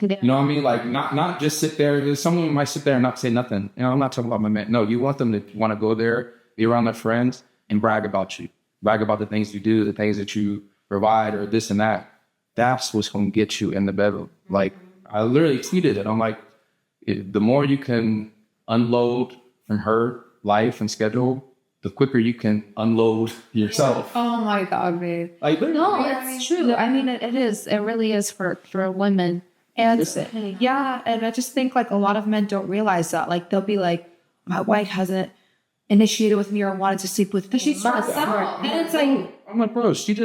Speaker 3: You know what I mean? Like not just sit there. Someone might sit there and not say nothing. I'm not talking about my man. No, you want them to want to go there, be around their friends, and brag about you. Brag about the things you do, the things that you provide, or this and that. That's what's going to get you in the bedroom. Like, I literally tweeted it. I'm like, the more you can unload from her life and schedule, the quicker you can unload yourself.
Speaker 5: Oh my God, babe.
Speaker 3: Like,
Speaker 2: No, it's true. I mean, it is. It really is for women.
Speaker 5: And yeah, and I just think like a lot of men don't realize that. Like they'll be like, my wife hasn't initiated with me or wanted to sleep with me. She's just and it's like,
Speaker 3: I'm like, bro, she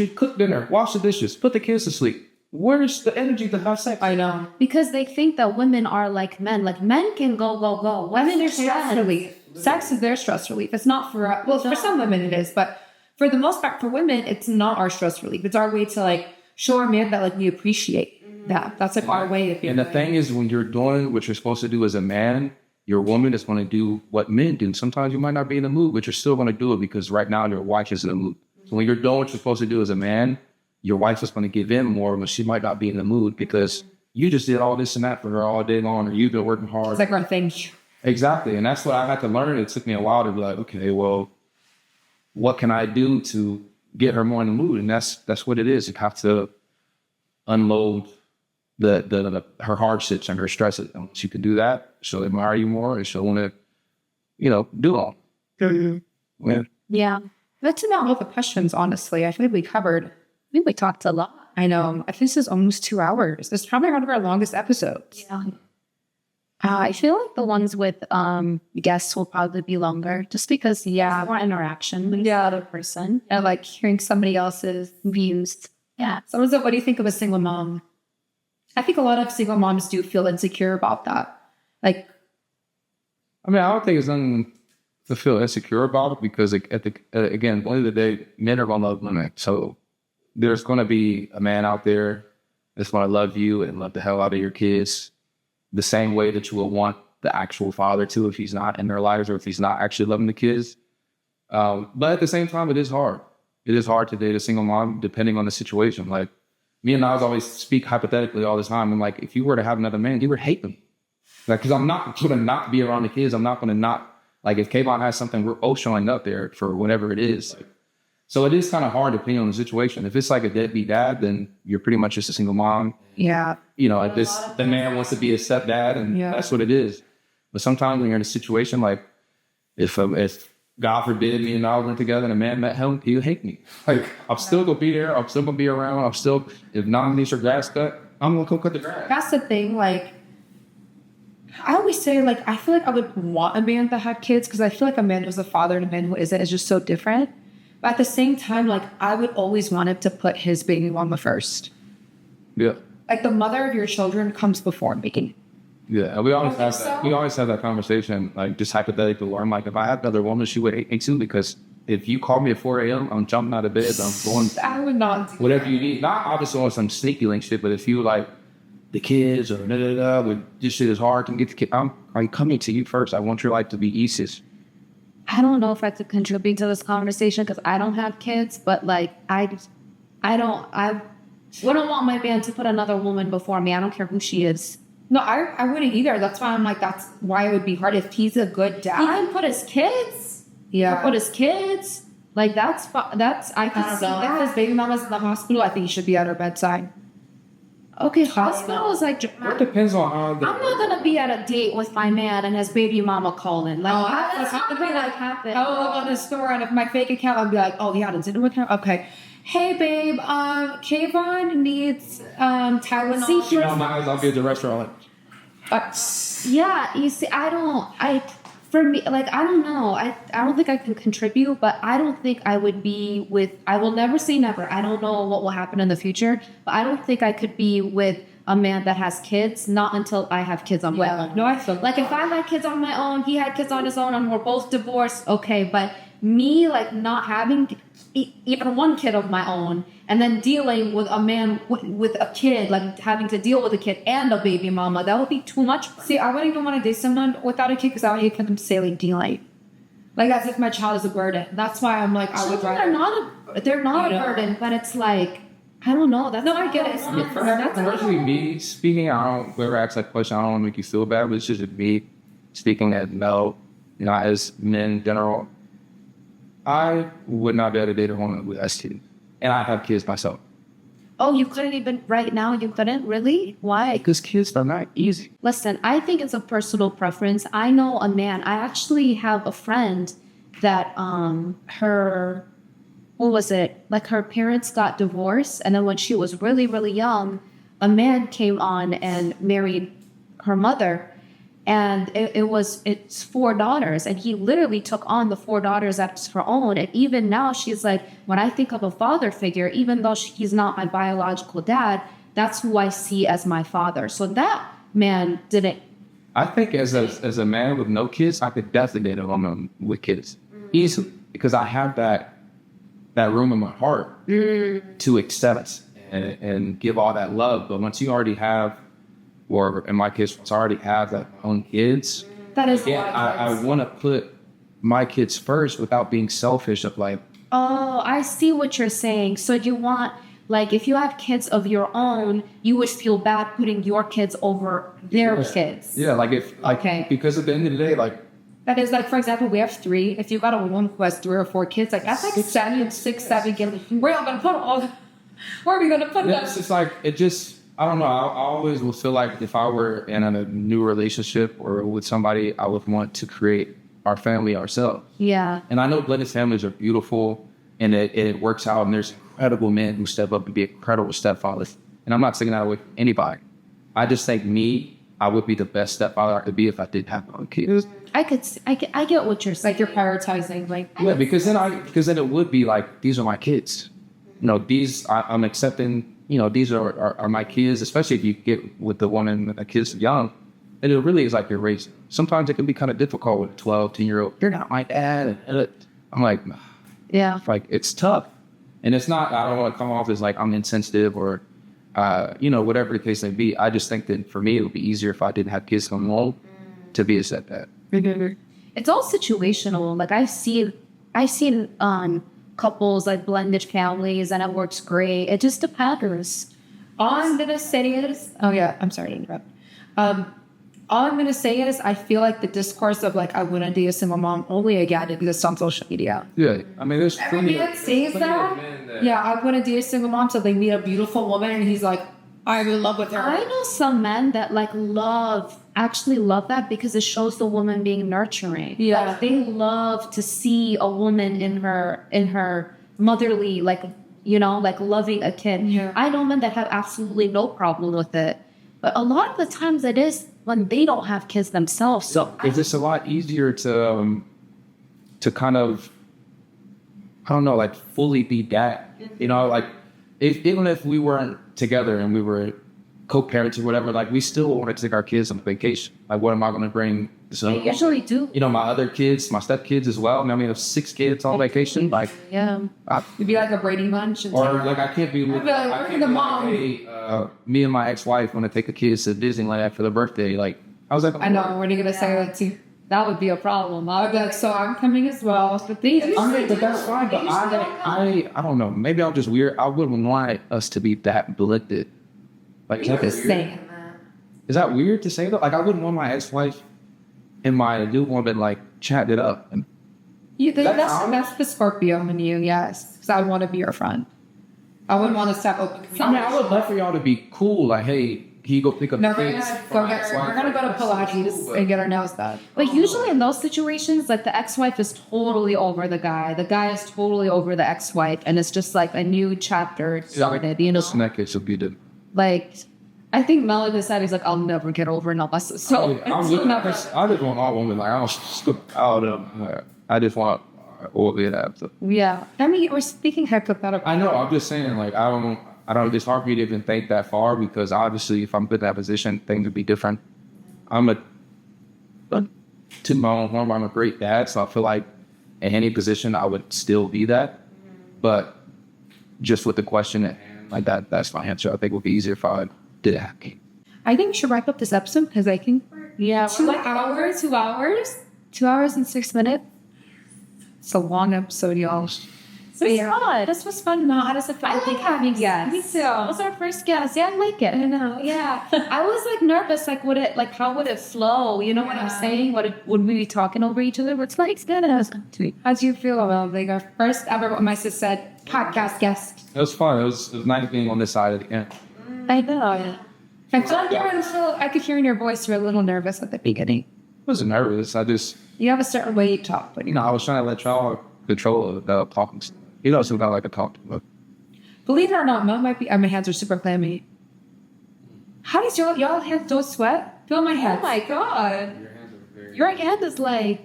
Speaker 3: cooked dinner, washed the dishes, put the kids to sleep. Where's the energy to have sex?
Speaker 5: I know.
Speaker 2: Because they think that women are like men. Like men can go. Women are
Speaker 5: Stress relief. Sex is their stress relief. It's not for for some women it is, but for the most part, for women, it's not our stress relief. It's our way to like show our man that like we appreciate that. That's like our way of being.
Speaker 3: And the thing is, when you're doing what you're supposed to do as a man, your woman is going to do what men do. Sometimes you might not be in the mood, but you're still going to do it because right now your wife is in the mood. So when you're doing what you're supposed to do as a man, your wife is going to give in more, but she might not be in the mood because you just did all this and that for her all day long, or you've been working hard.
Speaker 5: It's like our thing.
Speaker 3: Exactly. And that's what I had to learn. It took me a while to be like, okay, well, what can I do to get her more in the mood? And that's what it is. You have to unload her hardships and her stresses. And once you can do that, she'll admire you more and she'll want to, do all. Yeah.
Speaker 2: Yeah.
Speaker 5: That's about all the questions, honestly. I feel like we covered.
Speaker 2: I think we talked a lot.
Speaker 5: I know. I think this is almost 2 hours. This is probably one of our longest episodes.
Speaker 2: Yeah. I feel like the ones with guests will probably be longer just because, more interaction with the other person.
Speaker 5: And like hearing somebody else's views.
Speaker 2: Yeah.
Speaker 5: Someone said, what do you think of a single mom? I think a lot of single moms do feel insecure about that. Like,
Speaker 3: I mean, I don't think it's nothing to feel insecure about it because again, at the end of the day, men are going to love women. So there's going to be a man out there that's going to love you and love the hell out of your kids the same way that you would want the actual father to if he's not in their lives or if he's not actually loving the kids. But at the same time, it is hard. It is hard to date a single mom depending on the situation. Like, me and Nas always speak hypothetically all the time. I'm like, if you were to have another man, you would hate them. Like, because I'm not going to not be around the kids. I'm not going to not, like, if Kayvon has something, we're both showing up there for whatever it is. So it is kind of hard depending on the situation. If it's like a deadbeat dad, then you're pretty much just a single mom.
Speaker 5: Yeah.
Speaker 3: You know, if the man wants to be a stepdad, and that's what it is. But sometimes when you're in a situation like, if God forbid me and I went together and a man met him, he'll hate me. Like, I'm still gonna be there. I'm still gonna be around. If not needs her grass cut, I'm gonna go cut the grass.
Speaker 5: That's the thing. Like, I always say, like, I feel like I would want a man that had kids because I feel like a man who's a father and a man who isn't is just so different. But at the same time, like, I would always want him to put his baby mama first.
Speaker 3: Yeah.
Speaker 5: Like, the mother of your children comes before me.
Speaker 3: Yeah, we always have that. We always have that conversation, like, just hypothetically. Where I'm like, if I had another woman, she would hate me too, because if you call me at 4 a.m., I'm jumping out of bed. I'm going.
Speaker 5: I would not.
Speaker 3: Whatever you need. Not obviously on some sneaky link shit, but if you like the kids or this shit is hard to get the kid. I'm coming to you first. I want your life to be easiest.
Speaker 4: I don't know if I could contribute to this conversation because I don't have kids, but like I wouldn't want my man to put another woman before me. I don't care who she is.
Speaker 5: No, I wouldn't either. That's why I'm like, that's why it would be hard if he's a good dad.
Speaker 4: He can put his kids.
Speaker 5: Yeah.
Speaker 4: Put his kids. Like that's I can see that.
Speaker 5: If his baby mama's in the hospital, I think he should be at her bedside.
Speaker 4: Okay, hospital is like.
Speaker 3: It depends on how.
Speaker 4: I'm not gonna be at a date with my man and his baby mama calling. Like, that's not gonna like happen.
Speaker 5: I will look on the store, and if my fake account, I'll be like, oh, yeah, it's in account. Okay. Hey, babe, Kayvon needs Tylenol.
Speaker 3: You know, my eyes, I'll be at the restaurant.
Speaker 4: Yeah, you see, for me, like, I don't know. I don't think I can contribute, but I don't think I would be with, I will never say never. I don't know what will happen in the future, but I don't think I could be with a man that has kids, not until I have kids on my own.
Speaker 5: No, I feel
Speaker 4: Like, if I had kids on my own, he had kids on his own, and we're both divorced, okay, but me, like, not having even one kid of my own, and then dealing with a man with a kid, like having to deal with a kid and a baby mama, that would be too much.
Speaker 5: See, I wouldn't even want to date someone without a kid because I would hate them sailing daylight. Like, as if my child is a burden. That's why I'm like, I would rather.
Speaker 4: They're not a burden, but it's like, I don't know. That's
Speaker 5: no, I get it.
Speaker 3: Personally, me speaking, I don't, whoever asks that question, I don't want to make you feel bad, but it's just me speaking as no, you know, as men in general. I would not be able to date a woman with STD. And I have kids myself.
Speaker 4: Oh, you couldn't even right now? You couldn't? Really? Why?
Speaker 3: Because kids are not easy.
Speaker 4: Listen, I think it's a personal preference. I know a man. I actually have a friend that her parents got divorced, and then when she was really, really young, a man came on and married her mother. And it's 4 daughters, and he literally took on the 4 daughters as her own. And even now, she's like, when I think of a father figure, even though he's not my biological dad, that's who I see as my father. So that man didn't.
Speaker 3: I think as a man with no kids, I could definitely date a woman with kids easily, because I have that room in my heart to accept and give all that love. But once you already have, or in my case, once I already have that own kids,
Speaker 5: that is.
Speaker 3: Yeah, I want to put my kids first without being selfish. Of like,
Speaker 4: oh, I see what you're saying. So you want, like, if you have kids of your own, you would feel bad putting your kids over their kids.
Speaker 3: Yeah, like if because at the end of the day, like.
Speaker 5: That is, like, for example, we have 3. If you got a woman who has 3 or 4 kids, like, that's like 6, 7 kids. Where are we gonna put all? Where are we gonna put them?
Speaker 3: It's just like it just. I don't know. I always will feel like if I were in a new relationship or with somebody, I would want to create our family ourselves.
Speaker 4: Yeah.
Speaker 3: And I know blended families are beautiful, and it works out. And there's incredible men who step up and be incredible stepfathers. And I'm not taking that away from anybody. I just think I would be the best stepfather I could be if I did have my own kids.
Speaker 4: I get what you're saying.
Speaker 5: Like, you're prioritizing, like.
Speaker 3: Yeah, because then it would be like, these are my kids. You know, I'm accepting. You know, these are my kids, especially if you get with the woman and the kids young. And it really is like you're raising. Sometimes it can be kind of difficult with a 12, 10-year-old. You're not my dad. And I'm like,
Speaker 4: yeah.
Speaker 3: Like, it's tough. And it's not, I don't want to come off as like I'm insensitive or, you know, whatever the case may be. I just think that for me, it would be easier if I didn't have kids come home to be a stepdad.
Speaker 4: It's all situational. Like, I've seen couples like blended families, and it works great. It just depends.
Speaker 5: All I'm gonna say is, oh yeah, I'm sorry to interrupt. All I'm gonna say is, I feel like the discourse of like I wouldn't date a single mom only again exists on social media.
Speaker 3: Yeah, I mean, there's
Speaker 5: Every man says that. Yeah, I wouldn't date a single mom till they meet a beautiful woman, and he's like, I'm in love with her.
Speaker 4: I know some men that like actually love that because it shows the woman being nurturing.
Speaker 5: Yeah.
Speaker 4: Like, they love to see a woman in her motherly, like, you know, like loving a kid.
Speaker 5: Yeah.
Speaker 4: I know men that have absolutely no problem with it. But a lot of the times it is when they don't have kids themselves. So
Speaker 3: it's just a lot easier to kind of, I don't know, like fully be dad. You know, like even if we weren't together and we were co-parents or whatever, like we still want to take our kids on vacation. Like, what am I going to bring? So,
Speaker 4: they usually do.
Speaker 3: you know, my other kids, my stepkids as well. I mean, I have 6 kids on vacation. Like,
Speaker 4: Yeah.
Speaker 5: It'd be like a Brady Bunch. And
Speaker 3: or like I can't be with
Speaker 5: like,
Speaker 3: I
Speaker 5: where's
Speaker 3: can't
Speaker 5: the
Speaker 3: be
Speaker 5: mom?
Speaker 3: Like, hey, me and my ex-wife want to take the kids to Disneyland for their birthday. Like, I was like,
Speaker 5: I know, what are you gonna say that to? That would be a problem. I would be like, so I'm coming as well. But these,
Speaker 3: but that's fine. But I don't know. Maybe I'm just weird. I wouldn't want us to be that blended. Like, is that
Speaker 5: just
Speaker 3: weird?
Speaker 5: saying.
Speaker 3: Is that weird to say though? Like, I wouldn't want my ex-wife and my new woman like chatting it up. And
Speaker 5: That's the Scorpio in you, yes. Because I would want to be your friend. I wouldn't want to step open.
Speaker 3: I mean, I would love for y'all to be cool. Like, hey, can you go pick up
Speaker 5: No,
Speaker 3: the
Speaker 5: we're
Speaker 3: kids?
Speaker 5: gonna go to Pilates and get our nails done.
Speaker 4: But usually in those situations, like the ex-wife is totally over the guy is totally over the ex-wife, and it's just like a new chapter started, you know?
Speaker 3: In that case, it'll be the.
Speaker 4: Like, I think Melon decided he's like, I'll never get over it unless it's so.
Speaker 3: I'm looking at this. I just want all women. Like, I don't know. I just want all the have to.
Speaker 4: Yeah.
Speaker 5: I mean, we're speaking hypothetical.
Speaker 3: I know. I'm just saying. Like, I don't. It's hard for me to even think that far because obviously, if I'm put in that position, things would be different. I'm to my own home. I'm a great dad, so I feel like in any position I would still be that. But just with the question at hand, like that's my answer. I think it would be easier if I did that.
Speaker 5: I think we should wrap up this episode because I think
Speaker 4: Yeah.
Speaker 5: 2 hours, 2 hours and 6 minutes. It's a long episode, y'all.
Speaker 4: So fun.
Speaker 5: This was fun. No, how does it feel?
Speaker 4: I like having guests.
Speaker 5: Me too.
Speaker 4: It was our first guest. Yeah, I like it.
Speaker 5: I know.
Speaker 4: Yeah. I was like nervous, like how would it flow? You know what I'm saying? Would we be talking over each other? It's like, it's good.
Speaker 5: How do you feel about like our first ever, what my sis said, podcast guest?
Speaker 3: It was fun. It was nice being on this side of the end.
Speaker 5: I know. I could hear in your voice you're a little nervous at the beginning.
Speaker 3: I wasn't nervous.
Speaker 5: You have a certain way you talk, but
Speaker 3: I was trying to let y'all control the talking. You know, something I like to talk to.
Speaker 5: believe it or not, mine might be. My hands are super clammy. How does y'all hands don't sweat? Feel my hands.
Speaker 4: Oh my god. Your hand is like,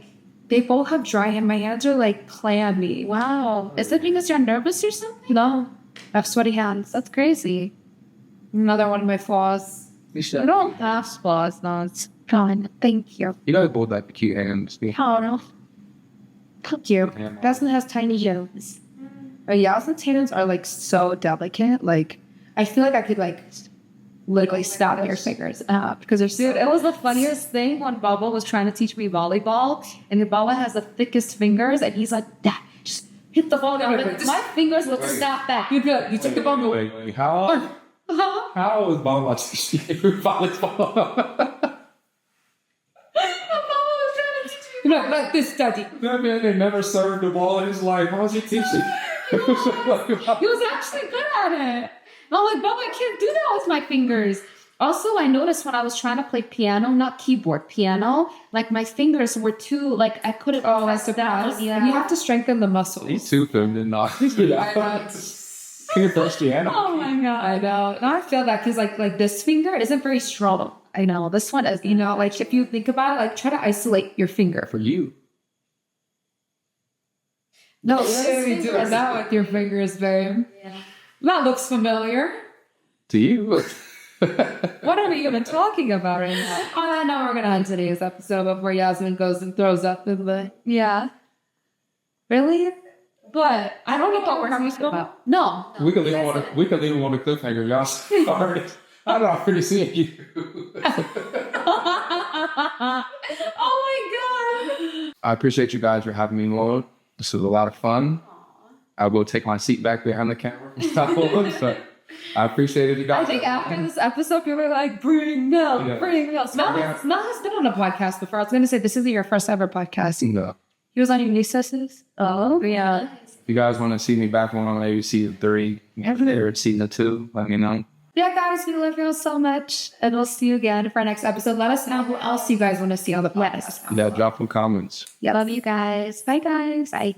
Speaker 5: They both have dry hands. My hands are like clammy.
Speaker 4: wow. Is it because you're nervous or something?
Speaker 5: No, I have sweaty hands.
Speaker 4: That's crazy.
Speaker 5: Another one of my flaws.
Speaker 4: You don't have flaws, no. It's fine. Thank you.
Speaker 3: You guys both like the cute hands.
Speaker 4: Oh no. Thank you.
Speaker 5: Desmond has tiny hands. Yasmin's hands are like so delicate. Like I feel like I could like literally snap your fingers up because they're so.
Speaker 4: Dude, it was the funniest thing when Bubba was trying to teach me volleyball, and Bubba has the thickest fingers, and he's like, Dad, just hit the ball. My fingers would snap back.
Speaker 5: You took the ball.
Speaker 3: Wait, how is Baba teaching you volleyball?
Speaker 5: No, like this, Daddy.
Speaker 3: That man they never served the ball in his life. How was he teaching?
Speaker 4: He was actually good at it. I'm like, Bubba, I can't do that with my fingers. Also, I noticed when I was trying to play piano, not keyboard, piano, like my fingers were too, like I couldn't.
Speaker 5: Oh, that's the best.
Speaker 4: Yeah.
Speaker 5: You have to strengthen the muscles.
Speaker 3: He toothed him, did not. He touched the animal.
Speaker 4: Oh my god.
Speaker 5: I know. Now I feel that because like this finger isn't very strong.
Speaker 4: I know. This one is,
Speaker 5: Like if you think about it, like try to isolate your finger.
Speaker 3: For you.
Speaker 5: No, literally do it now with your fingers, babe.
Speaker 4: Yeah.
Speaker 5: That looks familiar.
Speaker 3: To you.
Speaker 5: What are we even talking about right now? Oh, now we're gonna end today's episode before Yasmin goes and throws up in the.
Speaker 4: Yeah.
Speaker 5: Really?
Speaker 4: But I don't know what we're talking about. No.
Speaker 3: We could leave him on a cliffhanger, y'all. I'm already seeing you.
Speaker 4: Oh my god.
Speaker 3: I appreciate you guys for having me on. This was a lot of fun. I'll go take my seat back behind the camera. So, I appreciate it.
Speaker 2: I think after this episode, people are like, bring milk, bring milk.
Speaker 5: Mel has been on a podcast before. I was going to say, this is your first ever podcast.
Speaker 3: No.
Speaker 5: He was on your nieces.
Speaker 2: Oh, yeah.
Speaker 3: If you guys want to see me back on maybe season 3 or season 2, let me know.
Speaker 5: Yeah, guys, we love you all so much. And we'll see you again for our next episode. Let us know who else you guys want to see on the podcast.
Speaker 3: Yeah, drop some comments.
Speaker 4: Love you guys. Bye, guys. Bye.